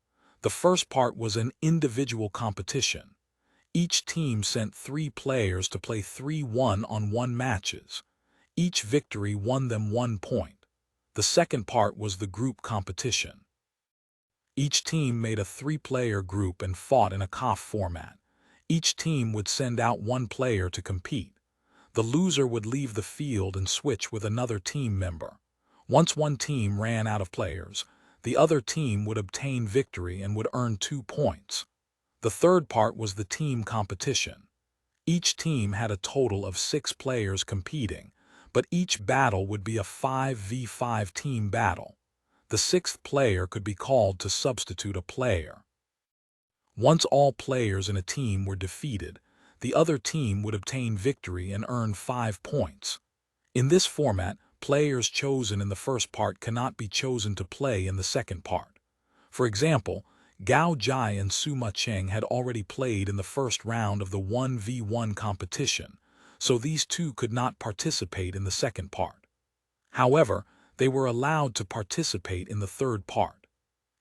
The first part was an individual competition. Each team sent 3 players to play 3 1-on-1 matches. Each victory won them 1 point. The second part was the group competition. Each team made a 3-player group and fought in a KOF format. Each team would send out 1 player to compete. The loser would leave the field and switch with another team member. Once one team ran out of players, the other team would obtain victory and would earn 2 points. The third part was the team competition. Each team had a total of 6 players competing, but each battle would be a 5v5 team battle. The 6th player could be called to substitute a player. Once all players in a team were defeated, the other team would obtain victory and earn 5 points. In this format, players chosen in the first part cannot be chosen to play in the second part. For example, Gao Ji and Sima Cheng had already played in the first round of the 1v1 competition, so these 2 could not participate in the second part. However, they were allowed to participate in the third part.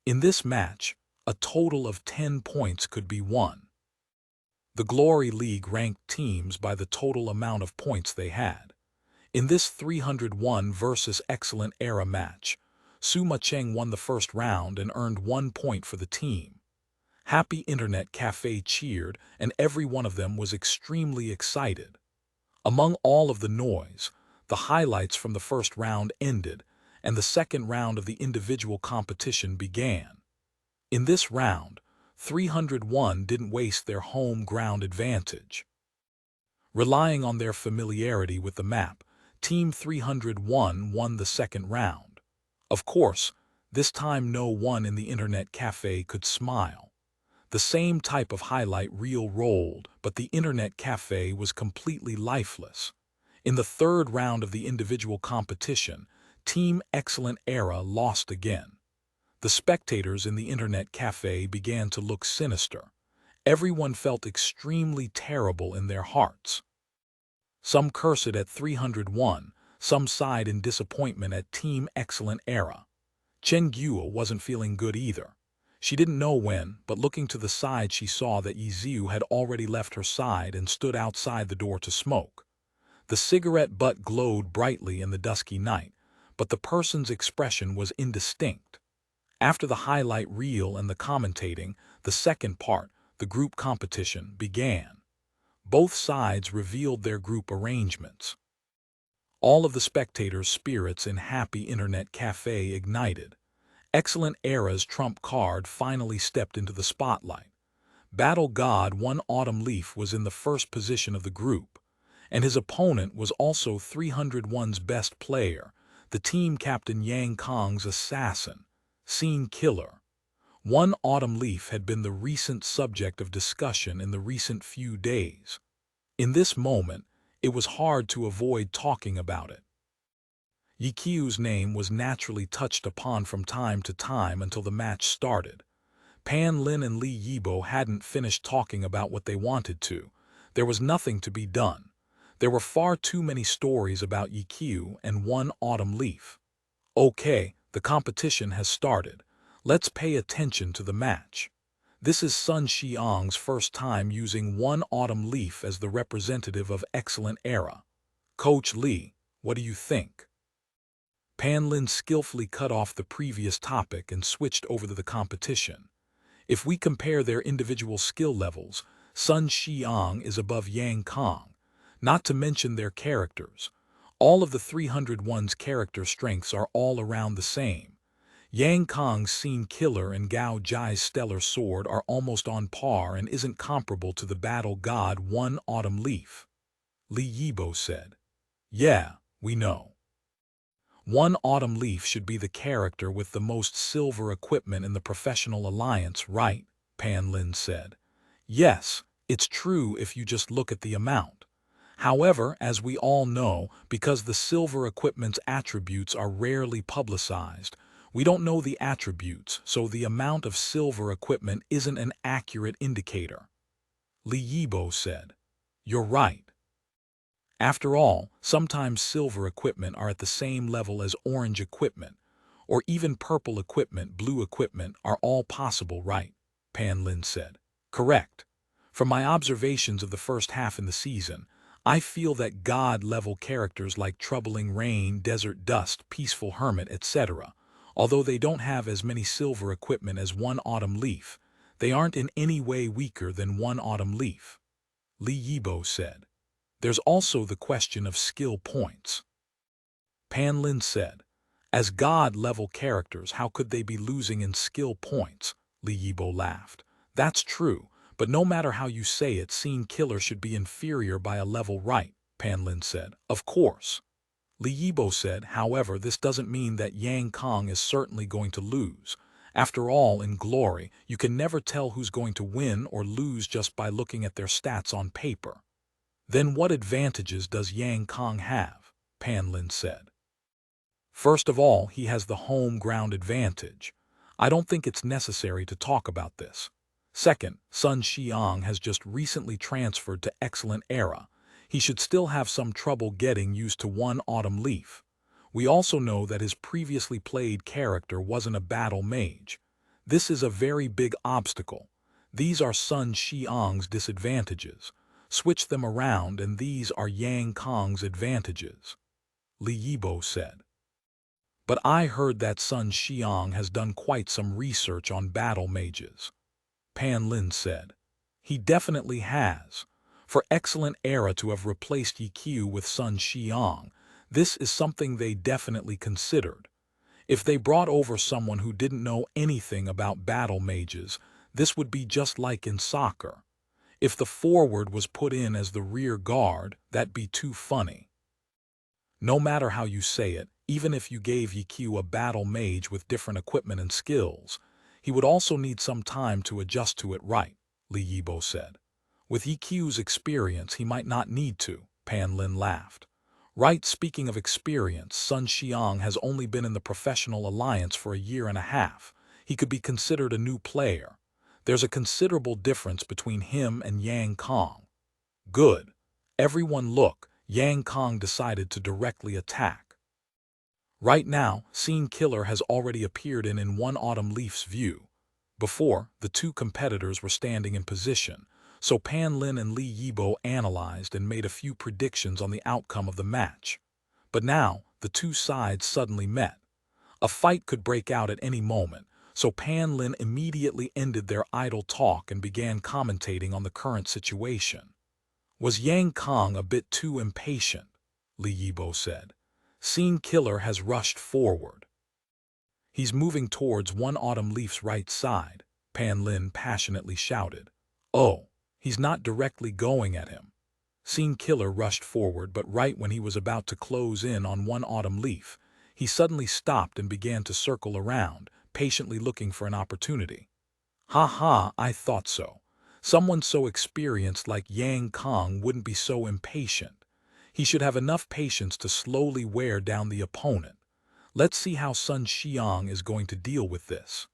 In this match, a total of 10 points could be won. The Glory League ranked teams by the total amount of points they had. In this 301 versus Excellent Era match, Sima Cheng won the first round and earned 1 point for the team. Happy Internet Cafe cheered, and every one of them was extremely excited. Among all of the noise, the highlights from the first round ended, and the second round of the individual competition began. In this round, 301 didn't waste their home ground advantage. Relying on their familiarity with the map, Team 301 won the second round. Of course, this time no one in the Internet Cafe could smile. The same type of highlight reel rolled, but the internet cafe was completely lifeless. In the third round of the individual competition, Team Excellent Era lost again. The spectators in the internet cafe began to look sinister. Everyone felt extremely terrible in their hearts. Some cursed at 301, some sighed in disappointment at Team Excellent Era. Chen Guo wasn't feeling good either. She didn't know when, but looking to the side she saw that Ye Xiu had already left her side and stood outside the door to smoke. The cigarette butt glowed brightly in the dusky night, but the person's expression was indistinct. After the highlight reel and the commentating, the second part, the group competition, began. Both sides revealed their group arrangements. All of the spectators' spirits in Happy Internet Cafe ignited. Excellent Era's trump card finally stepped into the spotlight. Battle God One Autumn Leaf was in the first position of the group, and his opponent was also 301's best player, the team captain Yang Kong's assassin, Scene Killer. One Autumn Leaf had been the recent subject of discussion in the recent few days. In this moment, it was hard to avoid talking about it. Ye Xiu's name was naturally touched upon from time to time until the match started. Pan Lin and Li Yibo hadn't finished talking about what they wanted to. There was nothing to be done. There were far too many stories about Ye Xiu and One Autumn Leaf. Okay, the competition has started. Let's pay attention to the match. This is Sun Xiang's first time using One Autumn Leaf as the representative of Excellent Era. Coach Li, what do you think? Pan Lin skillfully cut off the previous topic and switched over to the competition. If we compare their individual skill levels, Sun Xiang is above Yang Kong, not to mention their characters. All of the 301's character strengths are all around the same. Yang Kong's Scene Killer and Gao Ji's Stellar Sword are almost on par and isn't comparable to the Battle God One Autumn Leaf. Li Yibo said. Yeah, we know. One Autumn Leaf should be the character with the most silver equipment in the professional alliance, right? Pan Lin said. Yes, it's true if you just look at the amount. However, as we all know, because the silver equipment's attributes are rarely publicized, we don't know the attributes, so the amount of silver equipment isn't an accurate indicator. Li Yibo said. You're right. After all, sometimes silver equipment are at the same level as orange equipment, or even purple equipment, blue equipment are all possible, right? Pan Lin said. Correct. From my observations of the first half in the season, I feel that God-level characters like Troubling Rain, Desert Dust, Peaceful Hermit, etc., although they don't have as many silver equipment as One Autumn Leaf, they aren't in any way weaker than One Autumn Leaf. Li Yibo said. There's also the question of skill points. Pan Lin said, as God-level characters, how could they be losing in skill points? Li Yibo laughed. That's true, but no matter how you say it, Scene Killer should be inferior by a level, right? Pan Lin said. Of course. Li Yibo said, however, this doesn't mean that Yang Kong is certainly going to lose. After all, in Glory, you can never tell who's going to win or lose just by looking at their stats on paper. Then what advantages does Yang Kong have? Pan Lin said. First of all, he has the home ground advantage. I don't think it's necessary to talk about this. Second, Sun Xiang has just recently transferred to Excellent Era. He should still have some trouble getting used to One Autumn Leaf. We also know that his previously played character wasn't a battle mage. This is a very big obstacle. These are Sun Xiang's disadvantages. Switch them around and these are Yang Kong's advantages. Li Yibo said. But I heard that Sun Xiang has done quite some research on battle mages. Pan Lin said. He definitely has. For Excellent Era to have replaced Ye Xiu with Sun Xiang, this is something they definitely considered. If they brought over someone who didn't know anything about battle mages, this would be just like in soccer. If the forward was put in as the rear guard, that'd be too funny. No matter how you say it, even if you gave Ye Xiu a battle mage with different equipment and skills, He would also need some time to adjust to it, right, Li Yibo said. With Ye Xiu's experience, he might not need to, Pan Lin laughed. Right, speaking of experience, Sun Xiang has only been in the professional alliance for a year and a half. He could be considered a new player. There's a considerable difference between him and Yang Kong. Good. Everyone look, Yang Kong decided to directly attack. Right now, Scene Killer has already appeared in one autumn leaf's view. Before, the two competitors were standing in position, so Pan Lin and Li Yibo analyzed and made a few predictions on the outcome of the match. But now, the two sides suddenly met. A fight could break out at any moment, so Pan Lin immediately ended their idle talk and began commentating on the current situation. Was Yang Kong a bit too impatient? Li Yibo said. Scene Killer has rushed forward. He's moving towards one autumn leaf's right side, Pan Lin passionately shouted. Oh, he's not directly going at him. Scene Killer rushed forward, but right when he was about to close in on one autumn leaf, he suddenly stopped and began to circle around, patiently looking for an opportunity. Ha ha, I thought so. Someone so experienced like Yang Kong wouldn't be so impatient. He should have enough patience to slowly wear down the opponent. Let's see how Sun Xiang is going to deal with this.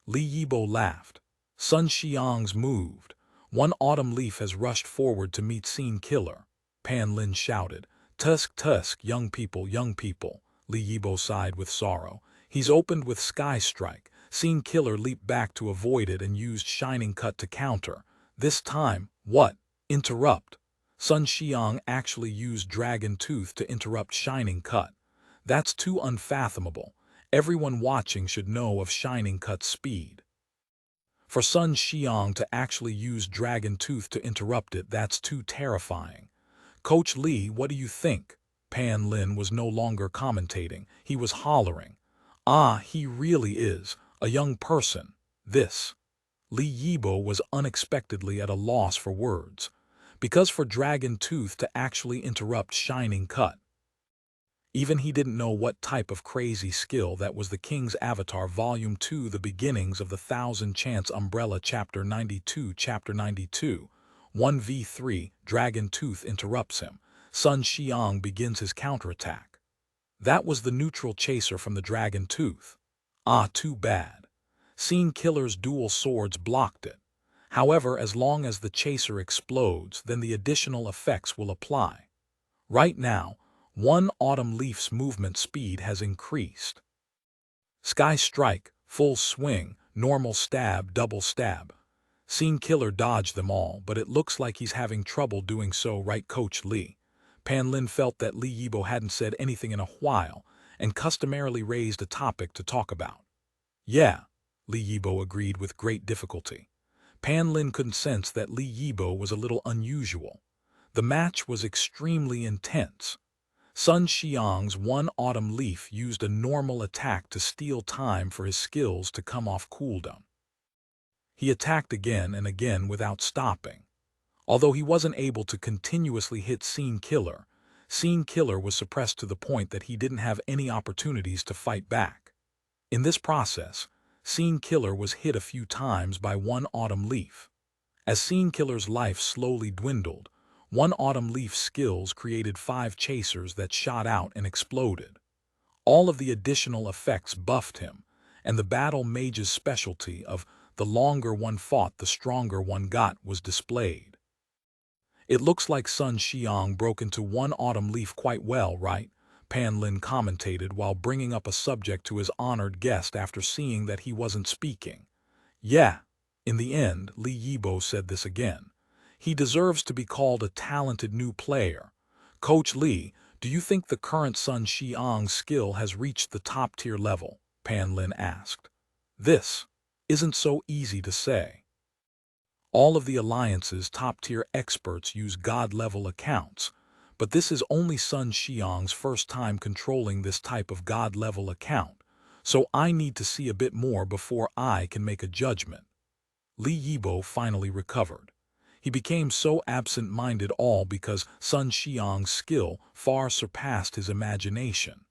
Li Yibo laughed. Sun Xiang's moved. One autumn leaf has rushed forward to meet Scene Killer. Pan Lin shouted. Tusk, tusk, young people, young people. Li Yibo sighed with sorrow. He's opened with Sky Strike. Scene Killer leaped back to avoid it and used Shining Cut to counter. This time, what? Interrupt. Sun Xiang actually used Dragon Tooth to interrupt Shining Cut. That's too unfathomable. Everyone watching should know of Shining Cut's speed. For Sun Xiang to actually use Dragon Tooth to interrupt it, that's too terrifying. Coach Li, what do you think? Pan Lin was no longer commentating. He was hollering. Ah, he really is. A young person. This. Li Yibo was unexpectedly at a loss for words. Because for Dragon Tooth to actually interrupt Shining Cut, even he didn't know what type of crazy skill that was. The King's Avatar Volume 2, The Beginnings of the Thousand Chance Umbrella, Chapter 92, Chapter 92, 1v3, Dragon Tooth interrupts him. Sun Xiang begins his counterattack. That was the neutral chaser from the Dragon Tooth. Ah, too bad. Scene Killer's dual swords blocked it. However, as long as the chaser explodes, then the additional effects will apply. Right now, one autumn leaf's movement speed has increased. Sky Strike, full swing, normal stab, double stab. Scene Killer dodged them all, but it looks like he's having trouble doing so, right, Coach Li? Pan Lin felt that Li Yibo hadn't said anything in a while, and customarily raised a topic to talk about. Yeah, Li Yibo agreed with great difficulty. Pan Lin couldn't sense that Li Yibo was a little unusual. The match was extremely intense. Sun Xiang's one autumn leaf used a normal attack to steal time for his skills to come off cooldown. He attacked again and again without stopping. Although he wasn't able to continuously hit Scene Killer was suppressed to the point that he didn't have any opportunities to fight back. In this process, Scene Killer was hit a few times by one autumn leaf. As Scene Killer's life slowly dwindled, one autumn leaf's skills created 5 chasers that shot out and exploded. All of the additional effects buffed him, and the battle mage's specialty of the longer one fought, the stronger one got was displayed. It looks like Sun Xiang broke into one autumn leaf quite well, right? Pan Lin commentated while bringing up a subject to his honored guest after seeing that he wasn't speaking. Yeah, in the end, Li Yibo said this again. He deserves to be called a talented new player. Coach Li, do you think the current Sun Xiang's skill has reached the top-tier level? Pan Lin asked. This isn't so easy to say. All of the Alliance's top-tier experts use God-level accounts, but this is only Sun Xiang's first time controlling this type of God-level account, so I need to see a bit more before I can make a judgment. Li Yibo finally recovered. He became so absent-minded all because Sun Xiang's skill far surpassed his imagination.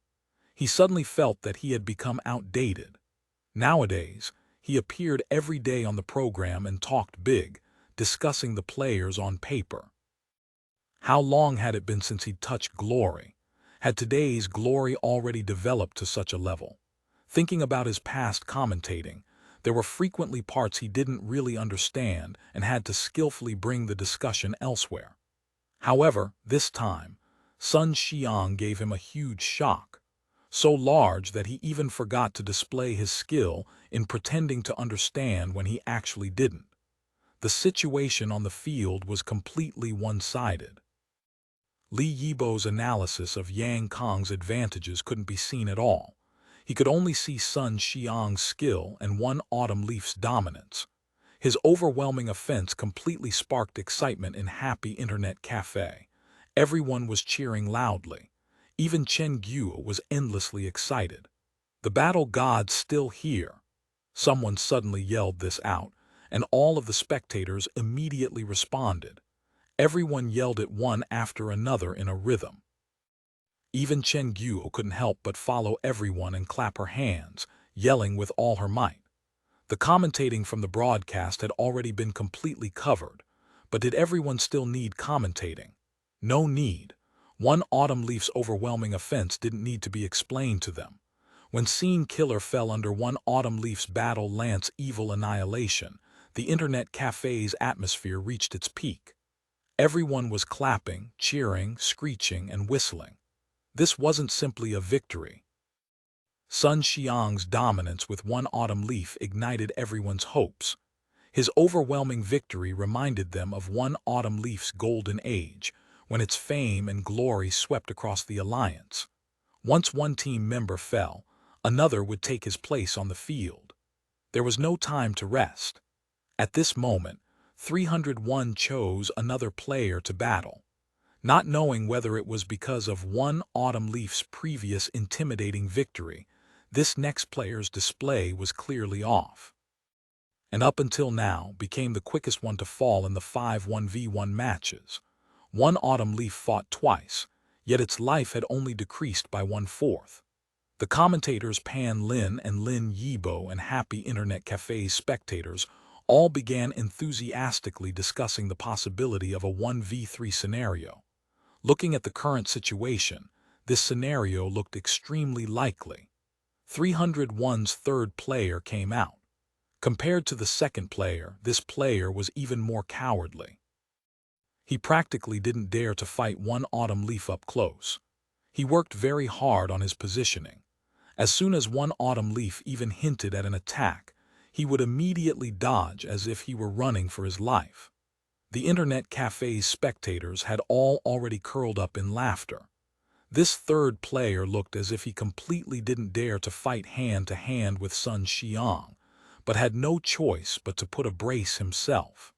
He suddenly felt that he had become outdated. Nowadays, he appeared every day on the program and talked big, discussing the players on paper. How long had it been since he'd touched glory? Had today's glory already developed to such a level? Thinking about his past commentating, there were frequently parts he didn't really understand and had to skillfully bring the discussion elsewhere. However, this time, Sun Xiang gave him a huge shock, so large that he even forgot to display his skill in pretending to understand when he actually didn't. The situation on the field was completely one-sided. Li Yibo's analysis of Yang Kong's advantages couldn't be seen at all. He could only see Sun Xiang's skill and one autumn leaf's dominance. His overwhelming offense completely sparked excitement in Happy Internet Cafe. Everyone was cheering loudly. Even Chen Guo was endlessly excited. "The battle god's still here." Someone suddenly yelled this out, and all of the spectators immediately responded. Everyone yelled it one after another in a rhythm. Even Chen Guo couldn't help but follow everyone and clap her hands, yelling with all her might. The commentating from the broadcast had already been completely covered, but did everyone still need commentating? No need. One autumn leaf's overwhelming offense didn't need to be explained to them. When Scene Killer fell under one autumn leaf's battle lance evil annihilation, the internet cafe's atmosphere reached its peak. Everyone was clapping, cheering, screeching, and whistling. This wasn't simply a victory. Sun Xiang's dominance with one autumn leaf ignited everyone's hopes. His overwhelming victory reminded them of one autumn leaf's golden age, when its fame and glory swept across the alliance. Once one team member fell, another would take his place on the field. There was no time to rest. At this moment, 301 chose another player to battle. Not knowing whether it was because of one autumn leaf's previous intimidating victory, this next player's display was clearly off. And up until now, became the quickest one to fall in the 5 1v1 matches. One autumn leaf fought twice, yet its life had only decreased by 1/4. The commentators Pan Lin and Lin Yibo and Happy Internet Cafe's spectators all began enthusiastically discussing the possibility of a 1v3 scenario. Looking at the current situation, this scenario looked extremely likely. 301's third player came out. Compared to the second player, this player was even more cowardly. He practically didn't dare to fight one autumn leaf up close. He worked very hard on his positioning. As soon as one autumn leaf even hinted at an attack, he would immediately dodge as if he were running for his life. The internet cafe's spectators had all already curled up in laughter. This third player looked as if he completely didn't dare to fight hand-to-hand with Sun Xiang, but had no choice but to put a brace himself.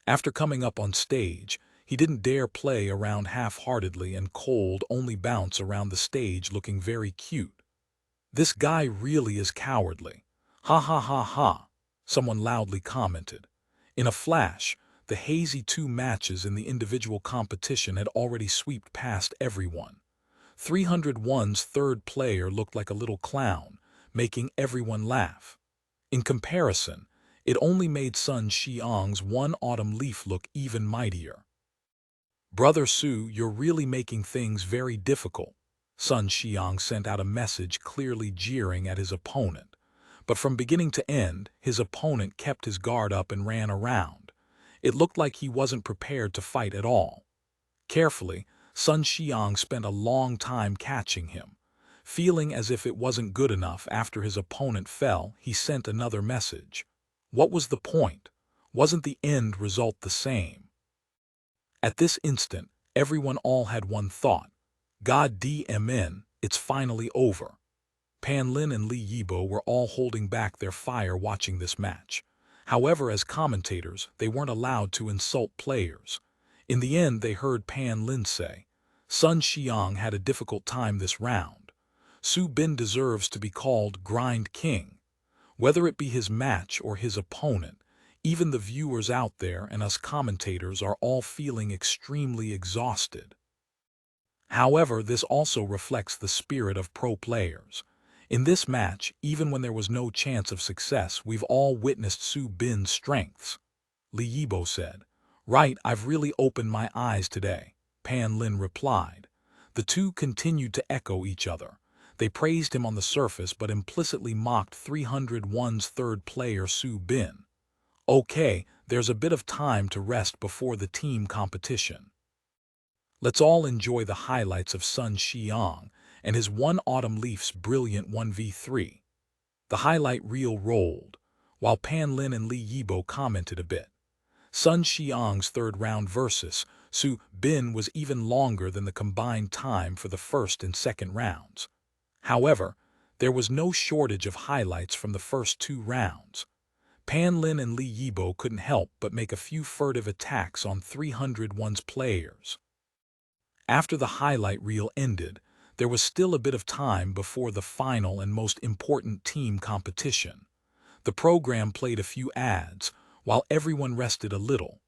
After coming up on stage, he didn't dare play around half-heartedly and cold only bounce around the stage looking very cute. "This guy really is cowardly. Ha ha ha ha," someone loudly commented. In a flash, the hazy 2 matches in the individual competition had already swept past everyone. 301's third player looked like a little clown, making everyone laugh. In comparison, it only made Sun Xiang's one autumn leaf look even mightier. "Brother Su, you're really making things very difficult." Sun Xiang sent out a message clearly jeering at his opponent. But from beginning to end, his opponent kept his guard up and ran around. It looked like he wasn't prepared to fight at all. Carefully, Sun Xiang spent a long time catching him. Feeling as if it wasn't good enough after his opponent fell, he sent another message. What was the point? Wasn't the end result the same? At this instant, everyone all had one thought. God damn, it's finally over. Pan Lin and Li Yibo were all holding back their fire watching this match. However, as commentators, they weren't allowed to insult players. In the end, they heard Pan Lin say, "Sun Xiang had a difficult time this round. Su Bin deserves to be called Grind King." Whether it be his match or his opponent, even the viewers out there and us commentators are all feeling extremely exhausted. However, this also reflects the spirit of pro players. In this match, even when there was no chance of success, we've all witnessed Su Bin's strengths. Li Yibo said. Right, I've really opened my eyes today, Pan Lin replied. The two continued to echo each other. They praised him on the surface but implicitly mocked 301's third player Su Bin. Okay, there's a bit of time to rest before the team competition. Let's all enjoy the highlights of Sun Xiang and his One Autumn Leaf's brilliant 1v3. The highlight reel rolled, while Pan Lin and Li Yibo commented a bit. Sun Xiang's third round versus Su Bin was even longer than the combined time for the first and second rounds. However, there was no shortage of highlights from the first two rounds. Pan Lin and Li Yibo couldn't help but make a few furtive attacks on 301's players. After the highlight reel ended, there was still a bit of time before the final and most important team competition. The program played a few ads, while everyone rested a little.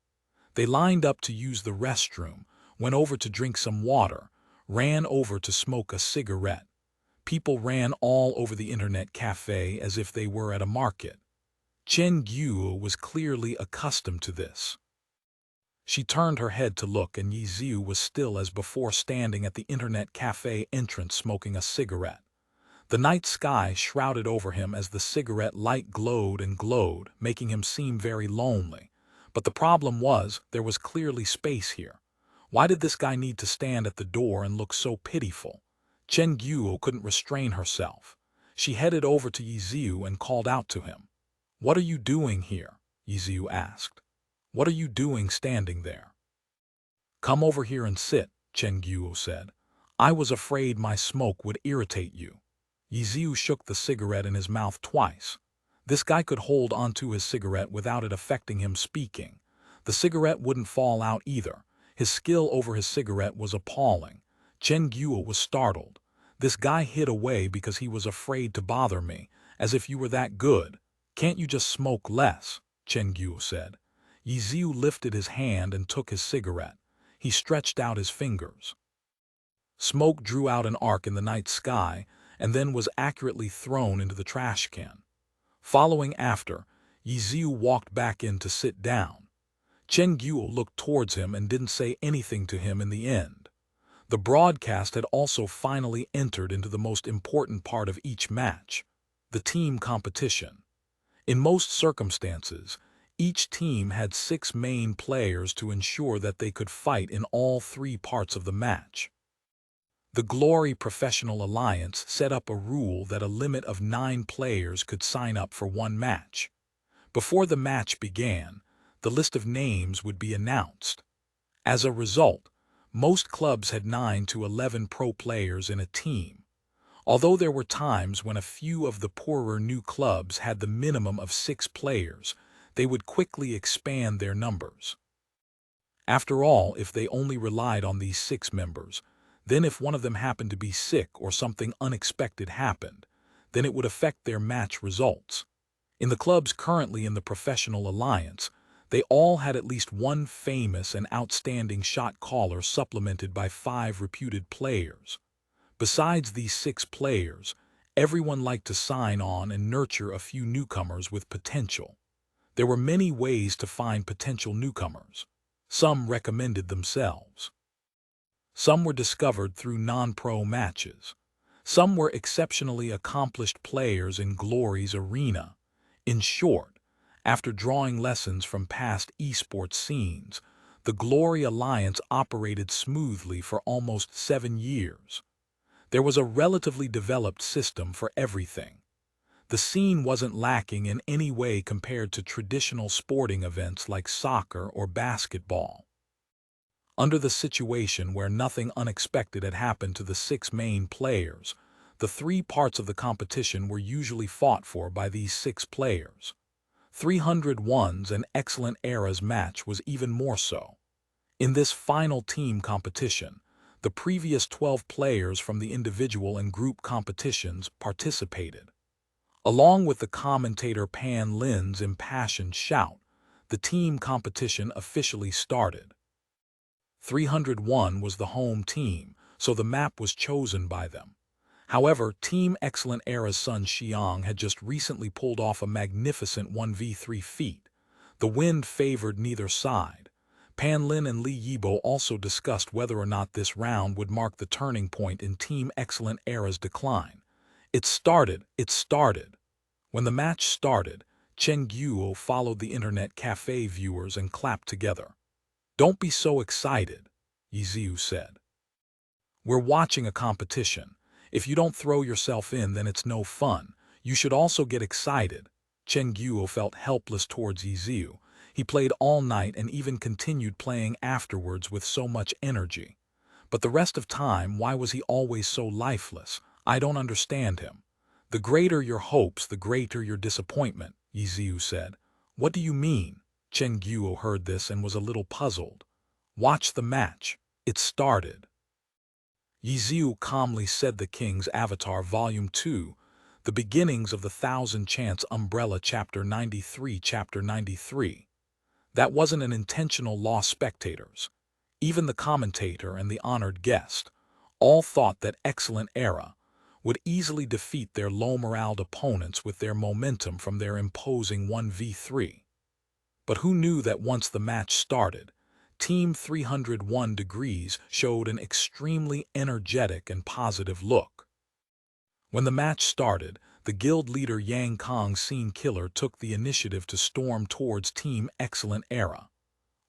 They lined up to use the restroom, went over to drink some water, ran over to smoke a cigarette. People ran all over the internet cafe as if they were at a market. Chen Guo was clearly accustomed to this. She turned her head to look, and Ye Xiu was still as before, standing at the internet cafe entrance smoking a cigarette. The night sky shrouded over him as the cigarette light glowed and glowed, making him seem very lonely. But the problem was, there was clearly space here. Why did this guy need to stand at the door and look so pitiful? Chen Guo couldn't restrain herself. She headed over to Ye Xiu and called out to him. What are you doing here? Ye Xiu asked. What are you doing standing there? Come over here and sit, Chen Guo said. I was afraid my smoke would irritate you. Ye Xiu shook the cigarette in his mouth twice. This guy could hold onto his cigarette without it affecting him speaking. The cigarette wouldn't fall out either. His skill over his cigarette was appalling. Chen Guo was startled. This guy hid away because he was afraid to bother me, as if you were that good. Can't you just smoke less? Chen Guo said. Ye Xiu lifted his hand and took his cigarette. He stretched out his fingers. Smoke drew out an arc in the night sky and then was accurately thrown into the trash can. Following after, Ye Xiu walked back in to sit down. Chen Guo looked towards him and didn't say anything to him in the end. The broadcast had also finally entered into the most important part of each match, the team competition. In most circumstances, each team had 6 main players to ensure that they could fight in all 3 parts of the match. The Glory Professional Alliance set up a rule that a limit of 9 players could sign up for one match. Before the match began, the list of names would be announced. As a result, most clubs had 9 to 11 pro players in a team. Although there were times when a few of the poorer new clubs had the minimum of 6 players, they would quickly expand their numbers. After all, if they only relied on these 6 members, then if one of them happened to be sick or something unexpected happened, then it would affect their match results. In the clubs currently in the Professional Alliance, they all had at least one famous and outstanding shot caller supplemented by 5 reputed players. Besides these 6 players, everyone liked to sign on and nurture a few newcomers with potential. There were many ways to find potential newcomers. Some recommended themselves. Some were discovered through non-pro matches. Some were exceptionally accomplished players in Glory's arena. In short, after drawing lessons from past eSports scenes, the Glory Alliance operated smoothly for almost 7 years. There was a relatively developed system for everything. The scene wasn't lacking in any way compared to traditional sporting events like soccer or basketball. Under the situation where nothing unexpected had happened to the 6 main players, the 3 parts of the competition were usually fought for by these 6 players. 301's and Excellent Era's match was even more so. In this final team competition, the previous 12 players from the individual and group competitions participated. Along with the commentator Pan Lin's impassioned shout, the team competition officially started. 301 was the home team, so the map was chosen by them. However, Team Excellent Era's Sun Xiang had just recently pulled off a magnificent 1v3 feat. The wind favored neither side. Pan Lin and Li Yibo also discussed whether or not this round would mark the turning point in Team Excellent Era's decline. It started. When the match started, Chen Guo followed the internet cafe viewers and clapped together. "Don't be so excited," Ye Xiu said. "We're watching a competition. If you don't throw yourself in, then it's no fun. You should also get excited." Chen Guo felt helpless towards Ye Xiu. He played all night and even continued playing afterwards with so much energy. But the rest of time, why was he always so lifeless? I don't understand him. "The greater your hopes, the greater your disappointment," Ye Xiu said. "What do you mean?" Chen Guo heard this and was a little puzzled. "Watch the match. It started." Ye Xiu calmly said. The King's Avatar Volume 2, The Beginnings of the Thousand Chants Umbrella Chapter 93 Chapter 93. That wasn't an intentional loss. Spectators, even the commentator and the honored guest, all thought that Excellent Era would easily defeat their low-moraled opponents with their momentum from their imposing 1v3. But who knew that once the match started, Team 301 Degrees showed an extremely energetic and positive look. When the match started, the guild leader Yang Kong Scene Killer took the initiative to storm towards Team Excellent Era.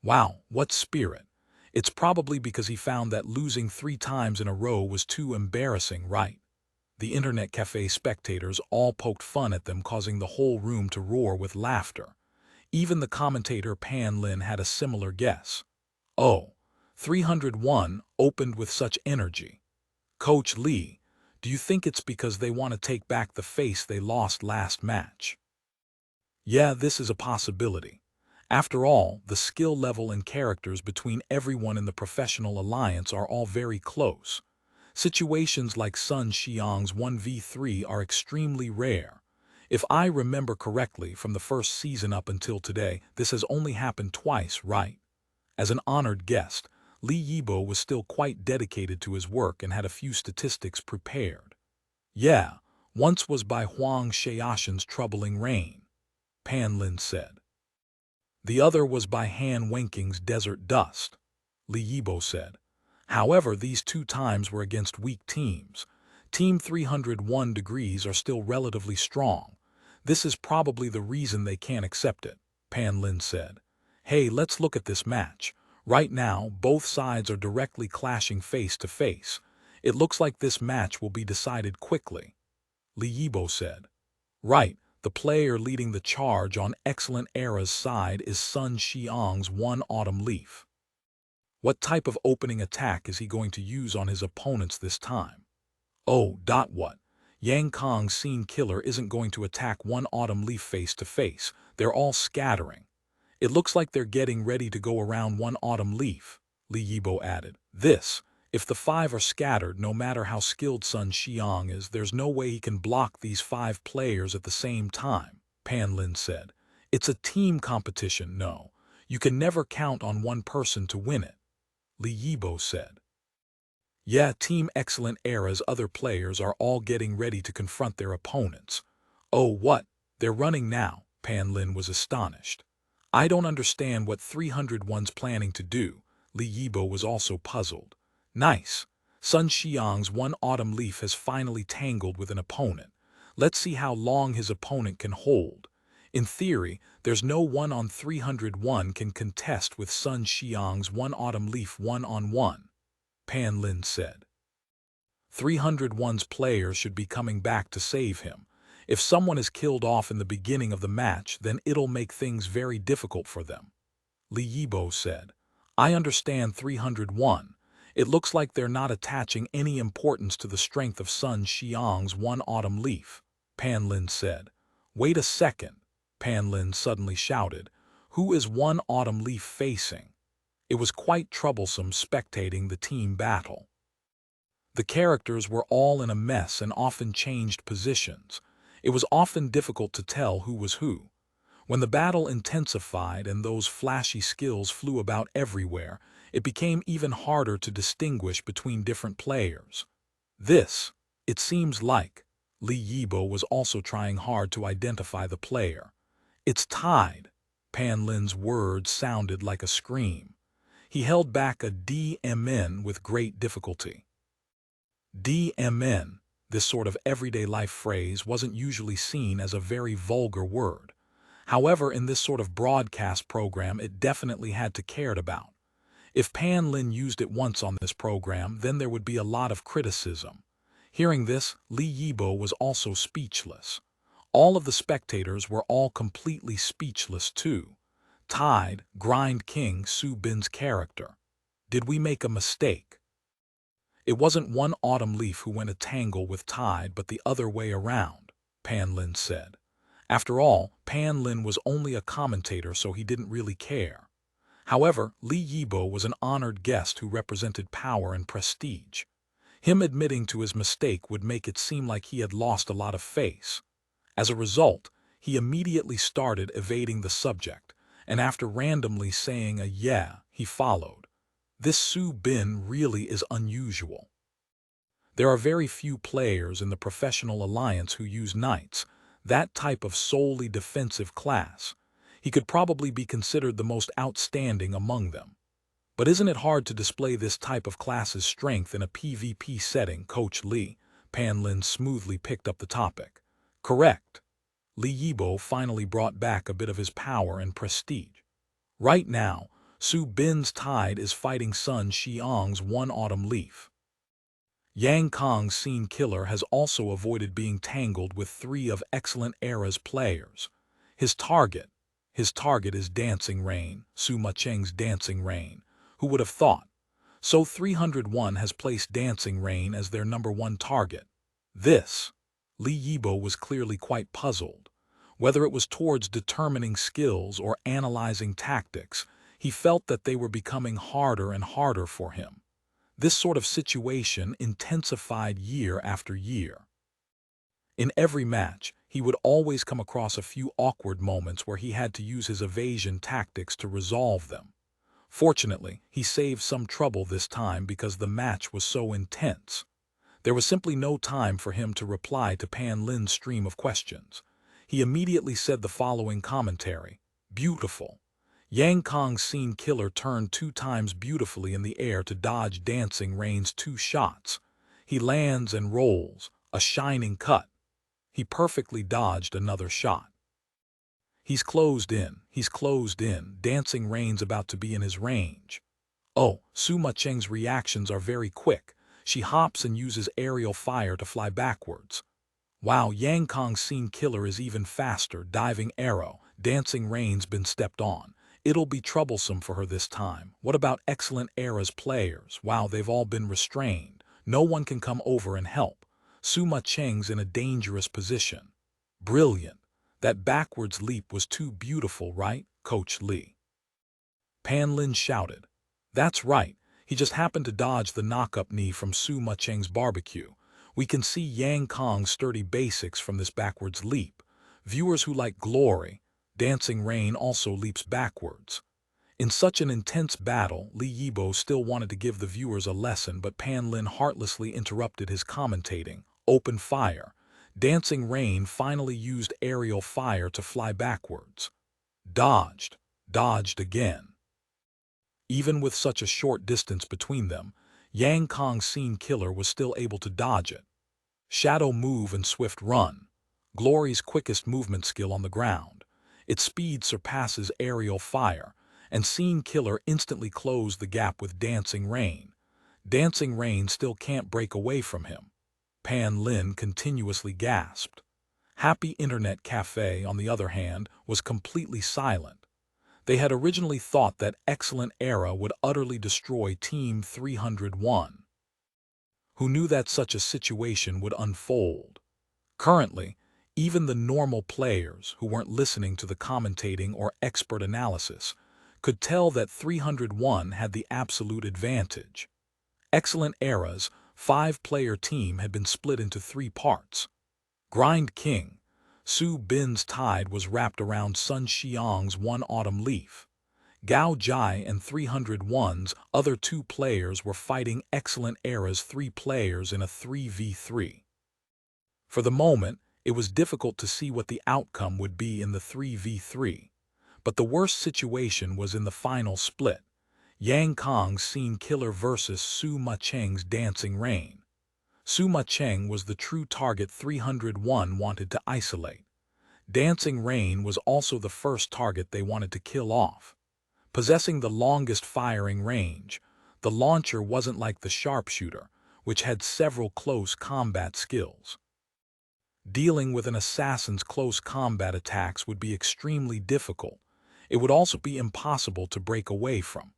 Wow, what spirit! It's probably because he found that losing 3 times in a row was too embarrassing, right? The internet cafe spectators all poked fun at them, causing the whole room to roar with laughter. Even the commentator Pan Lin had a similar guess. "Oh, 301 opened with such energy. Coach Lee, do you think it's because they want to take back the face they lost last match?" "Yeah, this is a possibility. After all, the skill level and characters between everyone in the professional alliance are all very close. Situations like Sun Xiang's 1v3 are extremely rare. If I remember correctly, from the first season up until today, this has only happened twice, right?" As an honored guest, Li Yibo was still quite dedicated to his work and had a few statistics prepared. "Yeah, once was by Huang Xiaoshan's Troubling Rain," Pan Lin said. "The other was by Han Wenking's Desert Dust," Li Yibo said. "However, these 2 times were against weak teams. Team 301 Degrees are still relatively strong. This is probably the reason they can't accept it," Pan Lin said. "Hey, let's look at this match. Right now, both sides are directly clashing face to face. It looks like this match will be decided quickly," Li Yibo said. "Right, the player leading the charge on Excellent Era's side is Sun Xiang's One Autumn Leaf. What type of opening attack is he going to use on his opponents this time? Oh, what? Yang Kong's Scene Killer isn't going to attack One Autumn Leaf face to face. They're all scattering. It looks like they're getting ready to go around One Autumn Leaf," Li Yibo added. If the 5 are scattered, no matter how skilled Sun Xiang is, there's no way he can block these 5 players at the same time," Pan Lin said. "It's a team competition, no. You can never count on one person to win it," Li Yibo said. "Yeah, Team Excellent Era's other players are all getting ready to confront their opponents." "Oh, what? They're running now?" Pan Lin was astonished. "I don't understand what 301's planning to do." Li Yibo was also puzzled. "Nice. Sun Xiang's One Autumn Leaf has finally tangled with an opponent. Let's see how long his opponent can hold. In theory, there's no one on 301 can contest with Sun Xiang's One Autumn Leaf one-on-one," Pan Lin said. 301's players should be coming back to save him. If someone is killed off in the beginning of the match, then it'll make things very difficult for them," Li Yibo said. "I understand 301. It looks like they're not attaching any importance to the strength of Sun Xiang's One Autumn Leaf," Pan Lin said. "Wait a second," Pan Lin suddenly shouted. "Who is One Autumn Leaf facing?" It was quite troublesome spectating the team battle. The characters were all in a mess and often changed positions. It was often difficult to tell who was who. When the battle intensified and those flashy skills flew about everywhere, it became even harder to distinguish between different players. This It seems like Li Yibo was also trying hard to identify the player. It's tied. Pan Lin's words sounded like a scream. He held back a DMN with great difficulty. DMN, this sort of everyday life phrase, wasn't usually seen as a very vulgar word. However, in this sort of broadcast program, it definitely had to cared about. If Pan Lin used it once on this program, then there would be a lot of criticism. Hearing this, Li Yibo was also speechless. All of the spectators were all completely speechless too. Tide, Grind King Su Bin's character. Did we make a mistake? It wasn't one autumn leaf who went a tangle with Tide, but the other way around, Pan Lin said. After all, Pan Lin was only a commentator, so he didn't really care. However, Li Yibo was an honored guest who represented power and prestige. Him admitting to his mistake would make it seem like he had lost a lot of face. As a result, he immediately started evading the subject, and after randomly saying a yeah, he followed. This Su Bin really is unusual. There are very few players in the professional alliance who use knights, that type of solely defensive class. He could probably be considered the most outstanding among them. But isn't it hard to display this type of class's strength in a PvP setting, Coach Li? Pan Lin smoothly picked up the topic. Correct. Li Yibo finally brought back a bit of his power and prestige. Right now, Su Bin's Tide is fighting Sun Xiang's One Autumn Leaf. Yang Kong's Scene Killer has also avoided being tangled with 3 of Excellent Era's players. His target is Dancing Rain, Su Macheng's Dancing Rain. Who would have thought? So 301 has placed Dancing Rain as their #1 target. This, Li Yibo was clearly quite puzzled. Whether it was towards determining skills or analyzing tactics, he felt that they were becoming harder and harder for him. This sort of situation intensified year after year. In every match, he would always come across a few awkward moments where he had to use his evasion tactics to resolve them. Fortunately, he saved some trouble this time because the match was so intense. There was simply no time for him to reply to Pan Lin's stream of questions. He immediately said the following commentary. Beautiful. Yang Kong's Scene Killer turned 2 times beautifully in the air to dodge Dancing Rain's 2 shots. He lands and rolls, a shining cut. He perfectly dodged another shot. He's closed in, Dancing Rain's about to be in his range. Oh, Su Macheng's reactions are very quick. She hops and uses aerial fire to fly backwards. Wow, Yang Kong's Scene Killer is even faster, diving arrow. Dancing Rain's been stepped on. It'll be troublesome for her this time. What about Excellent Era's players? Wow, they've all been restrained. No one can come over and help. Su Macheng's in a dangerous position. Brilliant. That backwards leap was too beautiful, right, Coach Li? Pan Lin shouted. That's right. He just happened to dodge the knock-up knee from Su Macheng's barbecue. We can see Yang Kong's sturdy basics from this backwards leap. Viewers who like glory, Dancing Rain also leaps backwards. In such an intense battle, Li Yibo still wanted to give the viewers a lesson, but Pan Lin heartlessly interrupted his commentating. Open fire. Dancing Rain finally used aerial fire to fly backwards. Dodged again. Even with such a short distance between them, Yang Kong's Scene Killer was still able to dodge it. Shadow Move and Swift Run. Glory's quickest movement skill on the ground. Its speed surpasses aerial fire, and Scene Killer instantly closed the gap with Dancing Rain. Dancing Rain still can't break away from him. Pan Lin continuously gasped. Happy Internet Cafe, on the other hand, was completely silent. They had originally thought that Excellent Era would utterly destroy Team 301. Who knew that such a situation would unfold? Currently, even the normal players who weren't listening to the commentating or expert analysis could tell that 301 had the absolute advantage. Excellent Era's 5-player team had been split into 3 parts. Grind King, Su Bin's Tide was wrapped around Sun Xiang's One Autumn Leaf. Gao Jai and 301's other 2 players were fighting Excellent Era's 3 players in a 3v3. For the moment, it was difficult to see what the outcome would be in the 3v3. But the worst situation was in the final split. Yang Kong's Scene Killer versus Su Macheng's Dancing Rain. Su Macheng was the true target 301 wanted to isolate. Dancing Rain was also the first target they wanted to kill off. Possessing the longest firing range, the launcher wasn't like the sharpshooter, which had several close combat skills. Dealing with an assassin's close combat attacks would be extremely difficult. It would also be impossible to break away from.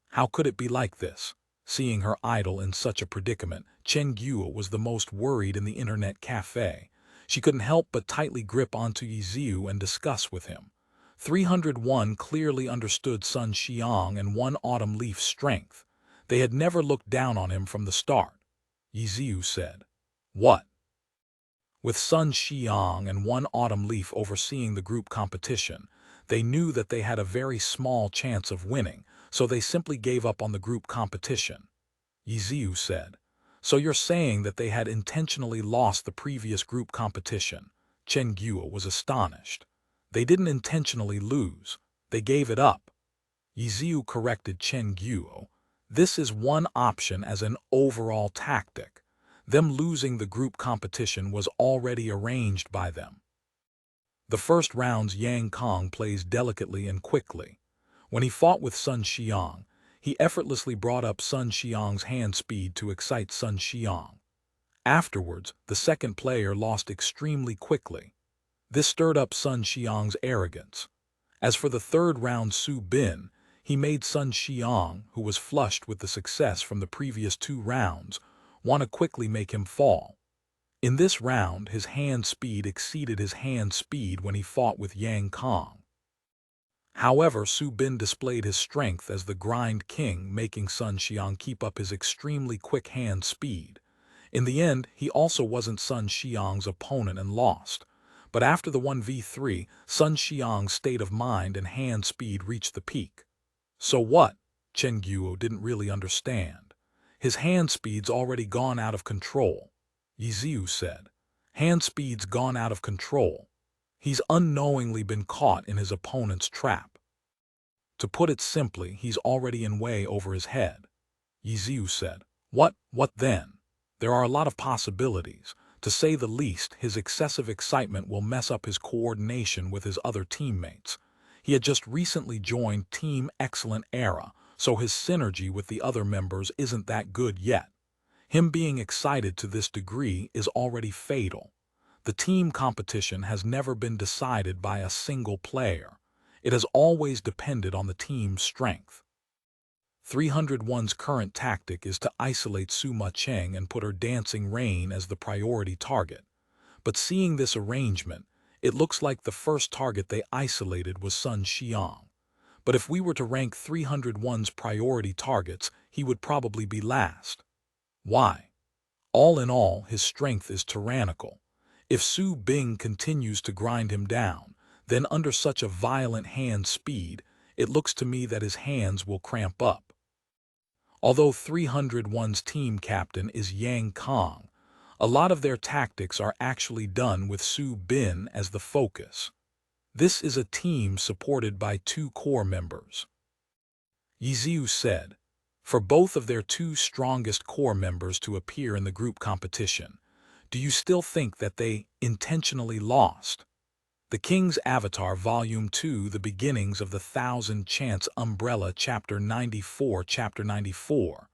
How could it be like this? Seeing her idol in such a predicament, Chen Guo was the most worried in the internet cafe. She couldn't help but tightly grip onto Ye Xiu and discuss with him. 301 clearly understood Sun Xiang and One Autumn Leaf's strength. They had never looked down on him from the start. Ye Xiu said, "What?" With Sun Xiang and One Autumn Leaf overseeing the group competition, they knew that they had a very small chance of winning, so they simply gave up on the group competition. Ye Xiu said, "So you're saying that they had intentionally lost the previous group competition?" Chen Guo was astonished. "They didn't intentionally lose. They gave it up." Ye Xiu corrected Chen Guo. "This is one option as an overall tactic. Them losing the group competition was already arranged by them." The first rounds Yang Kong plays delicately and quickly. When he fought with Sun Xiang, he effortlessly brought up Sun Xiang's hand speed to excite Sun Xiang. Afterwards, the second player lost extremely quickly. This stirred up Sun Xiang's arrogance. As for the third round Su Bin, he made Sun Xiang, who was flushed with the success from the previous 2 rounds, want to quickly make him fall. In this round, his hand speed exceeded his hand speed when he fought with Yang Kong. However, Su Bin displayed his strength as the grind king, making Sun Xiang keep up his extremely quick hand speed. In the end, he also wasn't Sun Xiang's opponent and lost. But after the 1v3, Sun Xiang's state of mind and hand speed reached the peak. "So what?" Chen Guo didn't really understand. "His hand speed's already gone out of control," Ye Xiu said. "Hand speed's gone out of control. He's unknowingly been caught in his opponent's trap. To put it simply, he's already in way over his head." Ye Xiu said, What then? There are a lot of possibilities. To say the least, his excessive excitement will mess up his coordination with his other teammates. He had just recently joined Team Excellent Era, so his synergy with the other members isn't that good yet. Him being excited to this degree is already fatal. The team competition has never been decided by a single player. It has always depended on the team's strength. 301's current tactic is to isolate Su Macheng and put her Dancing Rain as the priority target. But seeing this arrangement, it looks like the first target they isolated was Sun Xiang. But if we were to rank 301's priority targets, he would probably be last. Why? All in all, his strength is tyrannical. If Su Bing continues to grind him down, then under such a violent hand speed, it looks to me that his hands will cramp up. Although 301's team captain is Yang Kong, a lot of their tactics are actually done with Su Bin as the focus. This is a team supported by 2 core members. Ye Xiu said, "For both of their 2 strongest core members to appear in the group competition, do you still think that they intentionally lost?" The King's Avatar Volume 2, The Beginnings of the Thousand Chance Umbrella, Chapter 94. Chapter 94.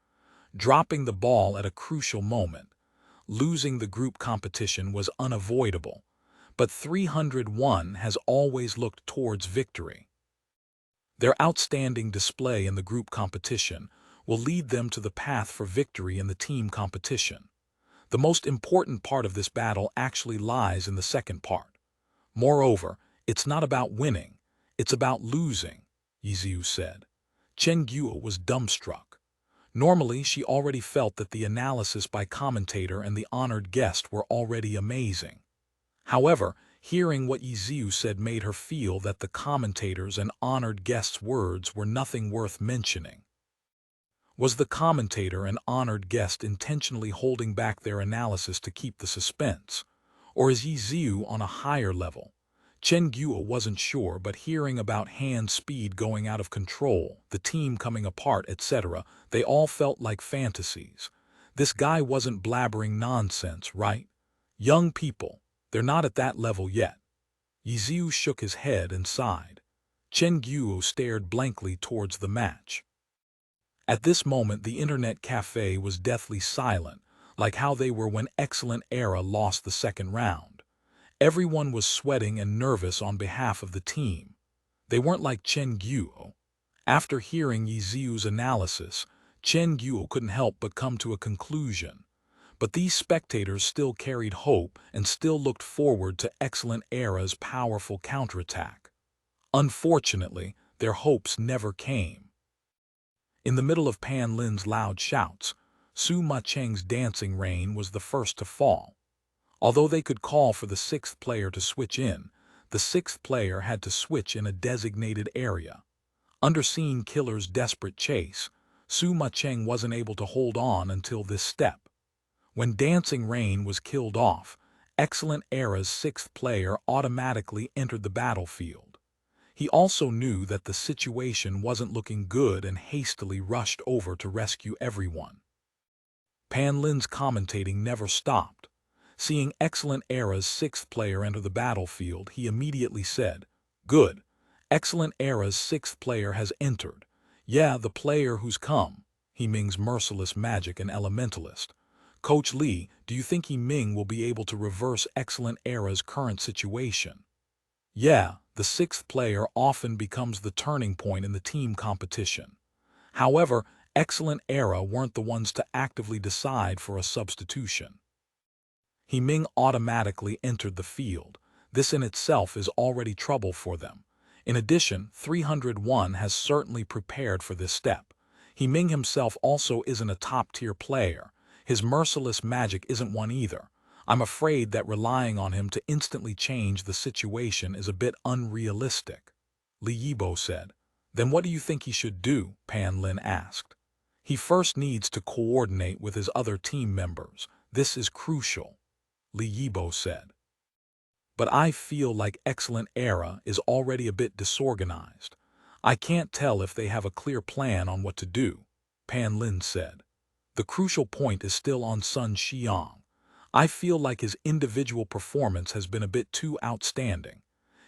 Dropping the ball at a crucial moment. Losing the group competition was unavoidable, but 301 has always looked towards victory. Their outstanding display in the group competition will lead them to the path for victory in the team competition. The most important part of this battle actually lies in the second part. Moreover, it's not about winning, it's about losing, Ye Xiu said. Chen Guo was dumbstruck. Normally, she already felt that the analysis by commentator and the honored guest were already amazing. However, hearing what Ye Xiu said made her feel that the commentators and honored guests' words were nothing worth mentioning. Was the commentator and honored guest intentionally holding back their analysis to keep the suspense? Or is Ye Xiu on a higher level? Chen Guo wasn't sure, but hearing about hand speed going out of control, the team coming apart, etc., they all felt like fantasies. This guy wasn't blabbering nonsense, right? Young people, they're not at that level yet. Ye Xiu shook his head and sighed. Chen Guo stared blankly towards the match. At this moment, the internet cafe was deathly silent, like how they were when Excellent Era lost the second round. Everyone was sweating and nervous on behalf of the team. They weren't like Chen Guo. After hearing Ye Xiu's analysis, Chen Guo couldn't help but come to a conclusion. But these spectators still carried hope and still looked forward to Excellent Era's powerful counterattack. Unfortunately, their hopes never came. In the middle of Pan Lin's loud shouts, Su Ma-cheng's dancing rain was the first to fall. Although they could call for the sixth player to switch in, the sixth player had to switch in a designated area. Under Scene Killer's desperate chase, Su Ma-cheng wasn't able to hold on until this step. When Dancing Rain was killed off, Excellent Era's sixth player automatically entered the battlefield. He also knew that the situation wasn't looking good and hastily rushed over to rescue everyone. Pan Lin's commentating never stopped. Seeing Excellent Era's sixth player enter the battlefield, he immediately said, "Good. Excellent Era's sixth player has entered. Yeah, the player who's come. He Ming's merciless magic and elementalist. Coach Li, do you think He Ming will be able to reverse Excellent Era's current situation?" Yeah, the sixth player often becomes the turning point in the team competition. However, Excellent Era weren't the ones to actively decide for a substitution. He Ming automatically entered the field. This in itself is already trouble for them. In addition, 301 has certainly prepared for this step. He Ming himself also isn't a top-tier player. His merciless magic isn't one either. I'm afraid that relying on him to instantly change the situation is a bit unrealistic, Li Yibo said. Then what do you think he should do? Pan Lin asked. He first needs to coordinate with his other team members. This is crucial, Li Yibo said. But I feel like Excellent Era is already a bit disorganized. I can't tell if they have a clear plan on what to do, Pan Lin said. The crucial point is still on Sun Xiang. I feel like his individual performance has been a bit too outstanding.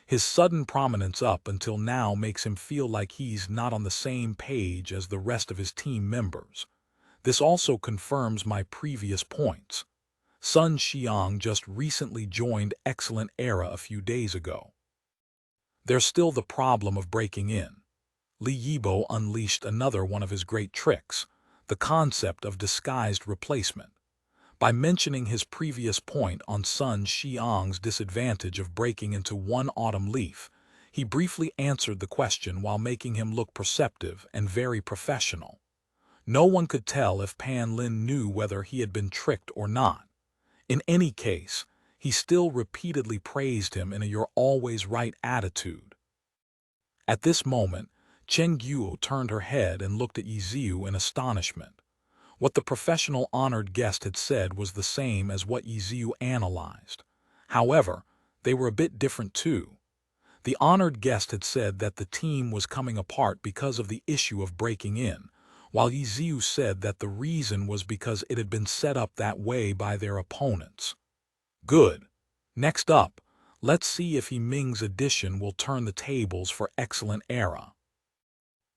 His sudden prominence up until now makes him feel like he's not on the same page as the rest of his team members. This also confirms my previous points. Sun Xiang just recently joined Excellent Era a few days ago. There's still the problem of breaking in. Li Yibo unleashed another one of his great tricks, the concept of disguised replacement. By mentioning his previous point on Sun Xiang's disadvantage of breaking into one autumn leaf, he briefly answered the question while making him look perceptive and very professional. No one could tell if Pan Lin knew whether he had been tricked or not. In any case, he still repeatedly praised him in a "you're always right" attitude. At this moment, Chen Guo turned her head and looked at Ye Xiu in astonishment. What the professional honored guest had said was the same as what Ye Xiu analyzed. However, they were a bit different too. The honored guest had said that the team was coming apart because of the issue of breaking in, while Ye Xiu said that the reason was because it had been set up that way by their opponents. Good. Next up, let's see if He Ming's addition will turn the tables for Excellent Era.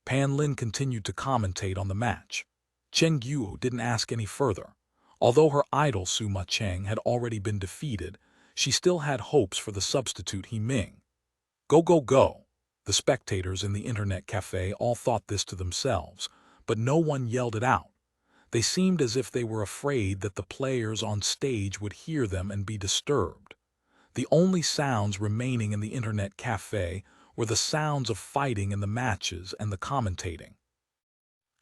Pan Lin continued to commentate on the match. Chen Guo didn't ask any further. Although her idol Su Ma-cheng had already been defeated, she still had hopes for the substitute He Ming. Go, go, go! The spectators in the internet cafe all thought this to themselves, but no one yelled it out. They seemed as if they were afraid that the players on stage would hear them and be disturbed. The only sounds remaining in the internet cafe were the sounds of fighting in the matches and the commentating.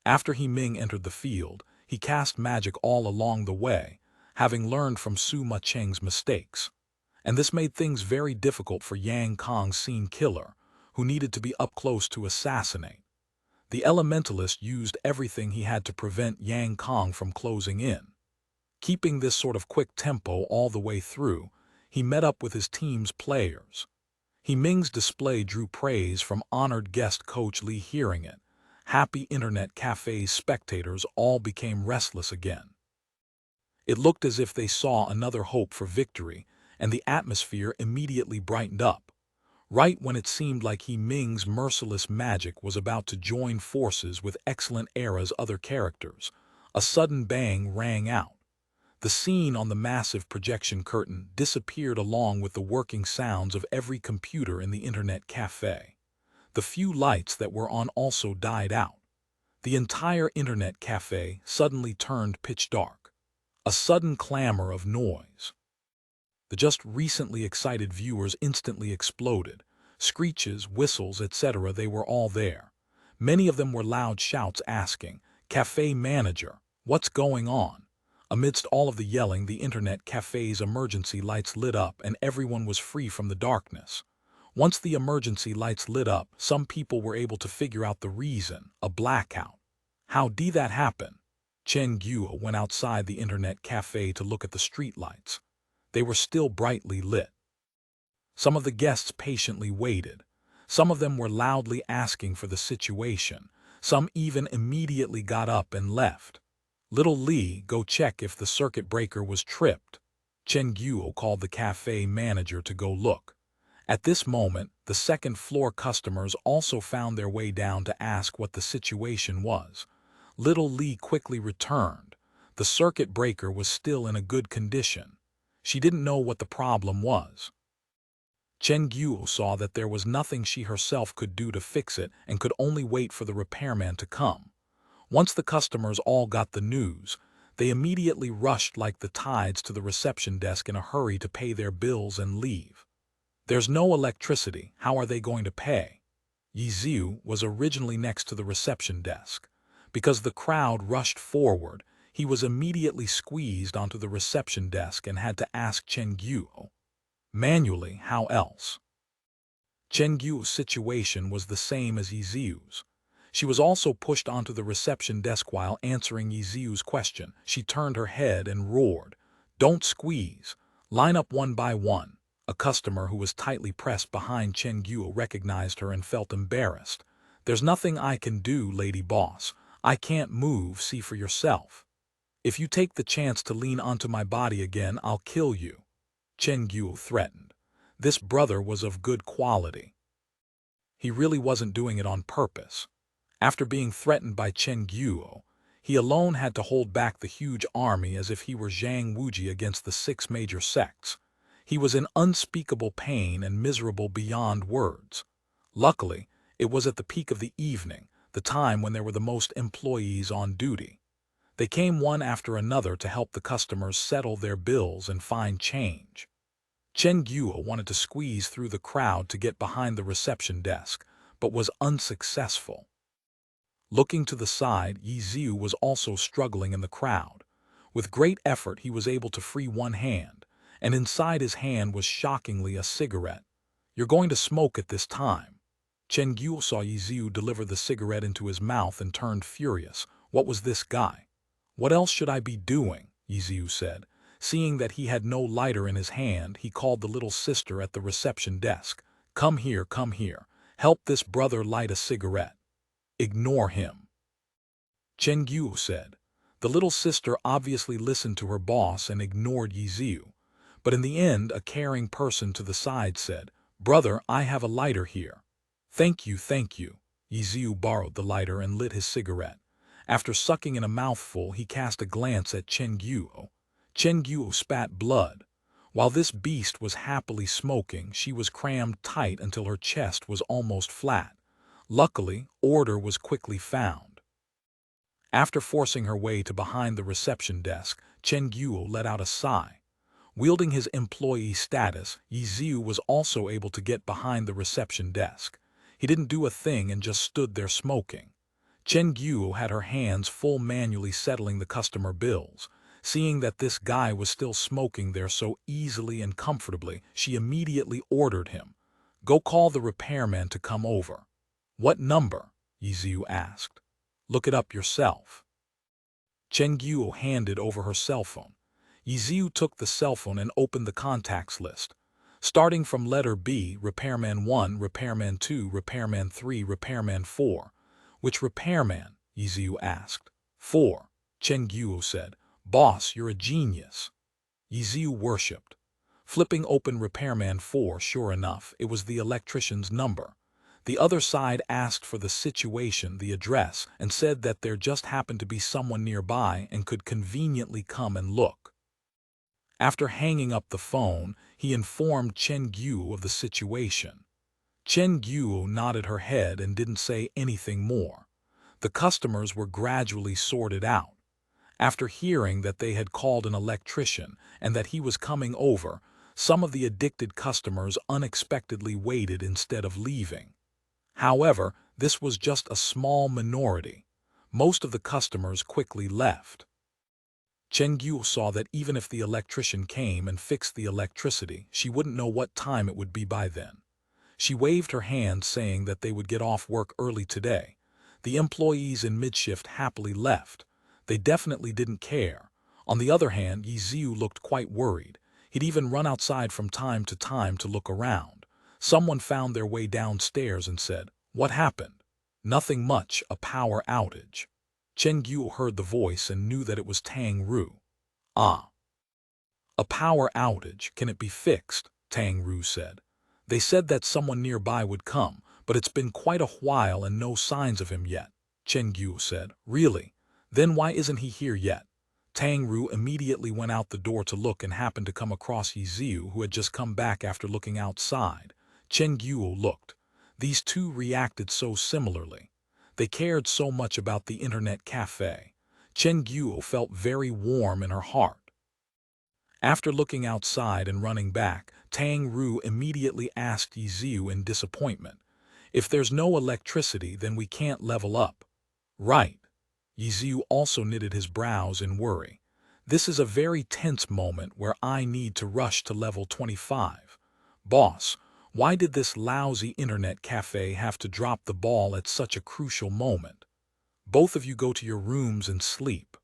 After He Ming entered the field, he cast magic all along the way, having learned from Su Ma-cheng's mistakes. And this made things very difficult for Yang Kong's Scene Killer, who needed to be up close to assassinate. The elementalist used everything he had to prevent Yang Kong from closing in. Keeping this sort of quick tempo all the way through, he met up with his team's players. He Ming's display drew praise from honored guest coach Li. Hearing it, happy internet cafe's spectators all became restless again. It looked as if they saw another hope for victory, and the atmosphere immediately brightened up. Right when it seemed like He Ming's merciless magic was about to join forces with Excellent Era's other characters, a sudden bang rang out. The scene on the massive projection curtain disappeared along with the working sounds of every computer in the internet cafe. The few lights that were on also died out. The entire internet cafe suddenly turned pitch dark. A sudden clamor of noise. The just recently excited viewers instantly exploded. Screeches, whistles, etc. They were all there. Many of them were loud shouts asking, "Cafe manager, what's going on?" Amidst all of the yelling, the internet cafe's emergency lights lit up and everyone was free from the darkness. Once the emergency lights lit up, some people were able to figure out the reason, a blackout. How did that happen? Chen Guo went outside the internet cafe to look at the streetlights. They were still brightly lit. Some of the guests patiently waited. Some of them were loudly asking for the situation. Some even immediately got up and left. "Little Li, go check if the circuit breaker was tripped." Chen Guo called the cafe manager to go look. At this moment, the second-floor customers also found their way down to ask what the situation was. Little Li quickly returned. The circuit breaker was still in a good condition. She didn't know what the problem was. Chen Guo saw that there was nothing she herself could do to fix it and could only wait for the repairman to come. Once the customers all got the news, they immediately rushed like the tides to the reception desk in a hurry to pay their bills and leave. "There's no electricity, how are they going to pay?" Ye Xiu was originally next to the reception desk. Because the crowd rushed forward, he was immediately squeezed onto the reception desk and had to ask Chen Guo. Manually, how else? Chen Guo's situation was the same as Ye Xiu's. She was also pushed onto the reception desk while answering Ye Xiu's question. She turned her head and roared, "Don't squeeze. Line up one by one." A customer who was tightly pressed behind Chen Guo recognized her and felt embarrassed. "There's nothing I can do, lady boss. I can't move, see for yourself. If you take the chance to lean onto my body again, I'll kill you," Chen Guo threatened. This brother was of good quality. He really wasn't doing it on purpose. After being threatened by Chen Guo, he alone had to hold back the huge army as if he were Zhang Wuji against the 6 major sects. He was in unspeakable pain and miserable beyond words. Luckily, it was at the peak of the evening, the time when there were the most employees on duty. They came one after another to help the customers settle their bills and find change. Chen Guo wanted to squeeze through the crowd to get behind the reception desk, but was unsuccessful. Looking to the side, Ye Xiu was also struggling in the crowd. With great effort, he was able to free one hand, and inside his hand was shockingly a cigarette. "You're going to smoke at this time." Chen Guo saw Ye Xiu deliver the cigarette into his mouth and turned furious. What was this guy? "What else should I be doing?" Ye Xiu said. Seeing that he had no lighter in his hand, he called the little sister at the reception desk. Come here, come here. Help this brother light a cigarette." "Ignore him," Chen Guo said. The little sister obviously listened to her boss and ignored Ye Xiu. But in the end, a caring person to the side said, "Brother, I have a lighter here." Thank you, thank you." Ye Xiu borrowed the lighter and lit his cigarette. After sucking in a mouthful, he cast a glance at Chen Guo. Chen Guo spat blood. While this beast was happily smoking, she was crammed tight until her chest was almost flat. Luckily, order was quickly found. After forcing her way to behind the reception desk, Chen Guo let out a sigh. Wielding his employee status, Ye Xiu was also able to get behind the reception desk. He didn't do a thing and just stood there smoking. Chen Guo had her hands full manually settling the customer bills. Seeing that this guy was still smoking there so easily and comfortably, she immediately ordered him, "Go call the repairman to come over." "What number?" Ye Xiu asked. Look it up yourself. Chen Guo handed over her cell phone. Ye Xiu took the cell phone and opened the contacts list. Starting from letter B, Repairman 1, Repairman 2, Repairman 3, Repairman 4. Which repairman? Ye Xiu asked. 4. Chen Guo said. Boss, you're a genius. Ye Xiu worshipped. Flipping open Repairman 4, sure enough, it was the electrician's number. The other side asked for the situation, the address, and said that there just happened to be someone nearby and could conveniently come and look. After hanging up the phone, he informed Chen Guo of the situation. Chen Guo nodded her head and didn't say anything more. The customers were gradually sorted out. After hearing that they had called an electrician and that he was coming over, some of the addicted customers unexpectedly waited instead of leaving. However, this was just a small minority. Most of the customers quickly left. Chen Guo saw that even if the electrician came and fixed the electricity, she wouldn't know what time it would be by then. She waved her hand saying that they would get off work early today. The employees in midshift happily left. They definitely didn't care. On the other hand, Ye Xiu looked quite worried. He'd even run outside from time to look around. Someone found their way downstairs and said, "What happened?" "Nothing much, a power outage." Chen Guo heard the voice and knew that it was Tang Ru. "Ah. A power outage, can it be fixed?" Tang Ru said. "They said that someone nearby would come, but it's been quite a while and no signs of him yet." Chen Guo said. "Really? Then why isn't he here yet?" Tang Ru immediately went out the door to look and happened to come across Ye Xiu, who had just come back after looking outside. Chen Guo looked. These two reacted so similarly. They cared so much about the internet cafe. Chen Guo felt very warm in her heart. After looking outside and running back, Tang Ru immediately asked Ye Xiu in disappointment, "If there's no electricity, then we can't level up." "Right." Ye Xiu also knitted his brows in worry. "This is a very tense moment where I need to rush to level 25. Boss, why did this lousy internet cafe have to drop the ball at such a crucial moment? Both of you go to your rooms and sleep."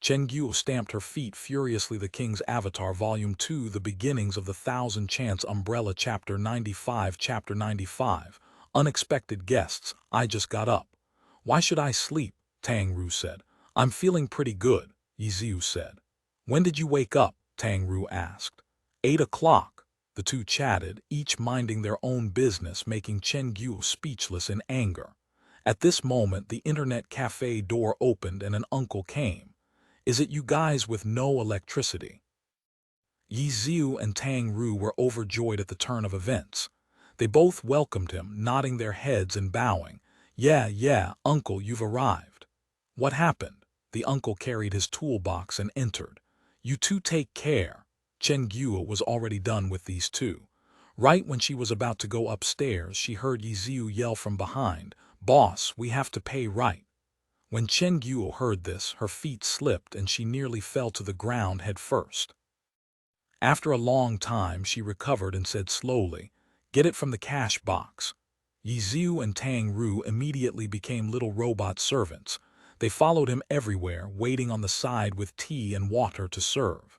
Chen Guo stamped her feet furiously. The King's Avatar Volume 2, The Beginnings of the Thousand Chance Umbrella, Chapter 95. Chapter 95. Unexpected guests. I just got up. "Why should I sleep?" Tang Ru said. "I'm feeling pretty good," Ye Xiu said. "When did you wake up?" Tang Ru asked. 8 o'clock. The two chatted, each minding their own business, making Chen Guo speechless in anger. At this moment, the internet cafe door opened and an uncle came. "Is it you guys with no electricity?" Ye Xiu and Tang Ru were overjoyed at the turn of events. They both welcomed him, nodding their heads and bowing. Yeah, uncle, you've arrived." "What happened?" The uncle carried his toolbox and entered. "You two take care." Chen Guo was already done with these two. Right when she was about to go upstairs, she heard Ye Xiu yell from behind, "Boss, we have to pay right." When Chen Guo heard this, her feet slipped and she nearly fell to the ground head first. After a long time, she recovered and said slowly, "Get it from the cash box." Ye Xiu and Tang Ru immediately became little robot servants. They followed him everywhere, waiting on the side with tea and water to serve.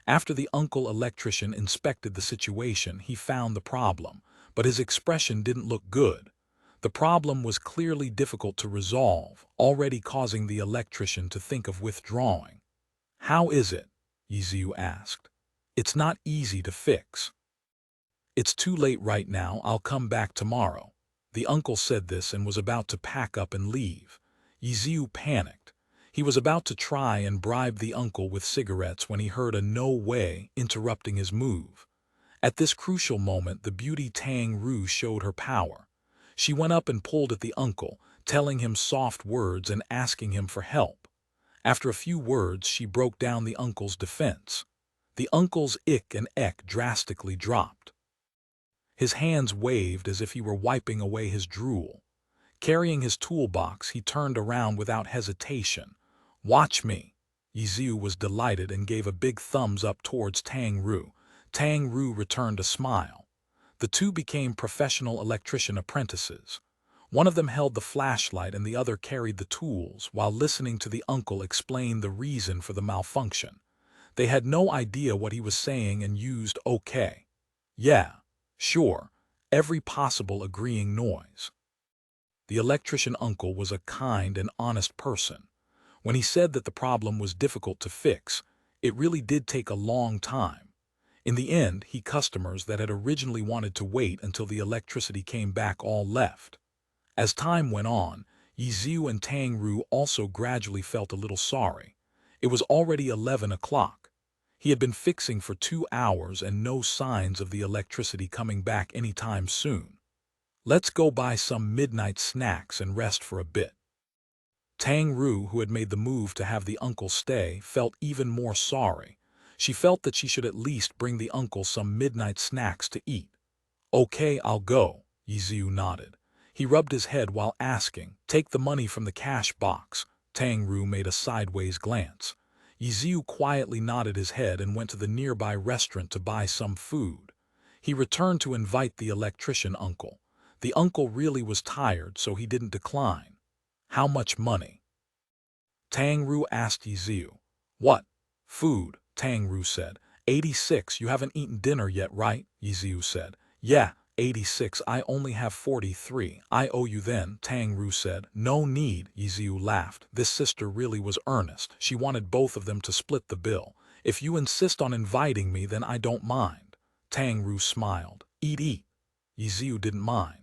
After the uncle electrician inspected the situation, he found the problem, but his expression didn't look good. The problem was clearly difficult to resolve, already causing the electrician to think of withdrawing. "How is it?" Ye Xiu asked. "It's not easy to fix." "It's too late right now, I'll come back tomorrow." The uncle said this and was about to pack up and leave. Ye Xiu panicked. He was about to try and bribe the uncle with cigarettes when he heard a "no way" interrupting his move. At this crucial moment, the beauty Tang Ru showed her power. She went up and pulled at the uncle, telling him soft words and asking him for help. After a few words, she broke down the uncle's defense. The uncle's ick and eck drastically dropped. His hands waved as if he were wiping away his drool. Carrying his toolbox, he turned around without hesitation. "Watch me." Ye Xiu was delighted and gave a big thumbs up towards Tang Ru. Tang Ru returned a smile. The two became professional electrician apprentices. One of them held the flashlight and the other carried the tools while listening to the uncle explain the reason for the malfunction. They had no idea what he was saying and used okay, yeah, sure, every possible agreeing noise. The electrician uncle was a kind and honest person. When he said that the problem was difficult to fix, it really did take a long time. In the end, customers that had originally wanted to wait until the electricity came back all left. As time went on, Ye Xiu and Tang Ru also gradually felt a little sorry. It was already 11 o'clock. He had been fixing for 2 hours and no signs of the electricity coming back anytime soon. Let's go buy some midnight snacks and rest for a bit. Tang Ru, who had made the move to have the uncle stay, felt even more sorry. She felt that she should at least bring the uncle some midnight snacks to eat. Okay, I'll go, Ye Xiu nodded. He rubbed his head while asking, "Take the money from the cash box." Tang Ru made a sideways glance. Ye Xiu quietly nodded his head and went to the nearby restaurant to buy some food. He returned to invite the electrician uncle. The uncle really was tired, so he didn't decline. How much money? Tang Ru asked Ye Xiu. What? Food, Tang Ru said. 86, you haven't eaten dinner yet, right? Ye Xiu said. Yeah, 86, I only have 43. I owe you then, Tang Ru said. No need, Ye Xiu laughed. This sister really was earnest. She wanted both of them to split the bill. If you insist on inviting me, then I don't mind. Tang Ru smiled. Eat. Ye Xiu didn't mind.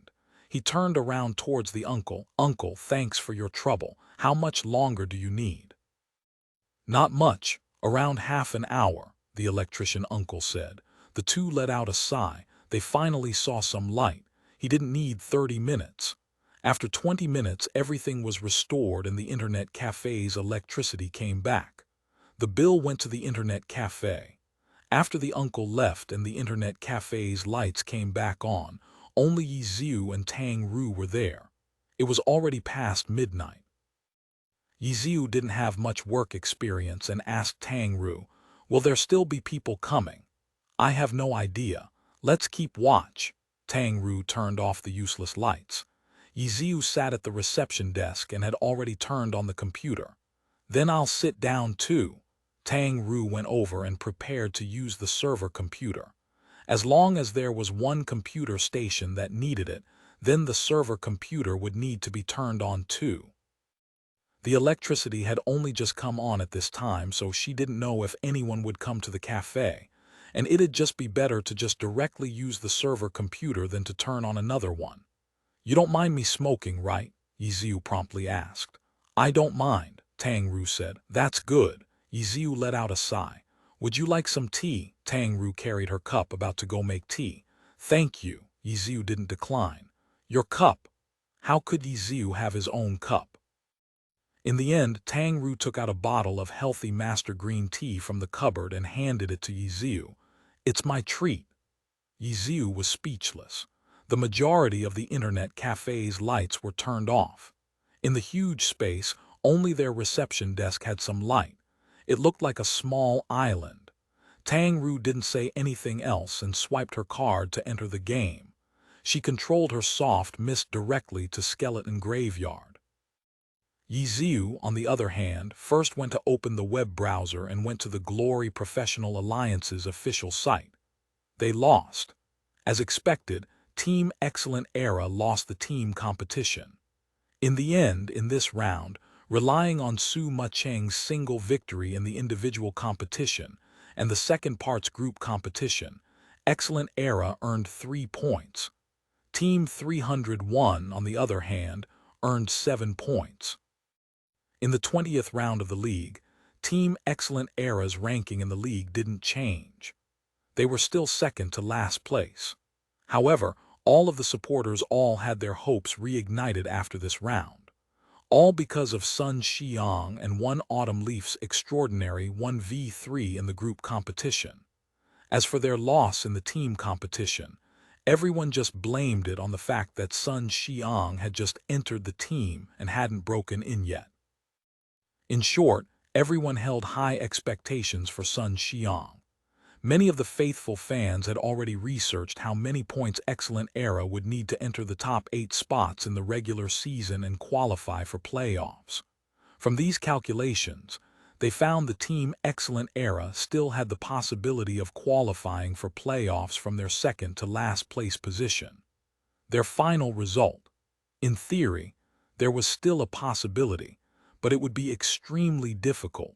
He turned around towards the uncle. Uncle, thanks for your trouble. How much longer do you need? Not much. Around half an hour, the electrician uncle said. The two let out a sigh. They finally saw some light. He didn't need 30 minutes. After 20 minutes, everything was restored and the internet cafe's electricity came back. The bill went to the internet cafe. After the uncle left and the internet cafe's lights came back on, only Ye Xiu and Tang Ru were there. It was already past midnight. Ye Xiu didn't have much work experience and asked Tang Ru, "Will there still be people coming?" "I have no idea. Let's keep watch." Tang Ru turned off the useless lights. Ye Xiu sat at the reception desk and had already turned on the computer. "Then I'll sit down too." Tang Ru went over and prepared to use the server computer. As long as there was one computer station that needed it, then the server computer would need to be turned on too. The electricity had only just come on at this time, so she didn't know if anyone would come to the cafe, and it'd just be better to just directly use the server computer than to turn on another one. "You don't mind me smoking, right?" Ye Xiu promptly asked. "I don't mind," Tang Ru said. "That's good." Ye Xiu let out a sigh. "Would you like some tea?" Tang Ru carried her cup about to go make tea. "Thank you." Ye Xiu didn't decline. "Your cup?" How could Ye Xiu have his own cup? In the end, Tang Ru took out a bottle of healthy master green tea from the cupboard and handed it to Ye Xiu. "It's my treat." Ye Xiu was speechless. The majority of the internet cafe's lights were turned off. In the huge space, only their reception desk had some light. It looked like a small island. Tang Ru didn't say anything else and swiped her card to enter the game. She controlled her soft mist directly to Skeleton Graveyard. Ye Xiu, on the other hand, first went to open the web browser and went to the Glory Professional Alliance's official site. They lost. As expected, Team Excellent Era lost the team competition. In the end, in this round, relying on Su Mucheng's single victory in the individual competition and the second part's group competition, Excellent Era earned 3 points. Team 301, on the other hand, earned 7 points. In the 20th round of the league, Team Excellent Era's ranking in the league didn't change. They were still second to last place. However, all of the supporters all had their hopes reignited after this round. All because of Sun Xiang and One Autumn Leaf's extraordinary 1v3 in the group competition. As for their loss in the team competition, everyone just blamed it on the fact that Sun Xiang had just entered the team and hadn't broken in yet. In short, everyone held high expectations for Sun Xiang. Many of the faithful fans had already researched how many points Excellent Era would need to enter the top 8 spots in the regular season and qualify for playoffs. From these calculations, they found the team Excellent Era still had the possibility of qualifying for playoffs from their second to last place position. Their final result. In theory, there was still a possibility, but it would be extremely difficult.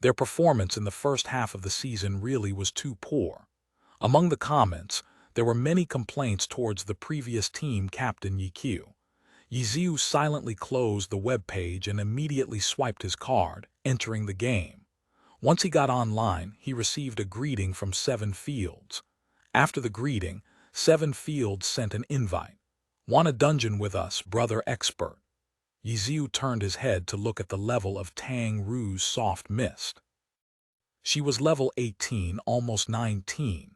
Their performance in the first half of the season really was too poor. Among the comments, there were many complaints towards the previous team captain Ye Xiu. Ye Xiu silently closed the web page and immediately swiped his card, entering the game. Once he got online, he received a greeting from Seven Fields. After the greeting, Seven Fields sent an invite. "Want a dungeon with us, brother expert?" Ye Xiu turned his head to look at the level of Tang Ru's soft mist. She was level 18, almost 19.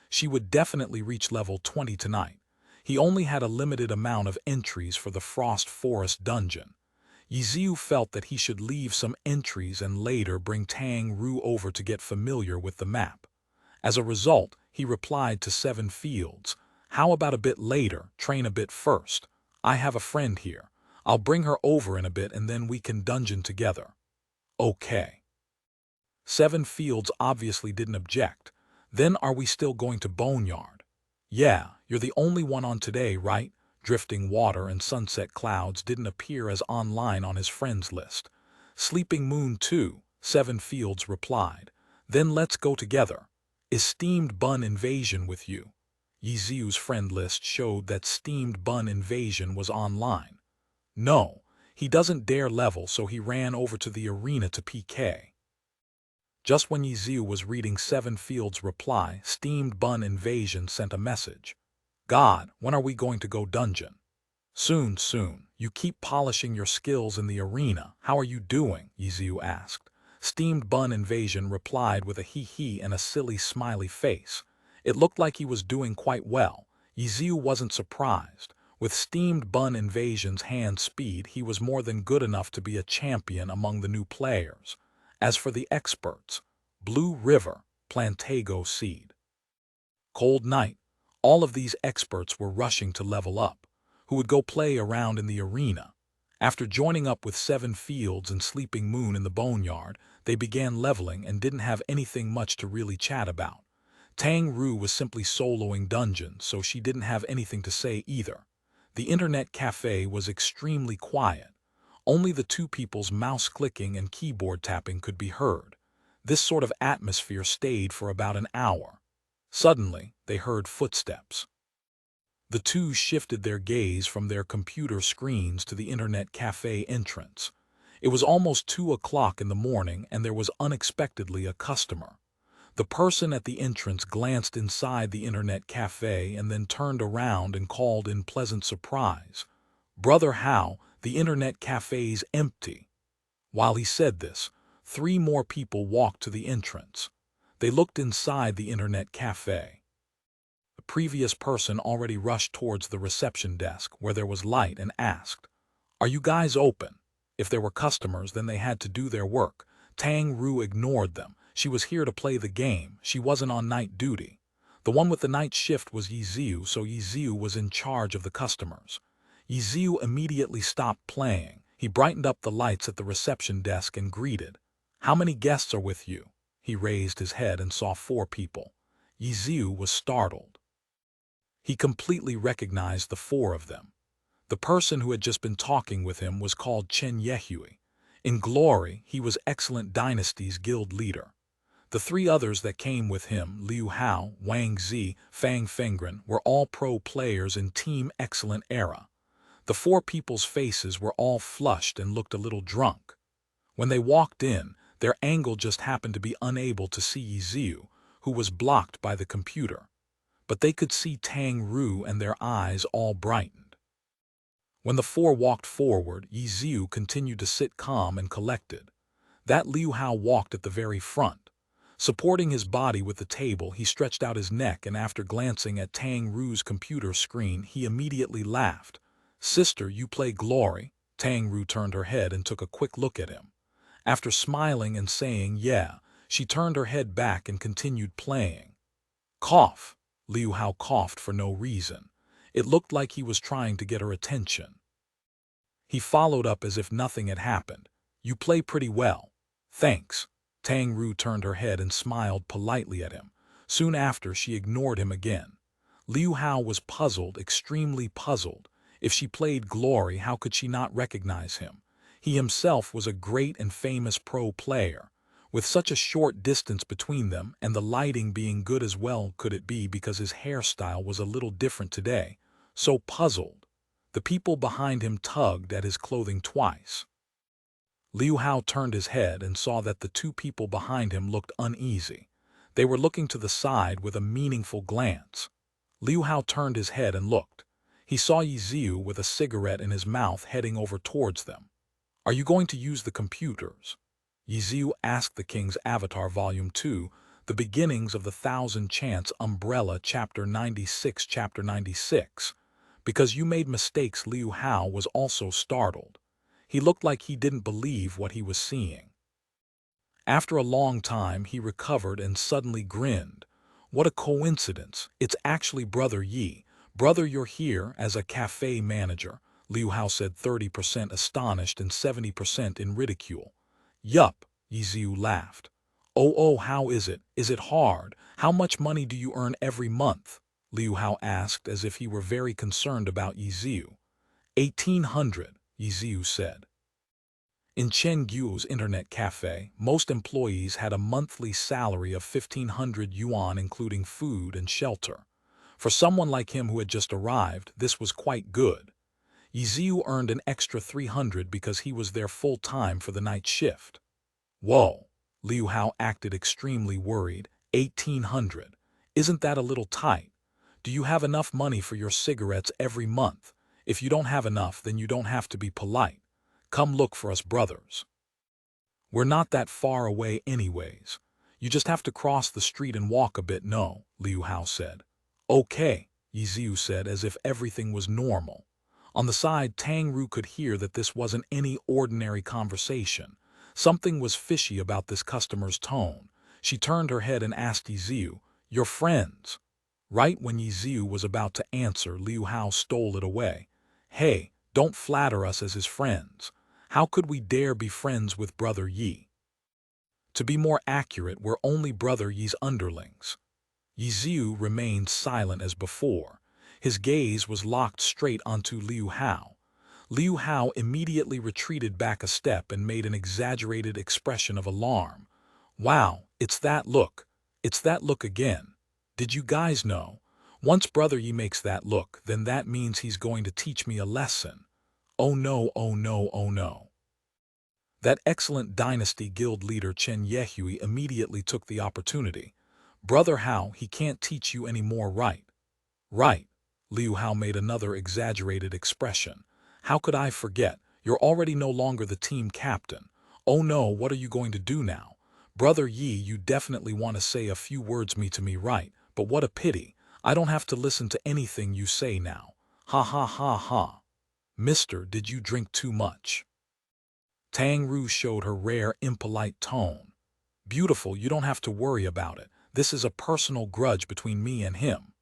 She would definitely reach level 20 tonight. He only had a limited amount of entries for the Frost Forest dungeon. Ye Xiu felt that he should leave some entries and later bring Tang Ru over to get familiar with the map. As a result, he replied to Seven Fields, "How about a bit later, train a bit first? I have a friend here. I'll bring her over in a bit and then we can dungeon together." "Okay." Seven Fields obviously didn't object. "Then are we still going to Boneyard?" "Yeah, you're the only one on today, right?" Drifting Water and Sunset Clouds didn't appear as online on his friends list. "Sleeping Moon too," Seven Fields replied. "Then let's go together. Is Steamed Bun Invasion with you?" Ye Xiu's friend list showed that Steamed Bun Invasion was online. No, he doesn't dare level, so he ran over to the arena to PK. Just when Ye Xiu was reading Seven Fields' reply, Steamed Bun Invasion sent a message. "God, when are we going to go dungeon?" "Soon, soon. You keep polishing your skills in the arena. How are you doing?" Ye Xiu asked. Steamed Bun Invasion replied with a hee-hee and a silly smiley face. It looked like he was doing quite well. Ye Xiu wasn't surprised. With Steamed Bun Invasion's hand speed, he was more than good enough to be a champion among the new players. As for the experts, Blue River, Plantago Seed, Cold Night, all of these experts were rushing to level up, who would go play around in the arena. After joining up with Seven Fields and Sleeping Moon in the Boneyard, they began leveling and didn't have anything much to really chat about. Tang Ru was simply soloing dungeons, so she didn't have anything to say either. The internet cafe was extremely quiet. Only the two people's mouse clicking and keyboard tapping could be heard. This sort of atmosphere stayed for about an hour. Suddenly, they heard footsteps. The two shifted their gaze from their computer screens to the internet cafe entrance. It was almost 2 o'clock in the morning and there was unexpectedly a customer. The person at the entrance glanced inside the internet cafe and then turned around and called in pleasant surprise, "Brother Hao, the internet cafe's empty." While he said this, 3 more people walked to the entrance. They looked inside the internet cafe. The previous person already rushed towards the reception desk where there was light and asked, "Are you guys open?" If there were customers, then they had to do their work. Tang Ru ignored them. She was here to play the game. She wasn't on night duty. The one with the night shift was Ye Xiu, so Ye Xiu was in charge of the customers. Ye Xiu immediately stopped playing. He brightened up the lights at the reception desk and greeted, "How many guests are with you?" He raised his head and saw 4 people. Ye Xiu was startled. He completely recognized the 4 of them. The person who had just been talking with him was called Chen Yehui. In glory, he was Excellent Dynasty's guild leader. The 3 others that came with him, Liu Hao, Wang Zi, Fang Fengren, were all pro players in Team Excellent Era. The 4 people's faces were all flushed and looked a little drunk. When they walked in, their angle just happened to be unable to see Ye Xiu, who was blocked by the computer. But they could see Tang Ru and their eyes all brightened. When the 4 walked forward, Ye Xiu continued to sit calm and collected. That Liu Hao walked at the very front. Supporting his body with the table, he stretched out his neck and after glancing at Tang Ru's computer screen, he immediately laughed. "Sister, you play Glory?" Tang Ru turned her head and took a quick look at him. After smiling and saying, "Yeah," She turned her head back and continued playing. Cough. Liu Hao coughed for no reason. It looked like he was trying to get her attention. He followed up as if nothing had happened. You play pretty well. Thanks. Tang Ru turned her head and smiled politely at him. Soon after, she ignored him again. Liu Hao was puzzled, extremely puzzled. If she played Glory, how could she not recognize him? He himself was a great and famous pro player. With such a short distance between them, and the lighting being good as well could it be because his hairstyle was a little different today. So puzzled. The people behind him tugged at his clothing twice. Liu Hao turned his head and saw that the two people behind him looked uneasy. They were looking to the side with a meaningful glance. Liu Hao turned his head and looked. He saw Ye Xiu with a cigarette in his mouth heading over towards them. Are you going to use the computers? Ye Xiu asked the King's Avatar Volume 2, The Beginnings of the Thousand Chants Umbrella Chapter 96 Chapter 96. Because you made mistakes. Liu Hao was also startled. He looked like he didn't believe what he was seeing. After a long time, he recovered and suddenly grinned. What a coincidence. It's actually Brother Yi. Brother, you're here as a cafe manager, Liu Hao said, 30% astonished and 70% in ridicule. Yup, Ye Xiu laughed. Oh, how is it? Is it hard? How much money do you earn every month? Liu Hao asked as if he were very concerned about Ye Xiu. 1,800, Ye Xiu said. In Chen Guo's internet cafe, most employees had a monthly salary of 1,500 yuan including food and shelter. For someone like him who had just arrived, this was quite good. Ye Xiu earned an extra 300 because he was there full-time for the night shift. Whoa! Liu Hao acted extremely worried. 1,800. Isn't that a little tight? Do you have enough money for your cigarettes every month? If you don't have enough, then you don't have to be polite. Come look for us, brothers. We're not that far away anyways. You just have to cross the street and walk a bit. No, Liu Hao said. Okay, Ye Xiu said as if everything was normal. On the side, Tang Ru could hear that this wasn't any ordinary conversation. Something was fishy about this customer's tone. She turned her head and asked Ye Xiu, "Your friends?" Right when Ye Xiu was about to answer, Liu Hao stole it away. Hey, don't flatter us as his friends. How could we dare be friends with Brother Yi? To be more accurate, we're only Brother Yi's underlings. Ye Xiu remained silent as before. His gaze was locked straight onto Liu Hao. Liu Hao immediately retreated back a step and made an exaggerated expression of alarm. Wow, it's that look. It's that look again. Did you guys know? Once Brother Yi makes that look, then that means he's going to teach me a lesson. Oh no, oh no, oh no. That excellent dynasty guild leader Chen Yehui immediately took the opportunity. Brother Hao, he can't teach you any more, right? Right. Liu Hao made another exaggerated expression. How could I forget? You're already no longer the team captain. Oh no, what are you going to do now? Brother Yi, you definitely want to say a few words to me, right? But what a pity. I don't have to listen to anything you say now. Ha ha ha ha. Mister, did you drink too much? Tang Ru showed her rare impolite tone. Beautiful, you don't have to worry about it. This is a personal grudge between me and him.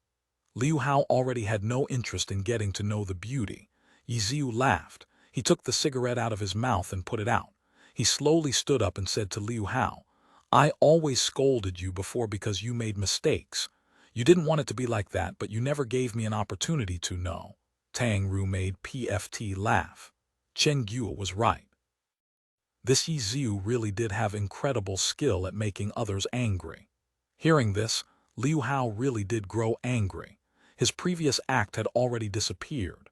Liu Hao already had no interest in getting to know the beauty. Ye Xiu laughed. He took the cigarette out of his mouth and put it out. He slowly stood up and said to Liu Hao, I always scolded you before because you made mistakes. You didn't want it to be like that, but you never gave me an opportunity to know. Tang Ru made PFT laugh. Chen Guo was right. This Ye Xiu really did have incredible skill at making others angry. Hearing this, Liu Hao really did grow angry. His previous act had already disappeared.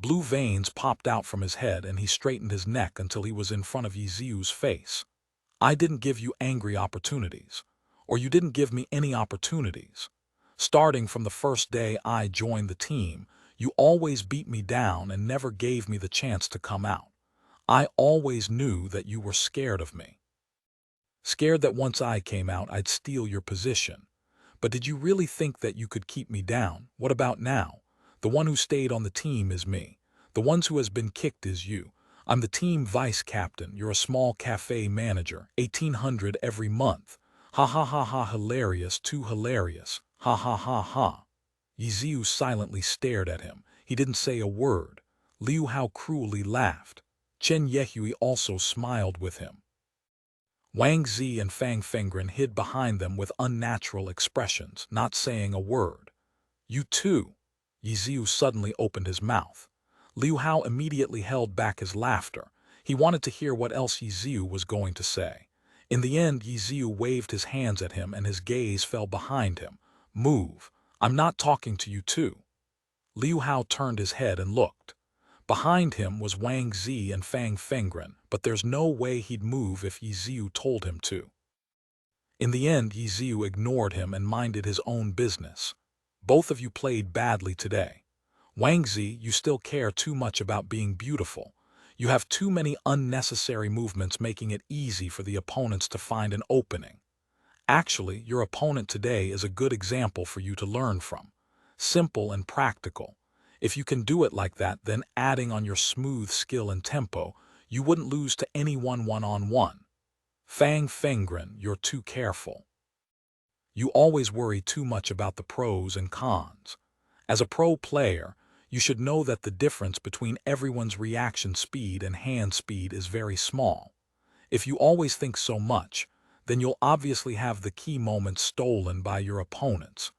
Blue veins popped out from his head and he straightened his neck until he was in front of Ye Xiu's face. I didn't give you angry opportunities. Or you didn't give me any opportunities. Starting from the first day I joined the team, you always beat me down and never gave me the chance to come out. I always knew that you were scared of me. Scared that once I came out, I'd steal your position. But did you really think that you could keep me down? What about now? The one who stayed on the team is me. The one who has been kicked is you. I'm the team vice captain. You're a small cafe manager, 1,800 every month. Ha ha ha ha, hilarious, too hilarious. Ha ha ha ha. Ye Xiu silently stared at him. He didn't say a word. Liu Hao cruelly laughed. Chen Yehui also smiled with him. Wang Zi and Fang Fengren hid behind them with unnatural expressions, not saying a word. You too. Ye Xiu suddenly opened his mouth. Liu Hao immediately held back his laughter. He wanted to hear what else Ye Xiu was going to say. In the end, Ye Xiu waved his hands at him and his gaze fell behind him. Move. I'm not talking to you too. Liu Hao turned his head and looked. Behind him was Wang Zi and Fang Fengren, but there's no way he'd move if Ye Xiu told him to. In the end, Ye Xiu ignored him and minded his own business. Both of you played badly today. Wang Zi, you still care too much about being beautiful. You have too many unnecessary movements making it easy for the opponents to find an opening. Actually, your opponent today is a good example for you to learn from. Simple and practical. If you can do it like that, then adding on your smooth skill and tempo, you wouldn't lose to anyone one-on-one. Fang Fengren, you're too careful. You always worry too much about the pros and cons. As a pro player, you should know that the difference between everyone's reaction speed and hand speed is very small. If you always think so much, then you'll obviously have the key moments stolen by your opponents.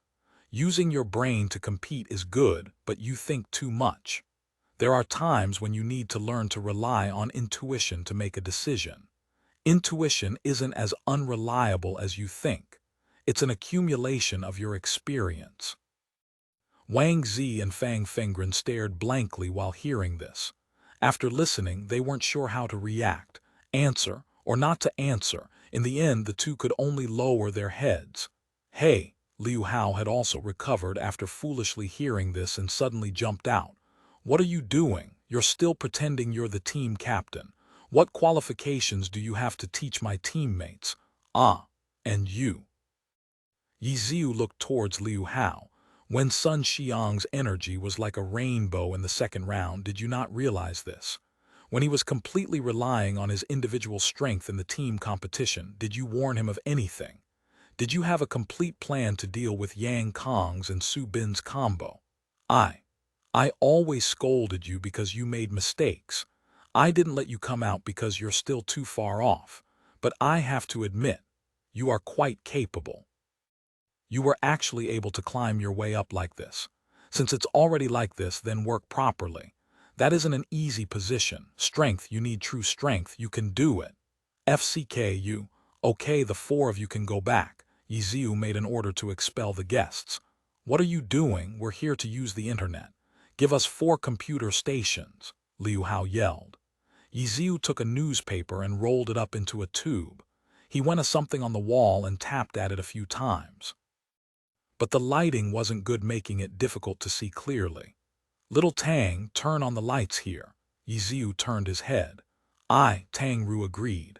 Using your brain to compete is good, but you think too much. There are times when you need to learn to rely on intuition to make a decision. Intuition isn't as unreliable as you think. It's an accumulation of your experience. Wang Zi and Fang Fengren stared blankly while hearing this. After listening, they weren't sure how to react, answer, or not to answer. In the end, the two could only lower their heads. Hey, Liu Hao had also recovered after foolishly hearing this and suddenly jumped out. What are you doing? You're still pretending you're the team captain. What qualifications do you have to teach my teammates? Ah, and you. Ye Xiu looked towards Liu Hao. When Sun Xiang's energy was like a rainbow in the second round, did you not realize this? When he was completely relying on his individual strength in the team competition, did you warn him of anything? Did you have a complete plan to deal with Yang Kong's and Su Bin's combo? I always scolded you because you made mistakes. I didn't let you come out because you're still too far off. But I have to admit, you are quite capable. You were actually able to climb your way up like this. Since it's already like this, then work properly. That isn't an easy position. Strength, you need true strength. You can do it. FCK, okay, the four of you can go back. Ye Xiu made an order to expel the guests. What are you doing? We're here to use the internet. Give us 4 computer stations, Liu Hao yelled. Ye Xiu took a newspaper and rolled it up into a tube. He went to something on the wall and tapped at it a few times. But the lighting wasn't good, making it difficult to see clearly. Little Tang, turn on the lights here. Ye Xiu turned his head. Tang Ru agreed.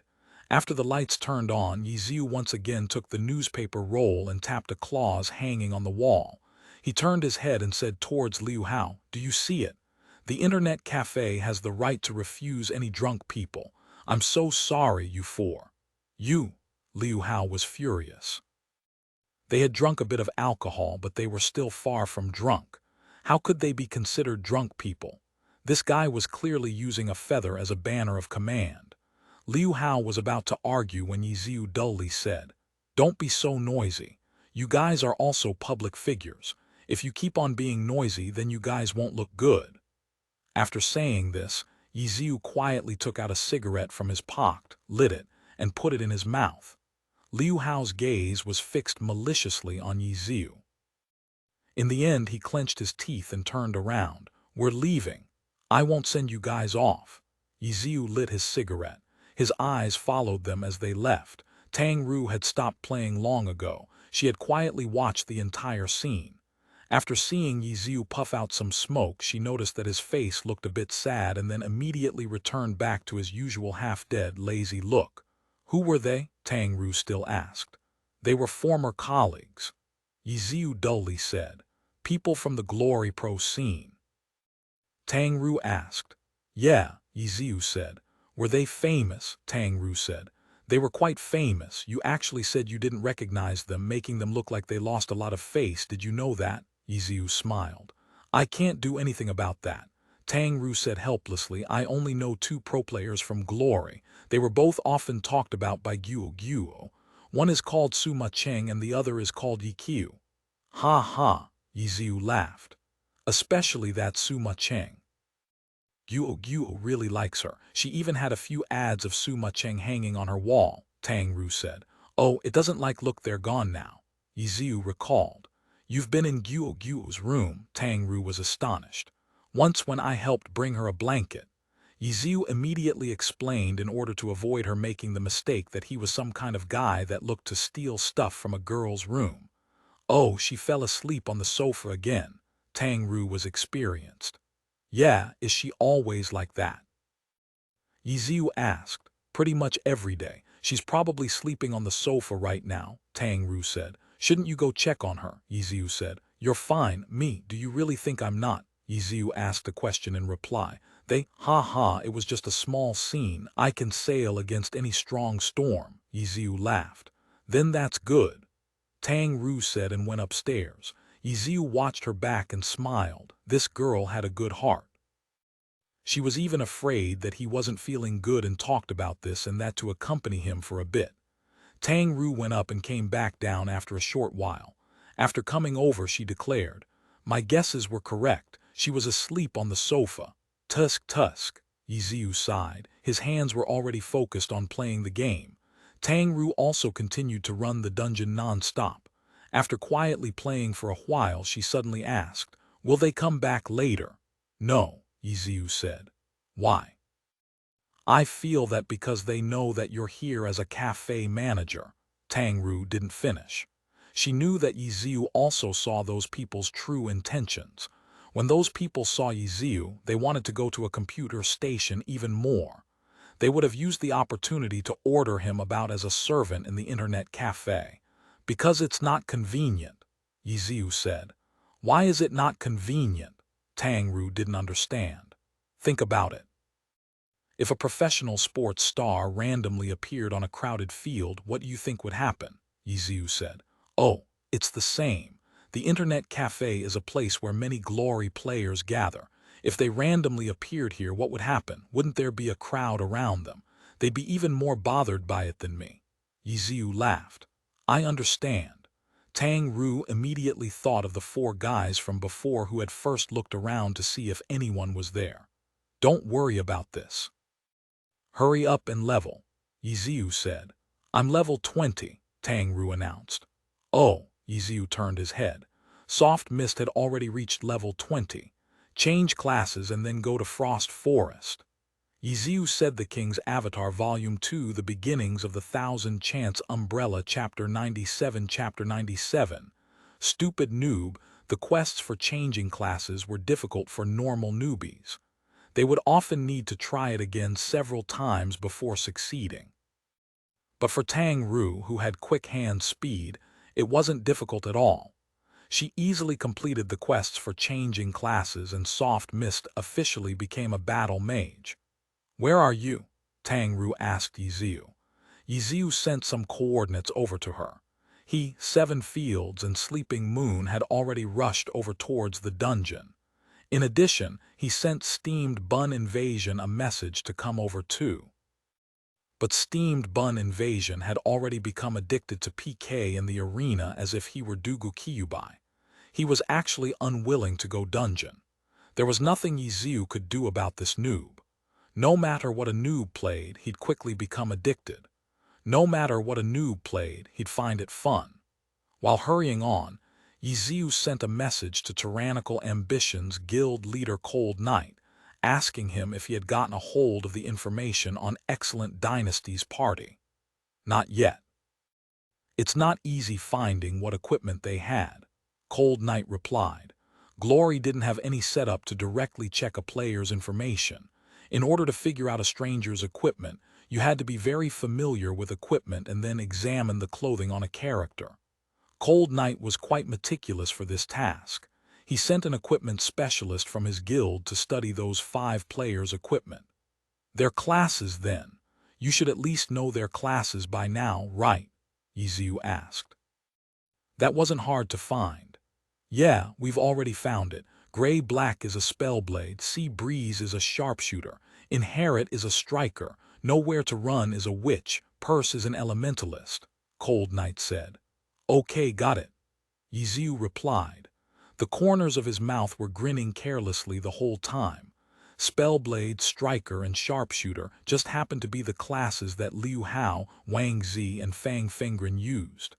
After the lights turned on, Ye Xiu once again took the newspaper roll and tapped a clause hanging on the wall. He turned his head and said towards Liu Hao, do you see it? The internet cafe has the right to refuse any drunk people. I'm so sorry, you four. You. Liu Hao was furious. They had drunk a bit of alcohol, but they were still far from drunk. How could they be considered drunk people? This guy was clearly using a feather as a banner of command. Liu Hao was about to argue when Ye Xiu dully said, don't be so noisy. You guys are also public figures. If you keep on being noisy, then you guys won't look good. After saying this, Ye Xiu quietly took out a cigarette from his pocket, lit it, and put it in his mouth. Liu Hao's gaze was fixed maliciously on Ye Xiu. In the end, he clenched his teeth and turned around. We're leaving. I won't send you guys off. Ye Xiu lit his cigarette. His eyes followed them as they left. Tang Ru had stopped playing long ago. She had quietly watched the entire scene. After seeing Ye Xiu puff out some smoke, she noticed that his face looked a bit sad and then immediately returned back to his usual half-dead, lazy look. Who were they? Tang Ru still asked. They were former colleagues. Ye Xiu dully said. People from the Glory Pro scene. Tang Ru asked. Yeah, Ye Xiu said. Were they famous? Tang Ru said. They were quite famous. You actually said you didn't recognize them, making them look like they lost a lot of face. Did you know that? Ye Xiu smiled. I can't do anything about that. Tang Ru said helplessly. I only know two pro players from Glory. They were both often talked about by Guo Guo. One is called Suma Cheng and the other is called Ye Xiu. Ha ha, Ye Xiu laughed. Especially that Suma Cheng. Guo Guo really likes her. She even had a few ads of Suma Cheng hanging on her wall, Tang Ru said. Oh, it doesn't like look they're gone now. Ye Xiu recalled. You've been in Guo Guo's room, Tang Ru was astonished. Once when I helped bring her a blanket. Ye Xiu immediately explained in order to avoid her making the mistake that he was some kind of guy that looked to steal stuff from a girl's room. Oh, she fell asleep on the sofa again. Tang Ru was experienced. Yeah, is she always like that? Ye Xiu asked. Pretty much every day. She's probably sleeping on the sofa right now, Tang Ru said. Shouldn't you go check on her? Ye Xiu said. You're fine. Me, do you really think I'm not? Ye Xiu asked a question in reply. It was just a small scene. I can sail against any strong storm, Ye Xiu laughed. Then that's good, Tang Ru said and went upstairs. Ye Xiu watched her back and smiled. This girl had a good heart. She was even afraid that he wasn't feeling good and talked about this and that to accompany him for a bit. Tang Ru went up and came back down after a short while. After coming over, she declared, my guesses were correct. She was asleep on the sofa. Tusk. Ye Xiu sighed. His hands were already focused on playing the game. Tang Ru also continued to run the dungeon non-stop. After quietly playing for a while, she suddenly asked, will they come back later? No, Ye Xiu said. Why? I feel that because they know that you're here as a cafe manager. Tang Ru didn't finish. She knew that Ye Xiu also saw those people's true intentions. When those people saw Ye Xiu, they wanted to go to a computer station even more. They would have used the opportunity to order him about as a servant in the internet cafe. Because it's not convenient, Ye Xiu said. Why is it not convenient? Tang Ru didn't understand. Think about it. If a professional sports star randomly appeared on a crowded field, what do you think would happen? Ye Xiu said. Oh, it's the same. The internet cafe is a place where many glory players gather. If they randomly appeared here, what would happen? Wouldn't there be a crowd around them? They'd be even more bothered by it than me. Ye Xiu laughed. I understand. Tang Ru immediately thought of the four guys from before who had first looked around to see if anyone was there. Don't worry about this. Hurry up and level, Ye Xiu said. I'm level 20, Tang Ru announced. Oh, Ye Xiu turned his head. Soft Mist had already reached level 20. Change classes and then go to Frost Forest. Ye Xiu said the King's Avatar Volume 2 The Beginnings of the Thousand Chants Umbrella Chapter 97 Chapter 97. Stupid noob, the quests for changing classes were difficult for normal newbies. They would often need to try it again several times before succeeding. But for Tang Ru, who had quick hand speed, it wasn't difficult at all. She easily completed the quests for changing classes and Soft Mist officially became a battle mage. Where are you? Tang Ru asked Ye Xiu. Ye Xiu sent some coordinates over to her. He, Seven Fields, and Sleeping Moon had already rushed over towards the dungeon. In addition, he sent Steamed Bun Invasion a message to come over too. But Steamed Bun Invasion had already become addicted to PK in the arena as if he were Dugu Kyubai. He was actually unwilling to go dungeon. There was nothing Ye Xiu could do about this noob. No matter what a noob played, he'd quickly become addicted. No matter what a noob played, he'd find it fun. While hurrying on, Ye Xiu sent a message to Tyrannical Ambitions guild leader Cold Knight, asking him if he had gotten a hold of the information on Excellent Dynasty's party. Not yet. It's not easy finding what equipment they had, Cold Knight replied. Glory didn't have any setup to directly check a player's information. In order to figure out a stranger's equipment, you had to be very familiar with equipment and then examine the clothing on a character. Cold Knight was quite meticulous for this task. He sent an equipment specialist from his guild to study those 5 players' equipment. Their classes then. You should at least know their classes by now, right? Ye Xiu asked. That wasn't hard to find. Yeah, we've already found it. Gray-Black is a spellblade, Sea Breeze is a sharpshooter, Inherit is a striker, Nowhere to Run is a witch, Purse is an elementalist, Cold Knight said. Okay, got it. Ye Xiu replied. The corners of his mouth were grinning carelessly the whole time. Spellblade, Striker, and Sharpshooter just happened to be the classes that Liu Hao, Wang Zi, and Fang Fengren used.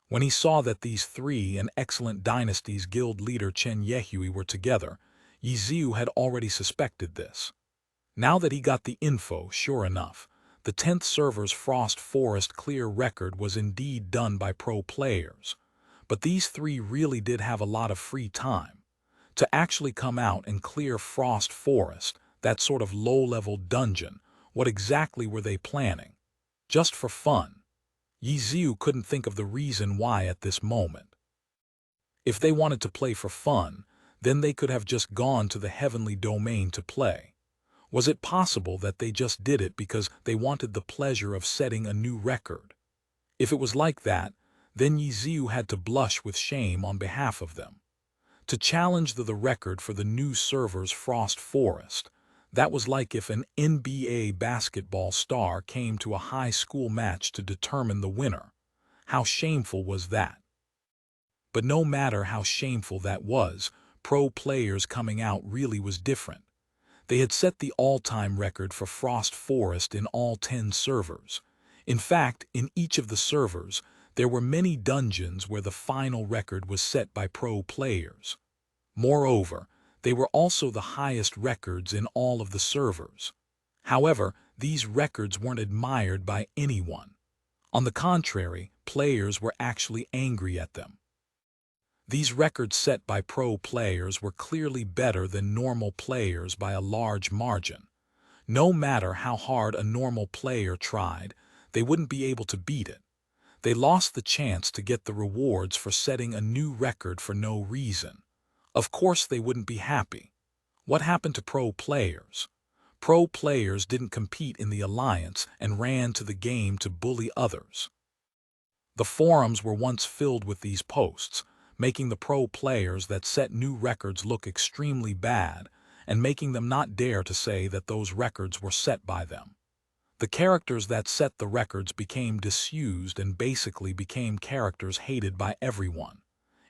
When he saw that these three and excellent dynasty's guild leader Chen Yehui were together, Ye Xiu had already suspected this. Now that he got the info, sure enough, the 10th server's Frost Forest clear record was indeed done by pro players. But these three really did have a lot of free time. To actually come out and clear Frost Forest, that sort of low-level dungeon, what exactly were they planning? Just for fun. Ye Xiu couldn't think of the reason why at this moment. If they wanted to play for fun, then they could have just gone to the heavenly domain to play. Was it possible that they just did it because they wanted the pleasure of setting a new record? If it was like that, then Ye Xiu had to blush with shame on behalf of them. To challenge the record for the new server's Frost Forest, that was like if an NBA basketball star came to a high school match to determine the winner. How shameful was that? But no matter how shameful that was, pro players coming out really was different. They had set the all-time record for Frost Forest in all 10 servers. In fact, in each of the servers, there were many dungeons where the final record was set by pro players. Moreover, they were also the highest records in all of the servers. However, these records weren't admired by anyone. On the contrary, players were actually angry at them. These records set by pro players were clearly better than normal players by a large margin. No matter how hard a normal player tried, they wouldn't be able to beat it. They lost the chance to get the rewards for setting a new record for no reason. Of course they wouldn't be happy. What happened to pro players? Pro players didn't compete in the alliance and ran to the game to bully others. The forums were once filled with these posts, making the pro players that set new records look extremely bad and making them not dare to say that those records were set by them. The characters that set the records became disused and basically became characters hated by everyone.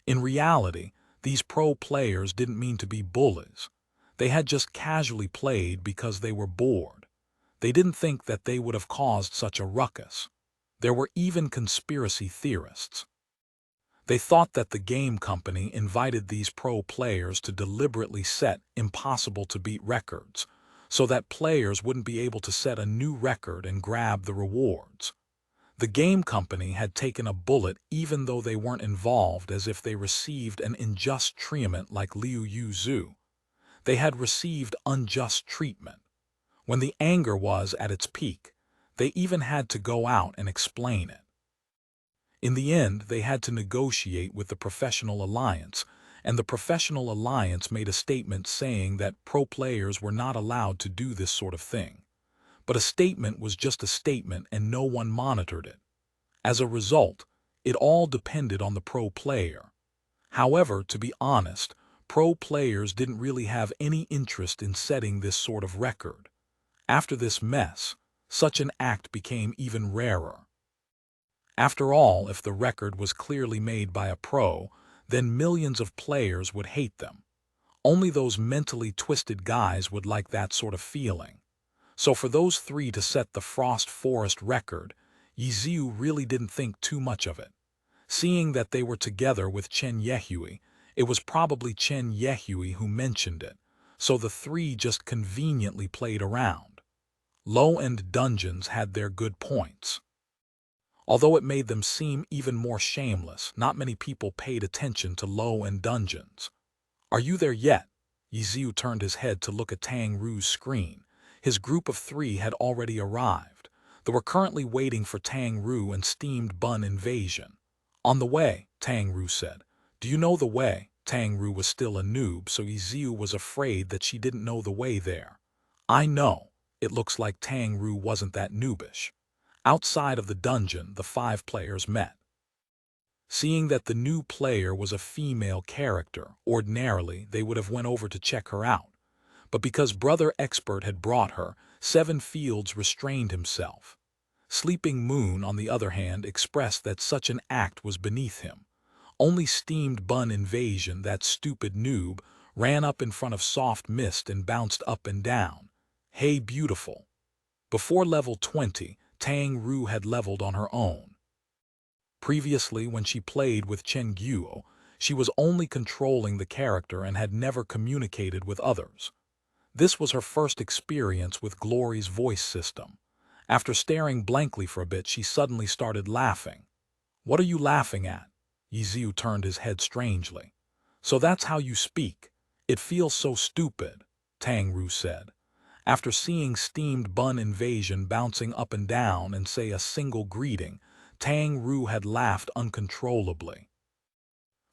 In reality, these pro players didn't mean to be bullies. They had just casually played because they were bored. They didn't think that they would have caused such a ruckus. There were even conspiracy theorists. They thought that the game company invited these pro players to deliberately set impossible-to-beat records, so that players wouldn't be able to set a new record and grab the rewards. The game company had taken a bullet even though they weren't involved, as if they received an unjust treatment like Liu Yuzu. They had received unjust treatment. When the anger was at its peak, they even had to go out and explain it. In the end, they had to negotiate with the Professional Alliance, and the Professional Alliance made a statement saying that pro players were not allowed to do this sort of thing. But a statement was just a statement and no one monitored it. As a result, it all depended on the pro player. However, to be honest, pro players didn't really have any interest in setting this sort of record. After this mess, such an act became even rarer. After all, if the record was clearly made by a pro, then millions of players would hate them. Only those mentally twisted guys would like that sort of feeling. So for those three to set the Frost Forest record, Ye Xiu really didn't think too much of it. Seeing that they were together with Chen Yehui, it was probably Chen Yehui who mentioned it, so the three just conveniently played around. Low-end dungeons had their good points. Although it made them seem even more shameless, not many people paid attention to low-end dungeons. Are you there yet? Ye Xiu turned his head to look at Tang Ru's screen. His group of three had already arrived. They were currently waiting for Tang Ru and Steamed Bun Invasion. On the way, Tang Ru said. Do you know the way? Tang Ru was still a noob, so Ye Xiu was afraid that she didn't know the way there. I know. it looks like Tang Ru wasn't that noobish. Outside of the dungeon, the 5 players met. Seeing that the new player was a female character, ordinarily they would have went over to check her out. But because Brother Expert had brought her, 7 Fields restrained himself. Sleeping Moon, on the other hand, expressed that such an act was beneath him. Only Steamed Bun Invasion, that stupid noob, ran up in front of Soft Mist and bounced up and down. Hey, beautiful. Before level 20, Tang Ru had leveled on her own. Previously, when she played with Chen Guo, she was only controlling the character and had never communicated with others. This was her first experience with Glory's voice system. After staring blankly for a bit, she suddenly started laughing. "What are you laughing at?" Ye Xiu turned his head strangely. "So that's how you speak. It feels so stupid," Tang Ru said. After seeing Steamed Bun Invasion bouncing up and down and say a single greeting, Tang Ru had laughed uncontrollably.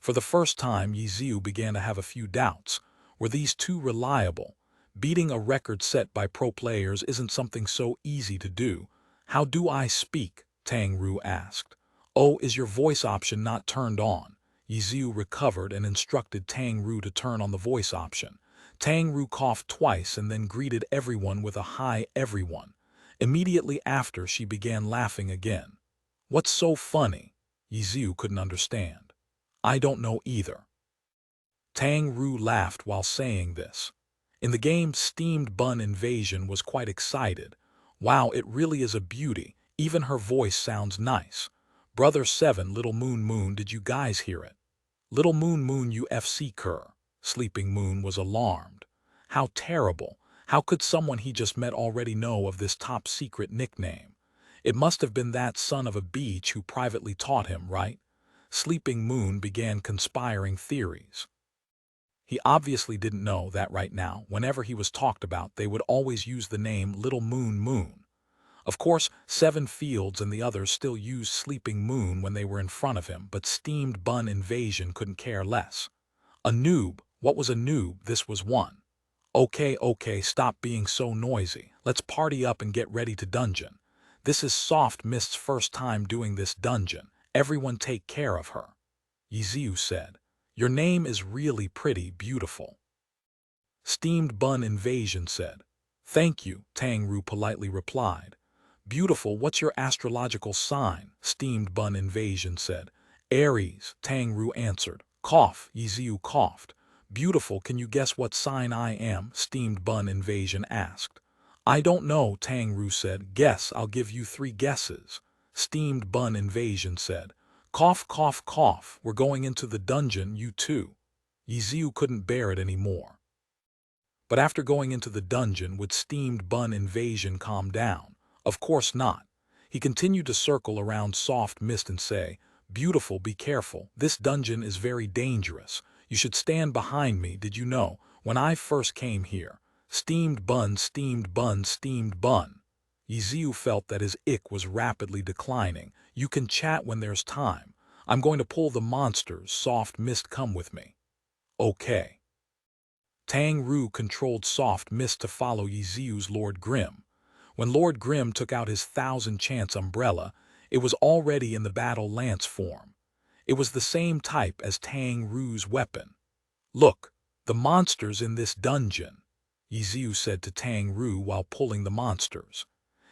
For the first time, Ye Xiu began to have a few doubts. Were these two reliable? Beating a record set by pro players isn't something so easy to do. "How do I speak?" Tang Ru asked. "Oh, is your voice option not turned on?" Ye Xiu recovered and instructed Tang Ru to turn on the voice option. Tang Ru coughed twice and then greeted everyone with a "Hi, everyone." Immediately after, she began laughing again. "What's so funny?" Ye Xiu couldn't understand. "I don't know either." Tang Ru laughed while saying this. In the game, Steamed Bun Invasion was quite excited. "Wow, it really is a beauty. Even her voice sounds nice. Brother 7, Little Moon Moon, did you guys hear it?" "Little Moon Moon UFC Cur." Sleeping Moon was alarmed. How terrible. How could someone he just met already know of this top-secret nickname? It must have been that son of a beach who privately taught him, right? Sleeping Moon began conspiring theories. He obviously didn't know that right now, whenever he was talked about, they would always use the name Little Moon Moon. Of course, 7 Fields and the others still used Sleeping Moon when they were in front of him, but Steamed Bun Invasion couldn't care less. A noob. What was a noob? This was one. Okay, stop being so noisy. Let's party up and get ready to dungeon. This is Soft Mist's first time doing this dungeon. Everyone take care of her." Ye Xiu said. "Your name is really pretty beautiful." Steamed Bun Invasion said. "Thank you," Tang Ru politely replied. "Beautiful, what's your astrological sign?" Steamed Bun Invasion said. "Aries," Tang Ru answered. "Cough," Ye Xiu coughed. "Beautiful, can you guess what sign I am?" Steamed Bun Invasion asked. "I don't know," Tang Ru said. "Guess, I'll give you 3 guesses." Steamed Bun Invasion said. "Cough, cough, cough, we're going into the dungeon, you too." Ye Xiu couldn't bear it anymore. But after going into the dungeon, would Steamed Bun Invasion calm down? Of course not. He continued to circle around Soft Mist and say, "Beautiful, be careful. This dungeon is very dangerous. You should stand behind me. Did you know, when I first came here, Steamed Bun, Steamed Bun, Steamed Bun." Ye Xiu felt that his ick was rapidly declining. "You can chat when there's time. I'm going to pull the monsters. Soft Mist, come with me." "Okay." Tang Ru controlled Soft Mist to follow Ye Xiu's Lord Grim. When Lord Grim took out his 1000-chance umbrella, it was already in the battle lance form. It was the same type as Tang Ru's weapon. "Look, the monsters in this dungeon," Ye Xiu said to Tang Ru while pulling the monsters.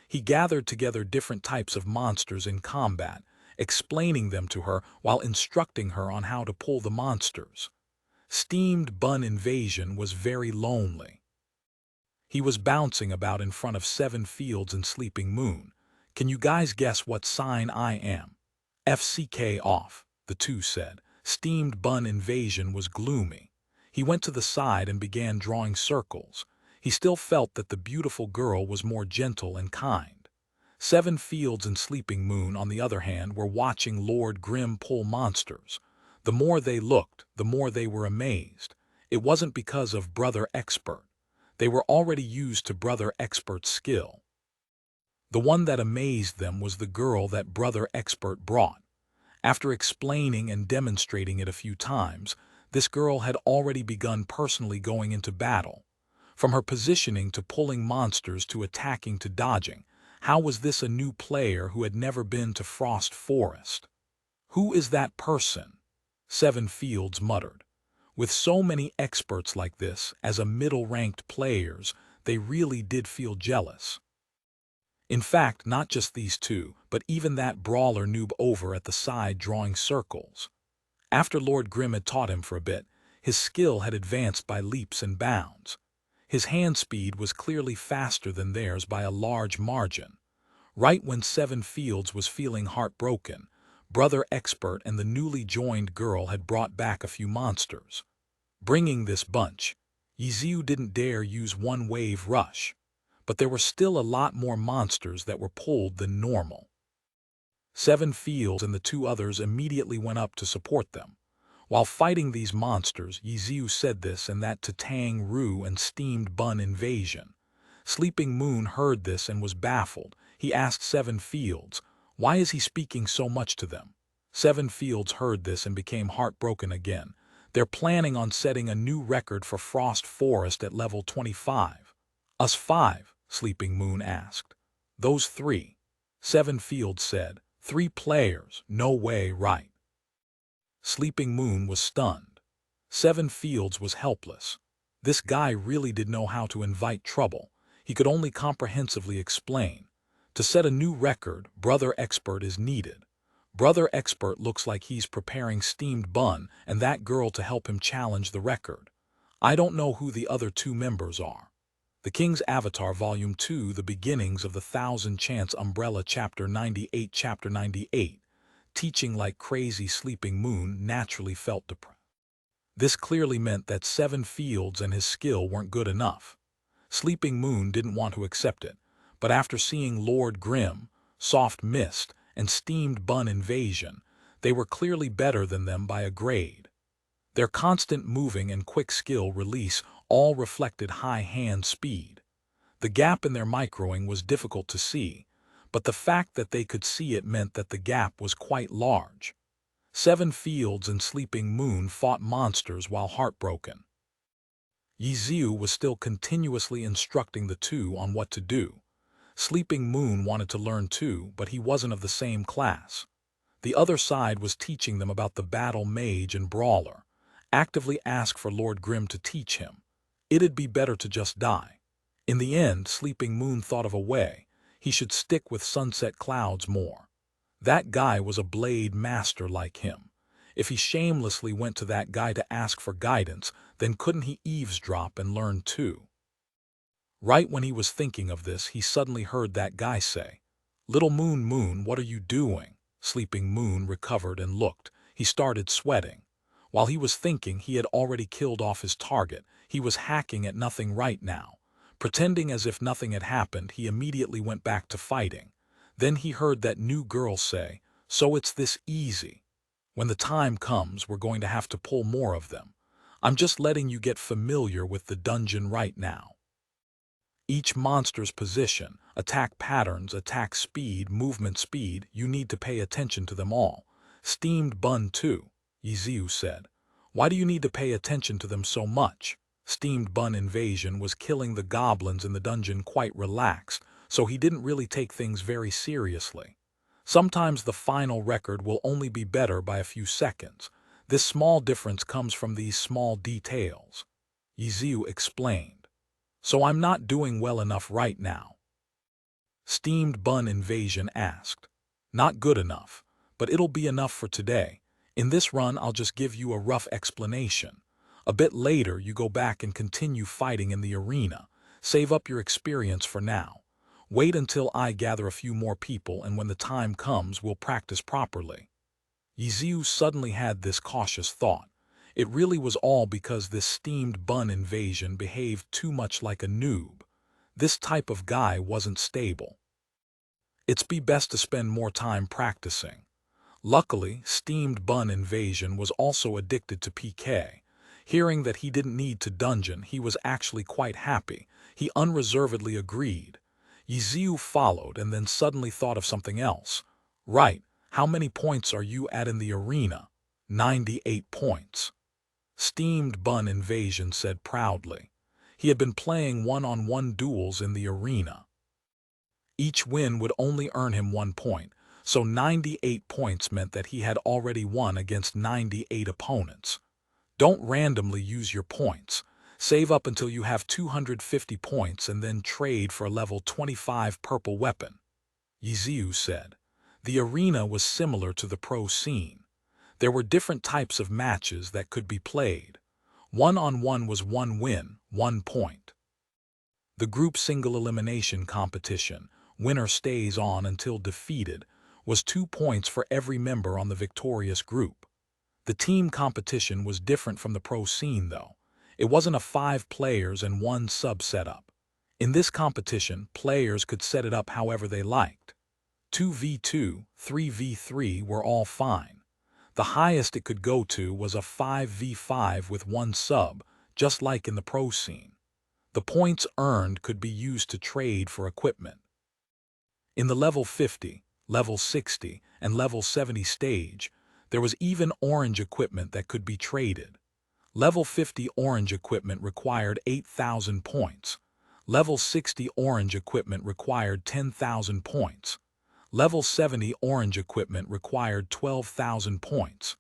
He gathered together different types of monsters in combat, explaining them to her while instructing her on how to pull the monsters. Steamed Bun Invasion was very lonely. He was bouncing about in front of 7 Fields and Sleeping Moon. "Can you guys guess what sign I am?" "FCK off," the two said. Steamed Bun Invasion was gloomy. He went to the side and began drawing circles. He still felt that the beautiful girl was more gentle and kind. 7 Fields and Sleeping Moon, on the other hand, were watching Lord Grim pull monsters. The more they looked, the more they were amazed. It wasn't because of Brother Expert. They were already used to Brother Expert's skill. The one that amazed them was the girl that Brother Expert brought. After explaining and demonstrating it a few times, this girl had already begun personally going into battle. From her positioning to pulling monsters to attacking to dodging, how was this a new player who had never been to Frost Forest? Who is that person? Seven Fields muttered. With so many experts like this, as a middle-ranked players, they really did feel jealous. In fact, not just these two, but even that brawler noob over at the side drawing circles. After Lord Grimm had taught him for a bit, his skill had advanced by leaps and bounds. His hand speed was clearly faster than theirs by a large margin. Right when Seven Fields was feeling heartbroken, Brother Expert and the newly joined girl had brought back a few monsters. Bringing this bunch, Ye Xiu didn't dare use one-wave rush, but there were still a lot more monsters that were pulled than normal. Seven Fields and the two others immediately went up to support them. While fighting these monsters, Ye Xiu said this and that to Tang Ru and Steamed Bun Invasion. Sleeping Moon heard this and was baffled. He asked Seven Fields, why is he speaking so much to them? Seven Fields heard this and became heartbroken again. They're planning on setting a new record for Frost Forest at level 25. Us five? Sleeping Moon asked. Those three. Seven Fields said. 3 players, no way, right? Sleeping Moon was stunned. Seven Fields was helpless. This guy really did know how to invite trouble. He could only comprehensively explain. To set a new record, Brother Expert is needed. Brother Expert looks like he's preparing Steamed Bun and that girl to help him challenge the record. I don't know who the other 2 members are. The King's Avatar Volume 2, The Beginnings of the Thousand Chants Umbrella Chapter 98. Chapter 98. Teaching like crazy. Sleeping Moon naturally felt depressed. This clearly meant that Seven Fields and his skill weren't good enough. Sleeping Moon didn't want to accept it, but after seeing Lord Grimm, Soft Mist, and Steamed Bun Invasion, they were clearly better than them by a grade. Their constant moving and quick skill release all reflected high hand speed. The gap in their microing was difficult to see, but the fact that they could see it meant that the gap was quite large. Seven Fields and Sleeping Moon fought monsters while heartbroken. Ye Xiu was still continuously instructing the two on what to do. Sleeping Moon wanted to learn too, but he wasn't of the same class. The other side was teaching them about the battle mage and brawler. Actively asked for Lord Grimm to teach him. It'd be better to just die. In the end, Sleeping Moon thought of a way. He should stick with Sunset Clouds more. That guy was a blade master like him. If he shamelessly went to that guy to ask for guidance, then couldn't he eavesdrop and learn too? Right when he was thinking of this, he suddenly heard that guy say, "Little Moon Moon, what are you doing?" Sleeping Moon recovered and looked. He started sweating. While he was thinking he had already killed off his target, he was hacking at nothing right now. Pretending as if nothing had happened, he immediately went back to fighting. Then he heard that new girl say, "So it's this easy. When the time comes, we're going to have to pull more of them. I'm just letting you get familiar with the dungeon right now. Each monster's position, attack patterns, attack speed, movement speed, you need to pay attention to them all. Steamed Bun too," Ye Xiu said. "Why do you need to pay attention to them so much?" Steamed Bun Invasion was killing the goblins in the dungeon quite relaxed, so he didn't really take things very seriously. Sometimes the final record will only be better by a few seconds. This small difference comes from these small details. Ye Xiu explained. "So I'm not doing well enough right now?" Steamed Bun Invasion asked. "Not good enough, but it'll be enough for today. In this run, I'll just give you a rough explanation. A bit later, you go back and continue fighting in the arena. Save up your experience for now. Wait until I gather a few more people, and when the time comes, we'll practice properly." Ye Xiu suddenly had this cautious thought. It really was all because this Steamed Bun Invasion behaved too much like a noob. This type of guy wasn't stable. It's be best to spend more time practicing. Luckily, Steamed Bun Invasion was also addicted to PK. Hearing that he didn't need to dungeon, he was actually quite happy. He unreservedly agreed. Ye Xiu followed and then suddenly thought of something else. "Right, how many points are you at in the arena?" 98 points. Steamed Bun Invasion said proudly. He had been playing one-on-one duels in the arena. Each win would only earn him 1 point, so 98 points meant that he had already won against 98 opponents. Don't randomly use your points. Save up until you have 250 points and then trade for a level 25 purple weapon, Ye Xiu said. The arena was similar to the pro scene. There were different types of matches that could be played. One-on-one was 1 win, 1 point. The group single elimination competition, winner stays on until defeated, was 2 points for every member on the victorious group. The team competition was different from the pro scene, though. It wasn't a 5 players and 1 sub setup. In this competition, players could set it up however they liked. 2v2, 3v3 were all fine. The highest it could go to was a 5v5 with 1 sub, just like in the pro scene. The points earned could be used to trade for equipment. In the level 50, level 60, and level 70 stage, there was even orange equipment that could be traded. Level 50 orange equipment required 8,000 points. Level 60 orange equipment required 10,000 points. Level 70 orange equipment required 12,000 points.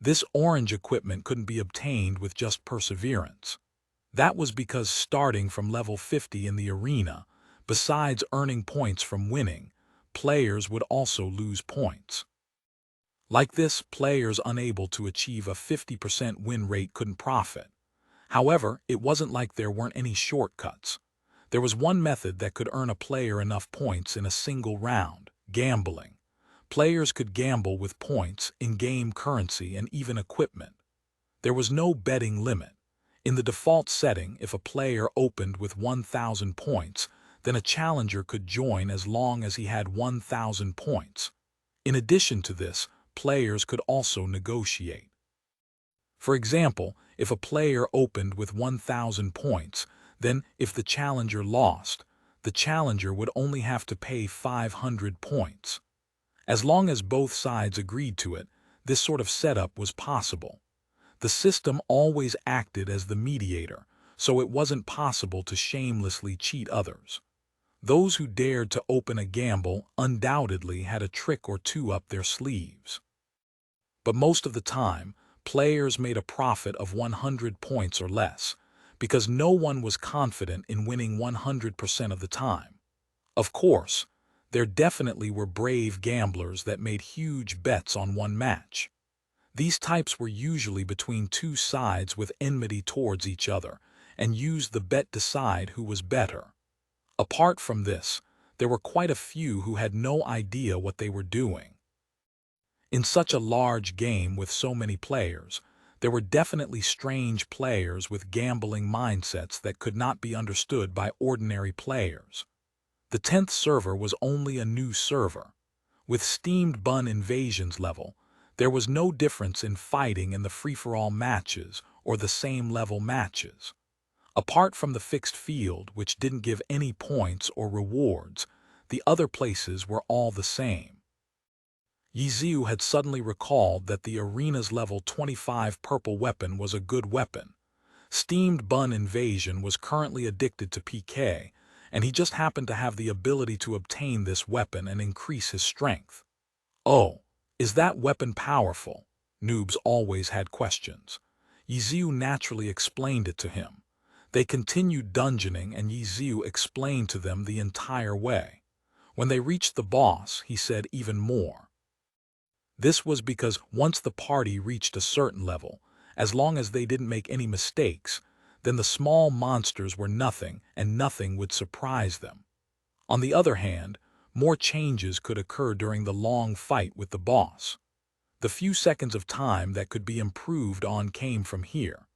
This orange equipment couldn't be obtained with just perseverance. That was because starting from level 50 in the arena, besides earning points from winning, players would also lose points. Like this, players unable to achieve a 50% win rate couldn't profit. However, it wasn't like there weren't any shortcuts. There was one method that could earn a player enough points in a single round: gambling. Players could gamble with points, in-game currency, and even equipment. There was no betting limit. In the default setting, if a player opened with 1,000 points, then a challenger could join as long as he had 1,000 points. In addition to this, players could also negotiate. For example, if a player opened with 1,000 points, then if the challenger lost, the challenger would only have to pay 500 points. As long as both sides agreed to it, this sort of setup was possible. The system always acted as the mediator, so it wasn't possible to shamelessly cheat others. Those who dared to open a gamble undoubtedly had a trick or two up their sleeves. But most of the time, players made a profit of 100 points or less, because no one was confident in winning 100% of the time. Of course, there definitely were brave gamblers that made huge bets on one match. These types were usually between 2 sides with enmity towards each other, and used the bet to decide who was better. Apart from this, there were quite a few who had no idea what they were doing. In such a large game with so many players, there were definitely strange players with gambling mindsets that could not be understood by ordinary players. The 10th server was only a new server. With Steamed Bun Invasion's level, there was no difference in fighting in the free-for-all matches or the same-level matches. Apart from the fixed field, which didn't give any points or rewards, the other places were all the same. Ye Xiu had suddenly recalled that the arena's level 25 purple weapon was a good weapon. Steamed Bun Invasion was currently addicted to PK, and he just happened to have the ability to obtain this weapon and increase his strength. Oh, is that weapon powerful? Noobs always had questions. Ye Xiu naturally explained it to him. They continued dungeoning, and Ye Xiu explained to them the entire way. When they reached the boss, he said even more. This was because once the party reached a certain level, as long as they didn't make any mistakes, then the small monsters were nothing, and nothing would surprise them. On the other hand, more changes could occur during the long fight with the boss. The few seconds of time that could be improved on came from here.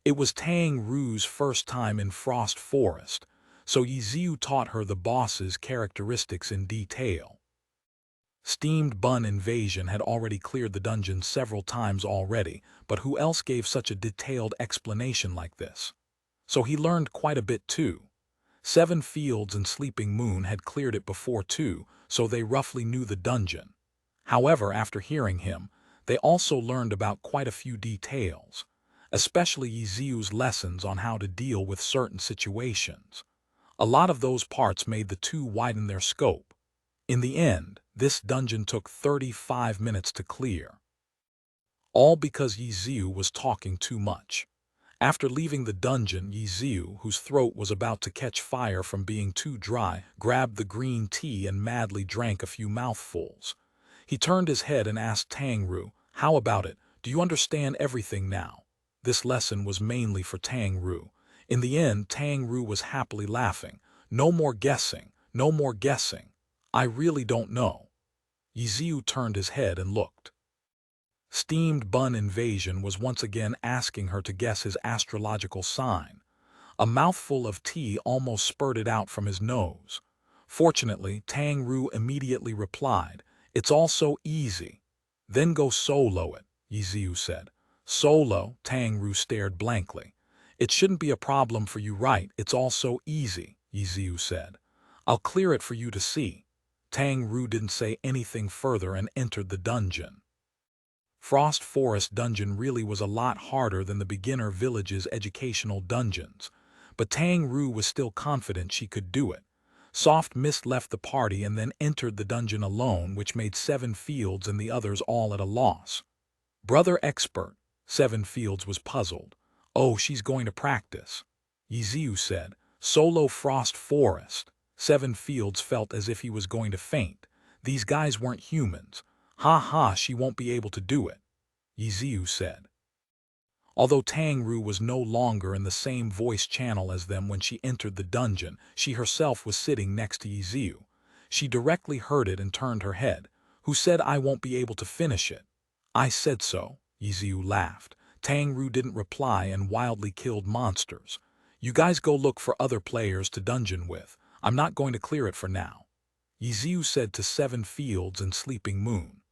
It was Tang Ru's first time in Frost Forest, so Ye Xiu taught her the boss's characteristics in detail. Steamed Bun Invasion had already cleared the dungeon several times already, but who else gave such a detailed explanation like this? So he learned quite a bit too. 7 Fields and Sleeping Moon had cleared it before too, so they roughly knew the dungeon. However, after hearing him, they also learned about quite a few details. especially Ye Xiu's lessons on how to deal with certain situations. A lot of those parts made the two widen their scope. In the end, this dungeon took 35 minutes to clear. All because Ye Xiu was talking too much. After leaving the dungeon, Ye Xiu, whose throat was about to catch fire from being too dry, grabbed the green tea and madly drank a few mouthfuls. He turned his head and asked Tang Ru, "How about it? Do you understand everything now?" This lesson was mainly for Tang Ru. In the end, Tang Ru was happily laughing. "No more guessing, no more guessing. I really don't know." Ye Xiu turned his head and looked. Steamed Bun Invasion was once again asking her to guess his astrological sign. A mouthful of tea almost spurted out from his nose. Fortunately, Tang Ru immediately replied, "It's all so easy." "Then go solo it," Ye Xiu said. "Solo?" Tang Ru stared blankly. "It shouldn't be a problem for you, right? It's all so easy," Ye Xiu said. "I'll clear it for you to see." Tang Ru didn't say anything further and entered the dungeon. Frost Forest Dungeon really was a lot harder than the beginner village's educational dungeons, but Tang Ru was still confident she could do it. Soft Mist left the party and then entered the dungeon alone, which made Seven Fields and the others all at a loss. "Brother Expert," Seven Fields was puzzled. "Oh, she's going to practice," Ye Xiu said. "Solo Frost Forest." Seven Fields felt as if he was going to faint. These guys weren't humans. "Ha ha, she won't be able to do it," Ye Xiu said. Although Tang Ru was no longer in the same voice channel as them when she entered the dungeon, she herself was sitting next to Ye Xiu. She directly heard it and turned her head. "Who said I won't be able to finish it?" "I said so," Ye Xiu laughed. Tang Ru didn't reply and wildly killed monsters. "You guys go look for other players to dungeon with. I'm not going to clear it for now," Ye Xiu said to Seven Fields and Sleeping Moon.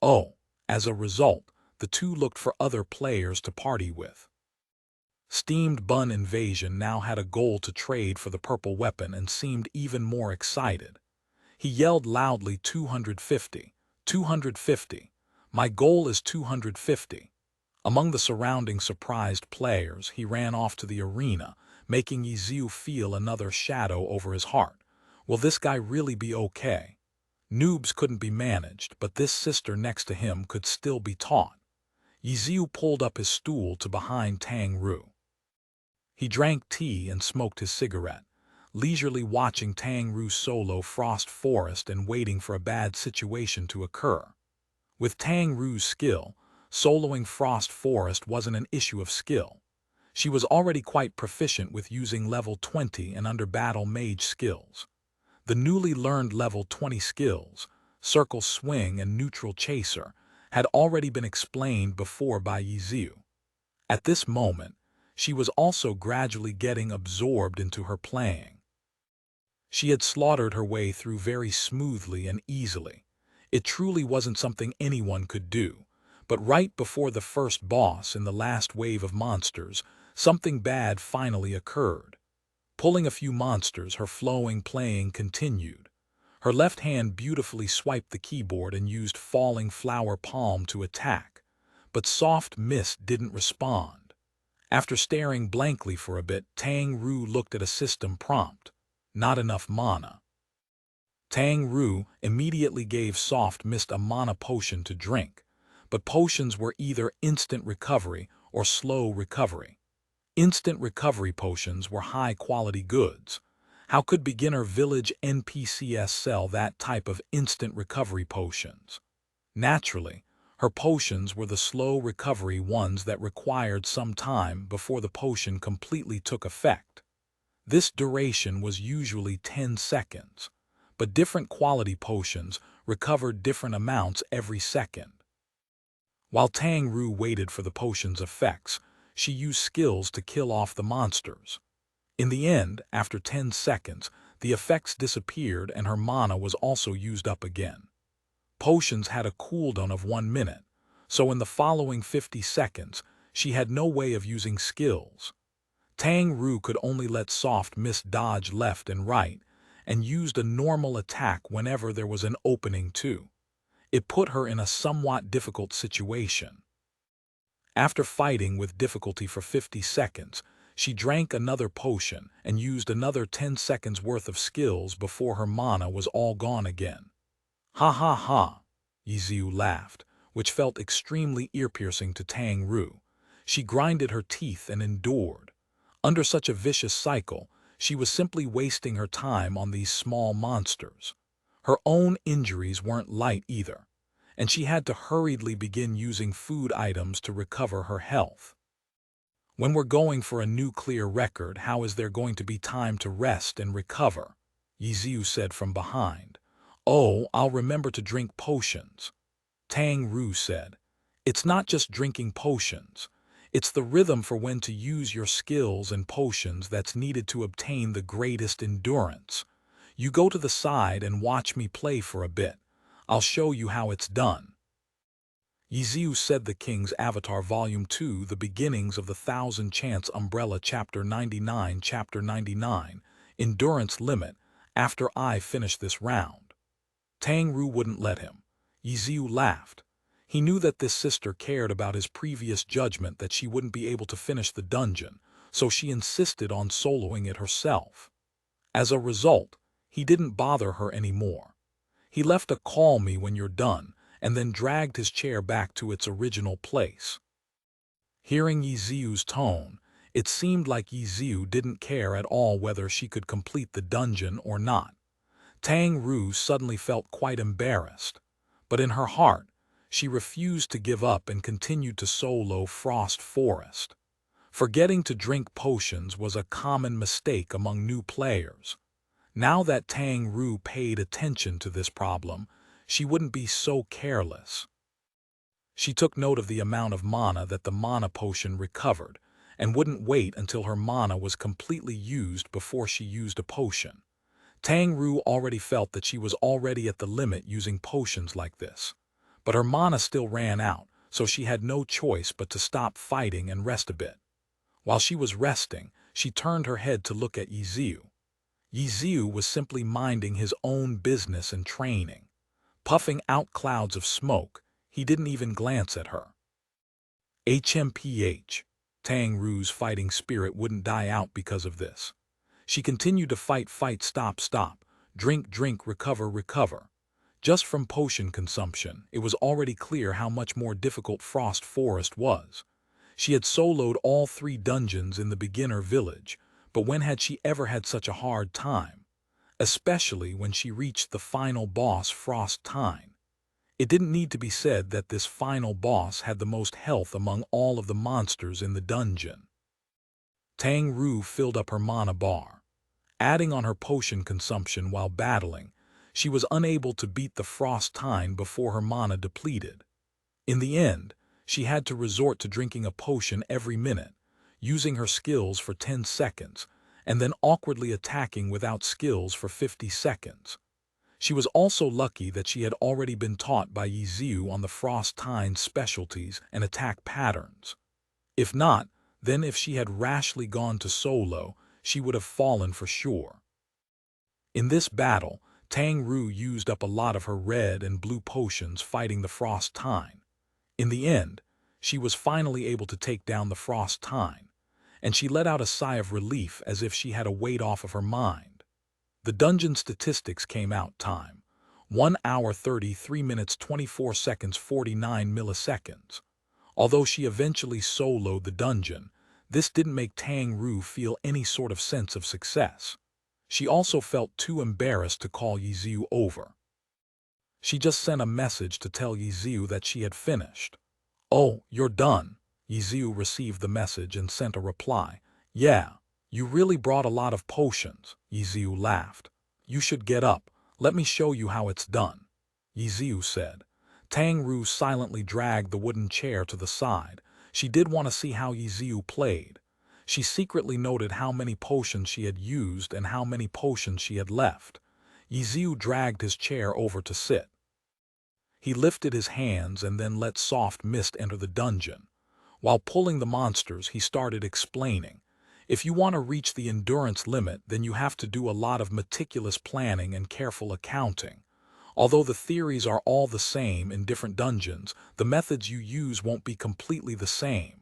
Oh, as a result, the two looked for other players to party with. Steamed Bun Invasion now had a goal to trade for the purple weapon and seemed even more excited. He yelled loudly, 250, 250. "My goal is 250. Among the surrounding surprised players, he ran off to the arena, making Ye Xiu feel another shadow over his heart. Will this guy really be okay? Noobs couldn't be managed, but this sister next to him could still be taught. Ye Xiu pulled up his stool to behind Tang Ru. He drank tea and smoked his cigarette, leisurely watching Tang Ru solo Frost Forest and waiting for a bad situation to occur. With Tang Ru's skill, soloing Frost Forest wasn't an issue of skill. She was already quite proficient with using level 20 and under battle mage skills. The newly learned level 20 skills, Circle Swing and Neutral Chaser, had already been explained before by Ye Xiu. At this moment, she was also gradually getting absorbed into her playing. She had slaughtered her way through very smoothly and easily. It truly wasn't something anyone could do. But right before the first boss in the last wave of monsters, something bad finally occurred. Pulling a few monsters, her flowing playing continued. Her left hand beautifully swiped the keyboard and used Falling Flower Palm to attack. But Soft Mist didn't respond. After staring blankly for a bit, Tang Ru looked at a system prompt. Not enough mana. Tang Ru immediately gave Soft Mist a mana potion to drink. But potions were either instant recovery or slow recovery. Instant recovery potions were high-quality goods. How could beginner village NPCs sell that type of instant recovery potions? Naturally, her potions were the slow recovery ones that required some time before the potion completely took effect. This duration was usually 10 seconds, but different quality potions recovered different amounts every second. While Tang Ru waited for the potion's effects, she used skills to kill off the monsters. In the end, after 10 seconds, the effects disappeared and her mana was also used up again. Potions had a cooldown of 1 minute, so in the following 50 seconds, she had no way of using skills. Tang Ru could only let Soft Mist dodge left and right, and used a normal attack whenever there was an opening too. It put her in a somewhat difficult situation. After fighting with difficulty for 50 seconds, she drank another potion and used another 10 seconds worth of skills before her mana was all gone again. Ha ha ha, Ye Xiu laughed, which felt extremely ear-piercing to Tang Ru. She grinded her teeth and endured. Under such a vicious cycle, she was simply wasting her time on these small monsters. Her own injuries weren't light either, and she had to hurriedly begin using food items to recover her health. When we're going for a new clear record, how is there going to be time to rest and recover? Ye Xiu said from behind. Oh, I'll remember to drink potions. Tang Ru said. It's not just drinking potions. It's the rhythm for when to use your skills and potions that's needed to obtain the greatest endurance. You go to the side and watch me play for a bit. I'll show you how it's done. Ye Xiu said the King's Avatar Volume 2, The Beginnings of the Thousand Chants Umbrella Chapter 99 Chapter 99, Endurance Limit, after I finish this round. Tang Ru wouldn't let him. Ye Xiu laughed. He knew that this sister cared about his previous judgment that she wouldn't be able to finish the dungeon, so she insisted on soloing it herself. As a result, he didn't bother her anymore. He left a "call me when you're done," and then dragged his chair back to its original place. Hearing Ye Xiu's tone, it seemed like Ye Xiu didn't care at all whether she could complete the dungeon or not. Tang Ru suddenly felt quite embarrassed, but in her heart, she refused to give up and continued to solo Frost Forest. Forgetting to drink potions was a common mistake among new players. Now that Tang Ru paid attention to this problem, she wouldn't be so careless. She took note of the amount of mana that the mana potion recovered, and wouldn't wait until her mana was completely used before she used a potion. Tang Ru already felt that she was already at the limit using potions like this. But her mana still ran out, so she had no choice but to stop fighting and rest a bit. While she was resting, she turned her head to look at Ye Xiu. Ye Xiu was simply minding his own business and training. Puffing out clouds of smoke, he didn't even glance at her. HMPH. Tang Ru's fighting spirit wouldn't die out because of this. She continued to fight, stop, drink, recover. Just from potion consumption, it was already clear how much more difficult Frost Forest was. She had soloed all 3 dungeons in the beginner village, but when had she ever had such a hard time? Especially when she reached the final boss, Frost Tine. It didn't need to be said that this final boss had the most health among all of the monsters in the dungeon. Tang Ru filled up her mana bar. Adding on her potion consumption while battling, she was unable to beat the Frost Tine before her mana depleted. In the end, she had to resort to drinking a potion every minute, using her skills for 10 seconds, and then awkwardly attacking without skills for 50 seconds. She was also lucky that she had already been taught by Ye Xiu on the Frost Tine's specialties and attack patterns. If not, then if she had rashly gone to solo, she would have fallen for sure. In this battle, Tang Ru used up a lot of her red and blue potions fighting the Frost Tine. In the end, she was finally able to take down the Frost Tine, and she let out a sigh of relief as if she had a weight off of her mind. The dungeon statistics came out: time, 1 hour 33 minutes 24 seconds 49 milliseconds. Although she eventually soloed the dungeon, this didn't make Tang Ru feel any sort of sense of success. She also felt too embarrassed to call Ye Xiu over. She just sent a message to tell Ye Xiu that she had finished. "Oh, you're done." Ye Xiu received the message and sent a reply. "Yeah, you really brought a lot of potions." Ye Xiu laughed. "You should get up. Let me show you how it's done," Ye Xiu said. Tang Ru silently dragged the wooden chair to the side. She did want to see how Ye Xiu played. She secretly noted how many potions she had used and how many potions she had left. Ye Xiu dragged his chair over to sit. He lifted his hands and then let soft mist enter the dungeon. While pulling the monsters, he started explaining. If you want to reach the endurance limit, then you have to do a lot of meticulous planning and careful accounting. Although the theories are all the same in different dungeons, the methods you use won't be completely the same.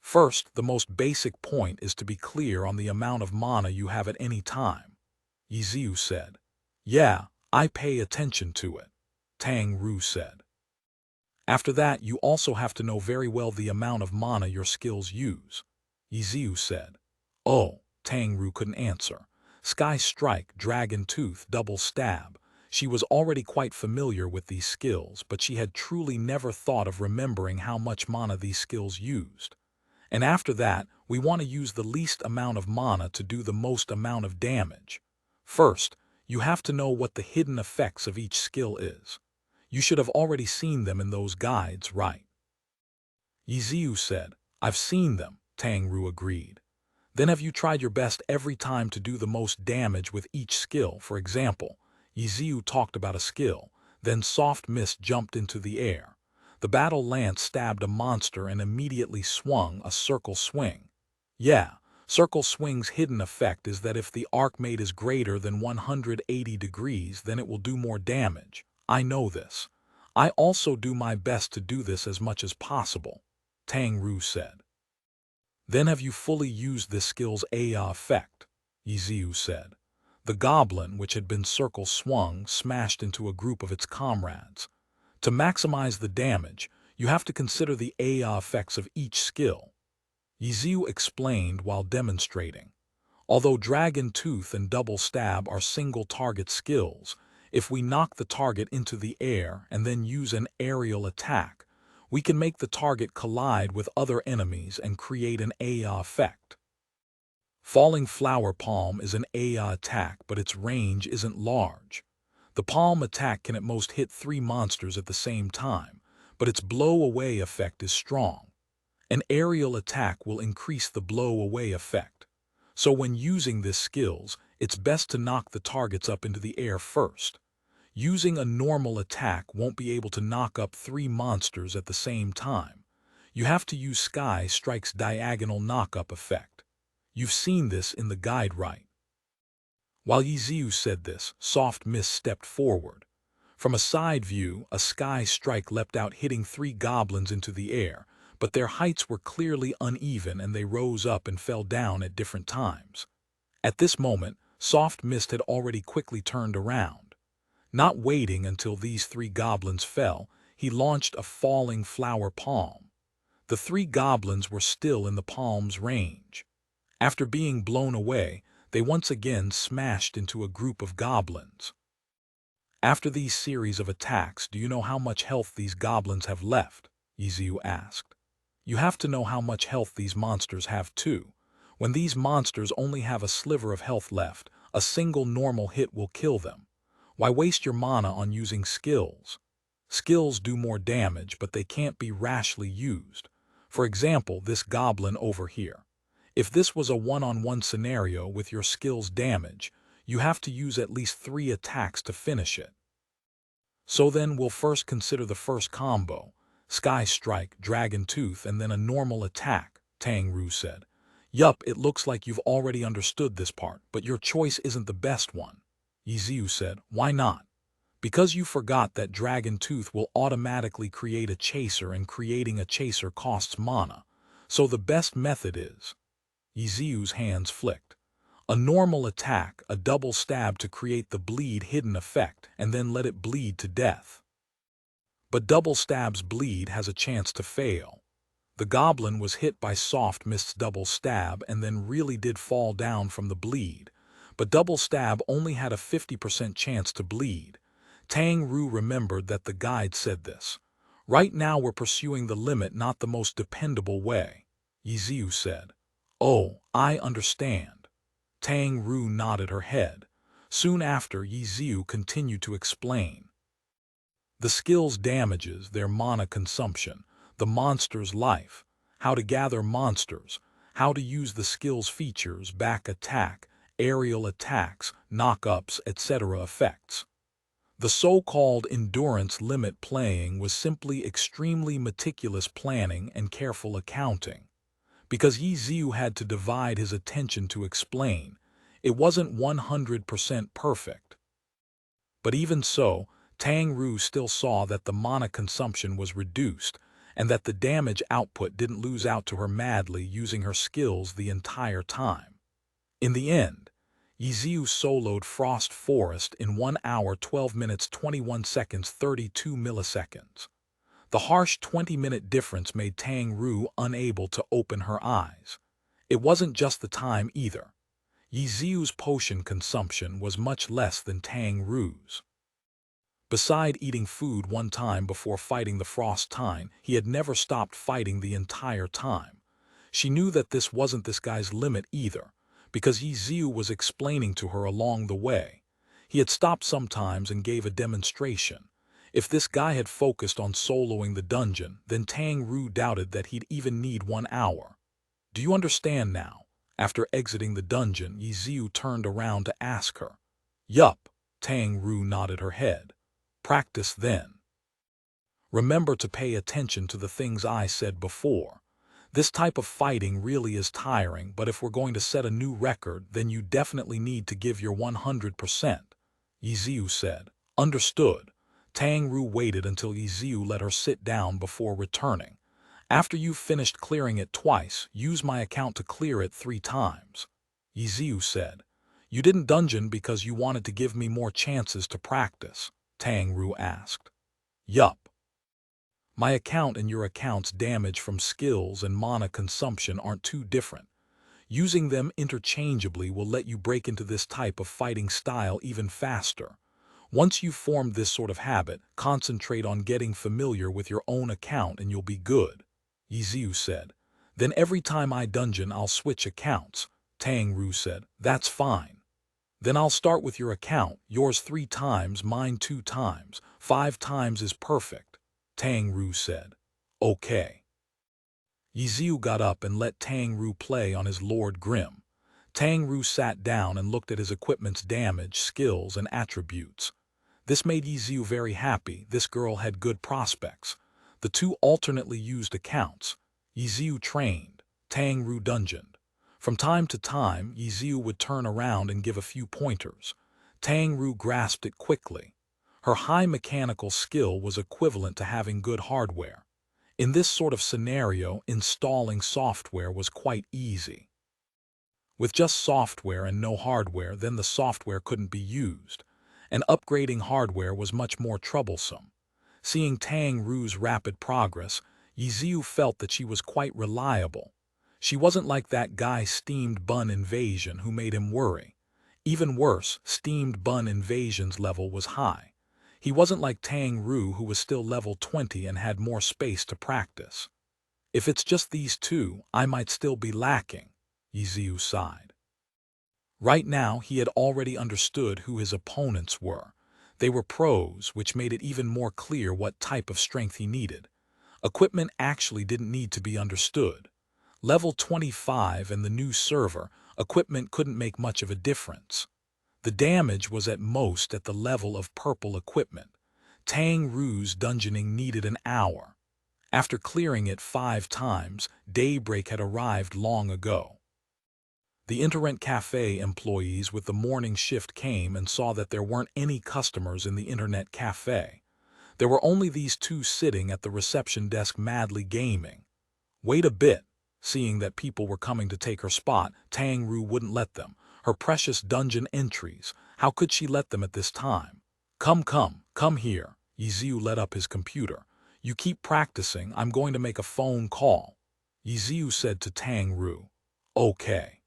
First, the most basic point is to be clear on the amount of mana you have at any time. Ye Xiu said. Yeah, I pay attention to it, Tang Ru said. After that, you also have to know very well the amount of mana your skills use, Ye Xiu said. Oh, Tang Ru couldn't answer. Sky Strike, Dragon Tooth, Double Stab. She was already quite familiar with these skills, but she had truly never thought of remembering how much mana these skills used. And after that, we want to use the least amount of mana to do the most amount of damage. First, you have to know what the hidden effects of each skill is. You should have already seen them in those guides, right? Ye Xiu said. I've seen them, Tang Ru agreed. Then have you tried your best every time to do the most damage with each skill? For example, Ye Xiu talked about a skill, then Soft Mist jumped into the air. The battle lance stabbed a monster and immediately swung a circle swing. Yeah, circle swing's hidden effect is that if the arc made is greater than 180 degrees, then it will do more damage. I know this. I also do my best to do this as much as possible, Tang Ru said. Then have you fully used this skill's Aya effect? Ye Xiu said. The goblin, which had been circle swung, smashed into a group of its comrades. To maximize the damage, you have to consider the Aya effects of each skill. Ye Xiu explained while demonstrating. Although Dragon Tooth and Double Stab are single-target skills, if we knock the target into the air and then use an aerial attack, we can make the target collide with other enemies and create an Aya effect. Falling Flower Palm is an Aya attack, but its range isn't large. The palm attack can at most hit 3 monsters at the same time, but its blow-away effect is strong. An aerial attack will increase the blow-away effect. So when using this skills, it's best to knock the targets up into the air first. Using a normal attack won't be able to knock up 3 monsters at the same time. You have to use Sky Strike's diagonal knock-up effect. You've seen this in the guide, right? While Ye Xiu said this, Soft Mist stepped forward. From a side view, a Sky Strike leapt out, hitting 3 goblins into the air, but their heights were clearly uneven and they rose up and fell down at different times. At this moment, Soft Mist had already quickly turned around. Not waiting until these 3 goblins fell, he launched a falling flower palm. The 3 goblins were still in the palm's range. After being blown away, they once again smashed into a group of goblins. After these series of attacks, do you know how much health these goblins have left? Ye Xiu asked. You have to know how much health these monsters have too. When these monsters only have a sliver of health left, a single normal hit will kill them. Why waste your mana on using skills? Skills do more damage, but they can't be rashly used. For example, this goblin over here. If this was a one-on-one scenario with your skill's damage, you have to use at least 3 attacks to finish it. So then we'll first consider the first combo, Sky Strike, Dragon Tooth, and then a normal attack, Tang Ru said. Yup, it looks like you've already understood this part, but your choice isn't the best one. Ye Xiu said. Why not? Because you forgot that Dragon Tooth will automatically create a chaser, and creating a chaser costs mana. So the best method is... Ye Xiu's hands flicked. A normal attack, a double stab to create the bleed hidden effect, and then let it bleed to death. But double stab's bleed has a chance to fail. The goblin was hit by Soft Mist's double stab and then really did fall down from the bleed, but double stab only had a 50% chance to bleed. Tang Ru remembered that the guide said this. Right now we're pursuing the limit, not the most dependable way, Ye Xiu said. Oh, I understand. Tang Ru nodded her head. Soon after, Ye Xiu continued to explain. The skill's damages, their mana consumption, the monster's life, how to gather monsters, how to use the skill's features, back attack, aerial attacks, knock-ups, etc. effects. The so-called endurance limit playing was simply extremely meticulous planning and careful accounting. Because Ye Xiu had to divide his attention to explain, it wasn't 100% perfect. But even so, Tang Ru still saw that the mana consumption was reduced and that the damage output didn't lose out to her madly using her skills the entire time. In the end, Ye Xiu soloed Frost Forest in 1 hour 12 minutes 21 seconds 32 milliseconds. The harsh 20-minute difference made Tang Ru unable to open her eyes. It wasn't just the time either. Ye Xiu's potion consumption was much less than Tang Ru's. Beside eating food one time before fighting the Frost Tine, he had never stopped fighting the entire time. She knew that this wasn't this guy's limit either, because Ye Xiu was explaining to her along the way. He had stopped sometimes and gave a demonstration. If this guy had focused on soloing the dungeon, then Tang Ru doubted that he'd even need 1 hour. Do you understand now? After exiting the dungeon, Ye Xiu turned around to ask her. Yup, Tang Ru nodded her head. Practice then. Remember to pay attention to the things I said before. This type of fighting really is tiring, but if we're going to set a new record, then you definitely need to give your 100%, Ye Xiu said. Understood. Tang Ru waited until Ye Xiu let her sit down before returning. After you've finished clearing it twice, use my account to clear it 3 times, Ye Xiu said. You didn't dungeon because you wanted to give me more chances to practice, Tang Ru asked. Yup. My account and your account's damage from skills and mana consumption aren't too different. Using them interchangeably will let you break into this type of fighting style even faster. Once you've formed this sort of habit, concentrate on getting familiar with your own account and you'll be good, Ye Xiu said. Then every time I dungeon I'll switch accounts, Tang Ru said. That's fine. Then I'll start with your account, yours 3 times, mine 2 times, 5 times is perfect, Tang Ru said. Okay. Ye Xiu got up and let Tang Ru play on his Lord Grim. Tang Ru sat down and looked at his equipment's damage, skills, and attributes. This made Ye Xiu very happy. This girl had good prospects. The 2 alternately used accounts. Ye Xiu trained, Tang Ru dungeoned. From time to time, Ye Xiu would turn around and give a few pointers. Tang Ru grasped it quickly. Her high mechanical skill was equivalent to having good hardware. In this sort of scenario, installing software was quite easy. With just software and no hardware, then the software couldn't be used, and upgrading hardware was much more troublesome. Seeing Tang Ru's rapid progress, Ye Xiu felt that she was quite reliable. She wasn't like that guy Steamed Bun Invasion who made him worry. Even worse, Steamed Bun Invasion's level was high. He wasn't like Tang Ru who was still level 20 and had more space to practice. If it's just these 2, I might still be lacking, Ye Xiu sighed. Right now, he had already understood who his opponents were. They were pros, which made it even more clear what type of strength he needed. Equipment actually didn't need to be understood. Level 25 and the new server, equipment couldn't make much of a difference. The damage was at most at the level of purple equipment. Tang Ru's dungeoning needed an hour. After clearing it 5 times, daybreak had arrived long ago. The Internet Cafe employees with the morning shift came and saw that there weren't any customers in the Internet Cafe. There were only these 2 sitting at the reception desk madly gaming. Wait a bit. Seeing that people were coming to take her spot, Tang Ru wouldn't let them. Her precious dungeon entries, how could she let them at this time? Come here. Ye Xiu let up his computer. You keep practicing, I'm going to make a phone call, Ye Xiu said to Tang Ru. Okay.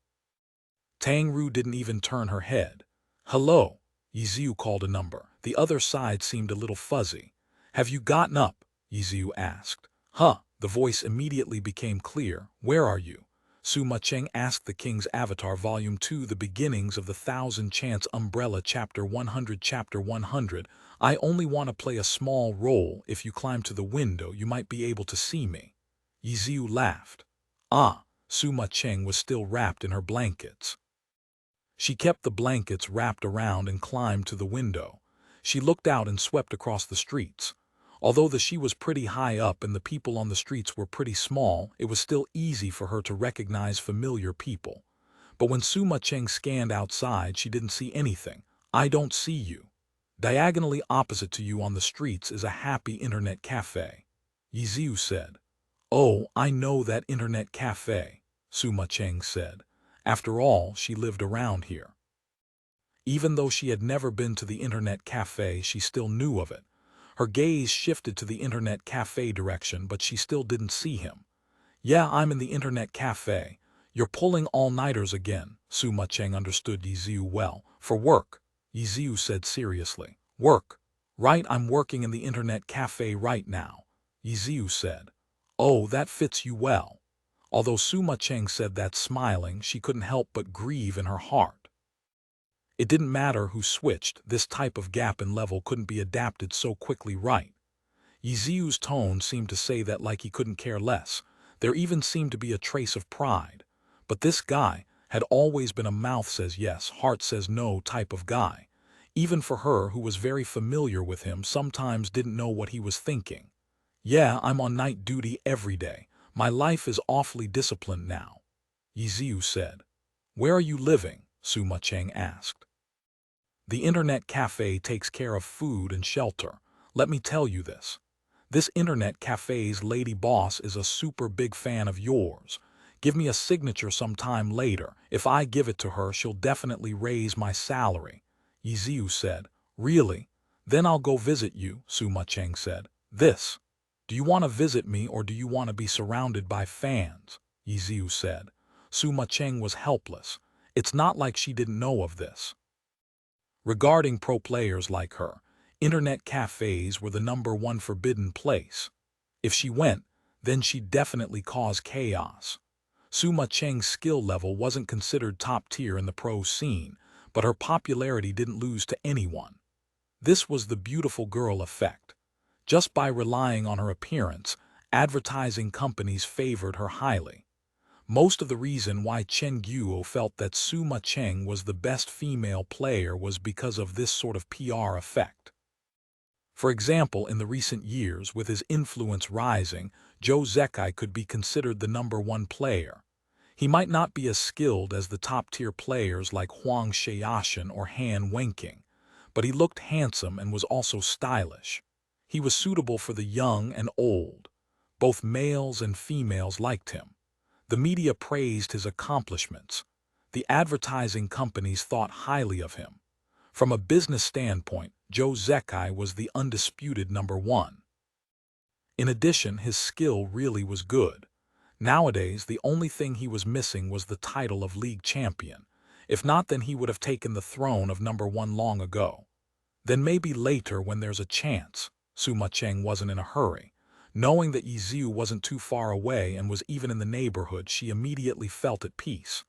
Tang Ru didn't even turn her head. Hello, Ye Xiu called a number. The other side seemed a little fuzzy. Have you gotten up? Ye Xiu asked. Huh. The voice immediately became clear. Where are you? Sima Cheng asked the King's Avatar Volume 2, The Beginnings of the Thousand Chants Umbrella Chapter 100. Chapter 100. I only want to play a small role. If you climb to the window, you might be able to see me. Ye Xiu laughed. Ah, Sima Cheng was still wrapped in her blankets. She kept the blankets wrapped around and climbed to the window. She looked out and swept across the streets. Although she was pretty high up and the people on the streets were pretty small, it was still easy for her to recognize familiar people. But when Sima Cheng scanned outside, she didn't see anything. I don't see you. Diagonally opposite to you on the streets is a happy internet cafe. Ye Xiu said. Oh, I know that internet cafe, Suma Cheng said. After all, she lived around here. Even though she had never been to the internet cafe, she still knew of it. Her gaze shifted to the internet cafe direction, but she still didn't see him. Yeah, I'm in the internet cafe. You're pulling all-nighters again. Suma Cheng understood Ye Xiu well. For work, Ye Xiu said seriously. Work. Right, I'm working in the internet cafe right now, Ye Xiu said. Oh, that fits you well. Although Suma Cheng said that smiling, she couldn't help but grieve in her heart. It didn't matter who switched, this type of gap in level couldn't be adapted so quickly, right? Ye Xiu's tone seemed to say that like he couldn't care less. There even seemed to be a trace of pride. But this guy had always been a mouth says yes, heart says no type of guy. Even for her, who was very familiar with him, sometimes didn't know what he was thinking. Yeah, I'm on night duty every day. My life is awfully disciplined now, Ye Xiu said. Where are you living? Suma Cheng asked. The internet cafe takes care of food and shelter. Let me tell you this. This internet cafe's lady boss is a super big fan of yours. Give me a signature sometime later. If I give it to her, she'll definitely raise my salary, Ye Xiu said. Really? Then I'll go visit you, Suma Cheng said. This. Do you want to visit me or do you want to be surrounded by fans? Ye Xiu said. Suma Cheng was helpless. It's not like she didn't know of this. Regarding pro players like her, internet cafes were the #1 forbidden place. If she went, then she'd definitely cause chaos. Suma Cheng's skill level wasn't considered top tier in the pro scene, but her popularity didn't lose to anyone. This was the beautiful girl effect. Just by relying on her appearance, advertising companies favored her highly. Most of the reason why Chen Guo felt that Suma Cheng was the best female player was because of this sort of PR effect. For example, in the recent years, with his influence rising, Zhou Zekai could be considered the #1 player. He might not be as skilled as the top-tier players like Huang Xiaoshan or Han Wenqing, but he looked handsome and was also stylish. He was suitable for the young and old. Both males and females liked him. The media praised his accomplishments. The advertising companies thought highly of him. From a business standpoint, Zhou Zekai was the undisputed #1. In addition, his skill really was good. Nowadays, the only thing he was missing was the title of league champion. If not, then he would have taken the throne of #1 long ago. Then maybe later when there's a chance. Suma Cheng wasn't in a hurry. Knowing that Ye Xiu wasn't too far away and was even in the neighborhood, she immediately felt at peace.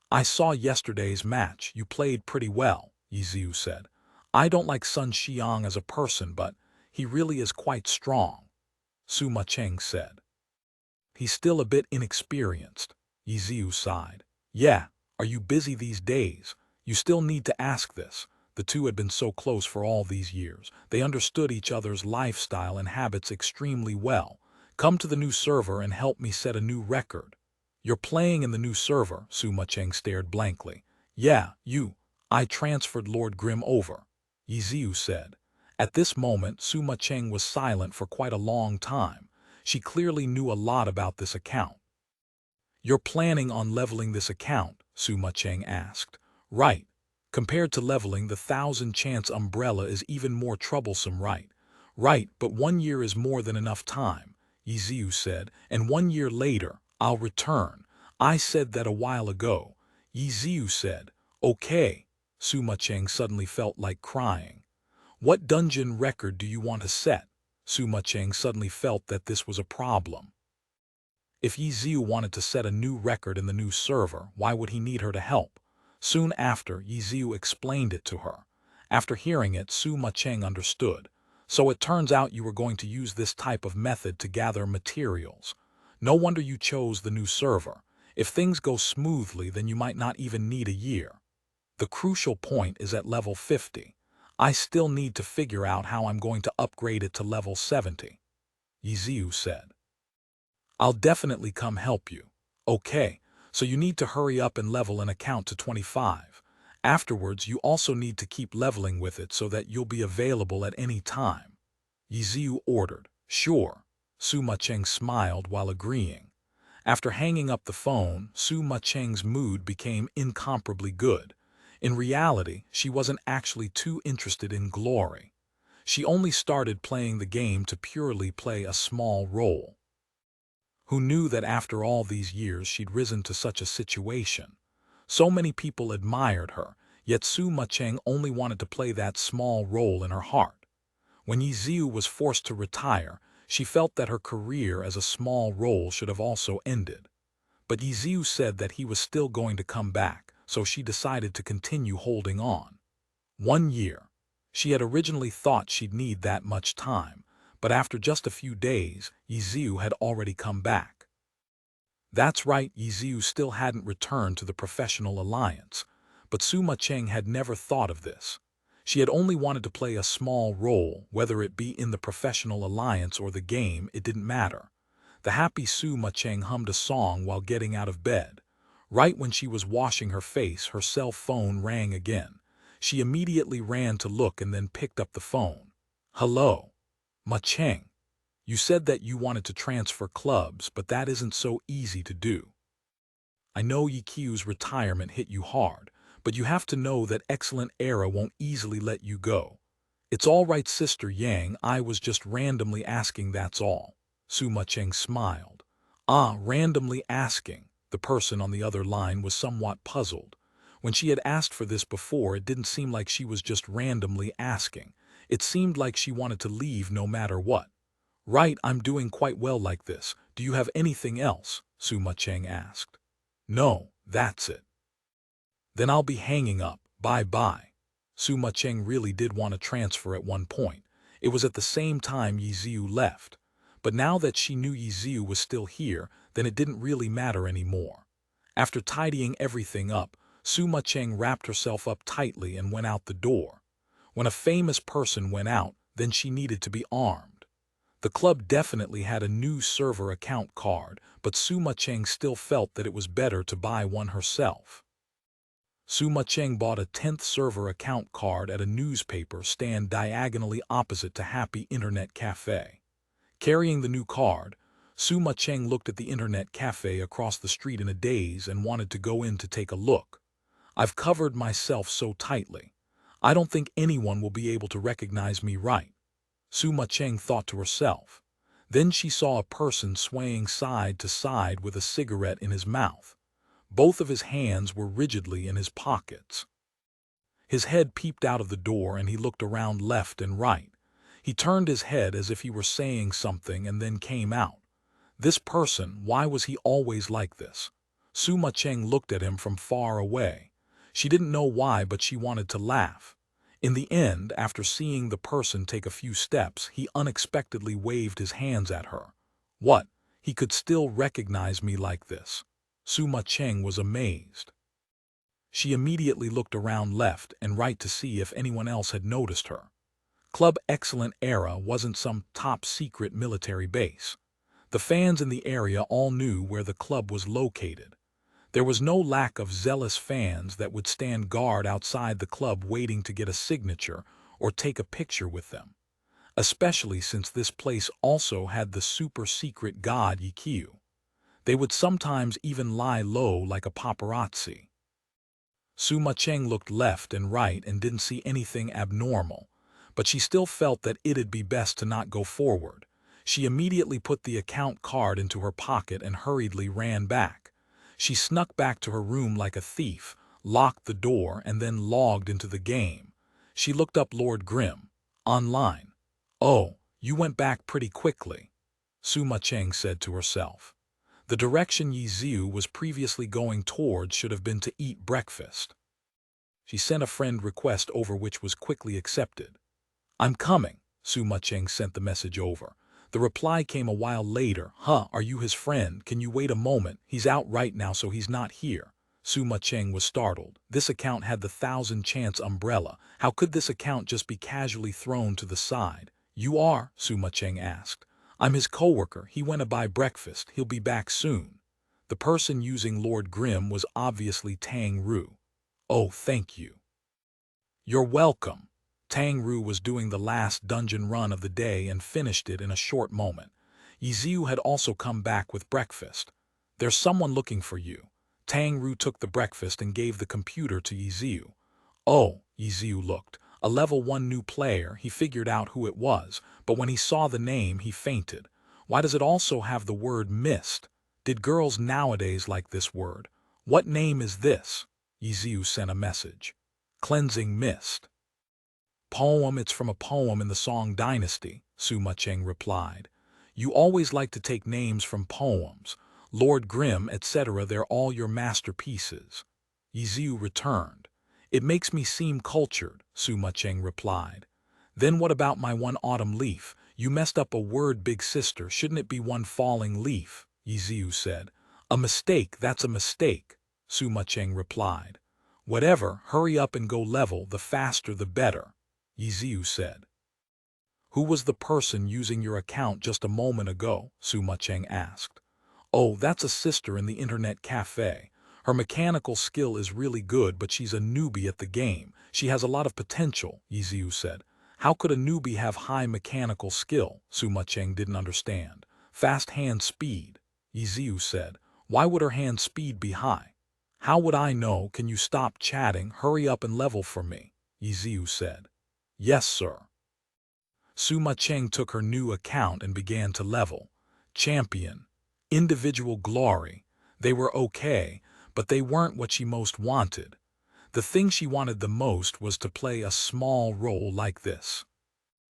I saw yesterday's match. You played pretty well, Ye Xiu said. I don't like Sun Xiang as a person, but he really is quite strong, Suma Cheng said. He's still a bit inexperienced, Ye Xiu sighed. Yeah, are you busy these days? You still need to ask this. The two had been so close for all these years. They understood each other's lifestyle and habits extremely well. Come to the new server and help me set a new record. You're playing in the new server, Suma Cheng stared blankly. Yeah, you. I transferred Lord Grim over, Ye Xiu said. At this moment, Suma Cheng was silent for quite a long time. She clearly knew a lot about this account. You're planning on leveling this account? Suma Cheng asked. Right. Compared to leveling, the 1000-chance umbrella is even more troublesome, right? Right, but 1 year is more than enough time, Ye Xiu said, and 1 year later, I'll return. I said that a while ago, Ye Xiu said. Okay. Suma Cheng suddenly felt like crying. What dungeon record do you want to set? Suma Cheng suddenly felt that this was a problem. If Ye Xiu wanted to set a new record in the new server, why would he need her to help? Soon after, Ye Xiu explained it to her. After hearing it, Suma Cheng understood. So it turns out you were going to use this type of method to gather materials. No wonder you chose the new server. If things go smoothly, then you might not even need a year. The crucial point is at level 50. I still need to figure out how I'm going to upgrade it to level 70, Ye Xiu said. I'll definitely come help you. Okay, so you need to hurry up and level an account to 25. Afterwards, you also need to keep leveling with it so that you'll be available at any time. Ye Xiu ordered. Sure. Su Macheng smiled while agreeing. After hanging up the phone, Su Macheng's mood became incomparably good. In reality, she wasn't actually too interested in glory. She only started playing the game to purely play a small role. Who knew that after all these years she'd risen to such a situation? So many people admired her, yet Su Macheng only wanted to play that small role in her heart. When Ye Xiu was forced to retire, she felt that her career as a small role should have also ended. But Ye Xiu said that he was still going to come back, so she decided to continue holding on. 1 year. She had originally thought she'd need that much time, but after just a few days, Ye Xiu had already come back. That's right, Ye Xiu still hadn't returned to the professional alliance, but Su Macheng had never thought of this. She had only wanted to play a small role, whether it be in the professional alliance or the game, it didn't matter. The happy Su Macheng hummed a song while getting out of bed. Right when she was washing her face, her cell phone rang again. She immediately ran to look and then picked up the phone. Hello. Macheng. You said that you wanted to transfer clubs, but that isn't so easy to do. I know Ye Qiu's retirement hit you hard, but you have to know that Excellent Era won't easily let you go. It's all right, Sister Yang, I was just randomly asking, that's all. Su Macheng smiled. Ah, randomly asking. The person on the other line was somewhat puzzled. When she had asked for this before, it didn't seem like she was just randomly asking. It seemed like she wanted to leave no matter what. Right, I'm doing quite well like this. Do you have anything else? Su Macheng asked. No, that's it. Then I'll be hanging up. Bye-bye. Su Macheng really did want to transfer at one point. It was at the same time Ye Xiu left. But now that she knew Ye Xiu was still here, then it didn't really matter anymore. After tidying everything up, Su Macheng wrapped herself up tightly and went out the door. When a famous person went out, then she needed to be armed. The club definitely had a new server account card, but Su Macheng still felt that it was better to buy one herself. Su Macheng bought a 10th server account card at a newspaper stand diagonally opposite to Happy Internet Cafe. Carrying the new card, Su Macheng looked at the internet cafe across the street in a daze and wanted to go in to take a look. I've covered myself so tightly. I don't think anyone will be able to recognize me, right? Su Macheng thought to herself. Then she saw a person swaying side to side with a cigarette in his mouth. Both of his hands were rigidly in his pockets. His head peeped out of the door and he looked around left and right. He turned his head as if he were saying something and then came out. This person, why was he always like this? Su Macheng looked at him from far away. She didn't know why, but she wanted to laugh. In the end, after seeing the person take a few steps, he unexpectedly waved his hands at her. What? He could still recognize me like this? Su Macheng was amazed. She immediately looked around left and right to see if anyone else had noticed her. Club Excellent Era wasn't some top-secret military base. The fans in the area all knew where the club was located. There was no lack of zealous fans that would stand guard outside the club waiting to get a signature or take a picture with them, especially since this place also had the super-secret god Ye Xiu. They would sometimes even lie low like a paparazzi. Su Macheng looked left and right and didn't see anything abnormal, but she still felt that it'd be best to not go forward. She immediately put the account card into her pocket and hurriedly ran back. She snuck back to her room like a thief, locked the door, and then logged into the game. She looked up Lord Grimm. Online. Oh, you went back pretty quickly, Su Macheng said to herself. The direction Ye Xiu was previously going towards should have been to eat breakfast. She sent a friend request over, which was quickly accepted. I'm coming, Su Macheng sent the message over. The reply came a while later. Huh, are you his friend? Can you wait a moment? He's out right now, so he's not here. Su Macheng was startled. This account had the 1000-chance umbrella. How could this account just be casually thrown to the side? You are? Su Macheng asked. I'm his coworker. He went to buy breakfast. He'll be back soon. The person using Lord Grimm was obviously Tang Ru. Oh, thank you. You're welcome. Tang Ru was doing the last dungeon run of the day and finished it in a short moment. Ye Xiu had also come back with breakfast. There's someone looking for you. Tang Ru took the breakfast and gave the computer to Ye Xiu. Oh, Ye Xiu looked. A level 1 new player, he figured out who it was, but when he saw the name, he fainted. Why does it also have the word mist? Did girls nowadays like this word? What name is this? Ye Xiu sent a message. Cleansing mist. Poem, it's from a poem in the song Dynasty, Suma Cheng replied. You always like to take names from poems. Lord Grimm, etc., they're all your masterpieces. Ye Xiu returned. It makes me seem cultured, Suma Cheng replied. Then what about my one autumn leaf? You messed up a word, big sister, shouldn't it be one falling leaf? Ye Xiu said. A mistake, that's a mistake, Suma Cheng replied. Whatever, hurry up and go level, the faster the better, Ye Xiu said. Who was the person using your account just a moment ago? Suma Cheng asked. Oh, that's a sister in the internet cafe. Her mechanical skill is really good, but she's a newbie at the game. She has a lot of potential, Ye Xiu said. How could a newbie have high mechanical skill? Suma Cheng didn't understand. Fast hand speed, Ye Xiu said. Why would her hand speed be high? How would I know? Can you stop chatting? Hurry up and level for me, Ye Xiu said. Yes, sir. Suma Cheng took her new account and began to level. Champion. Individual glory. They were okay, but they weren't what she most wanted. The thing she wanted the most was to play a small role like this.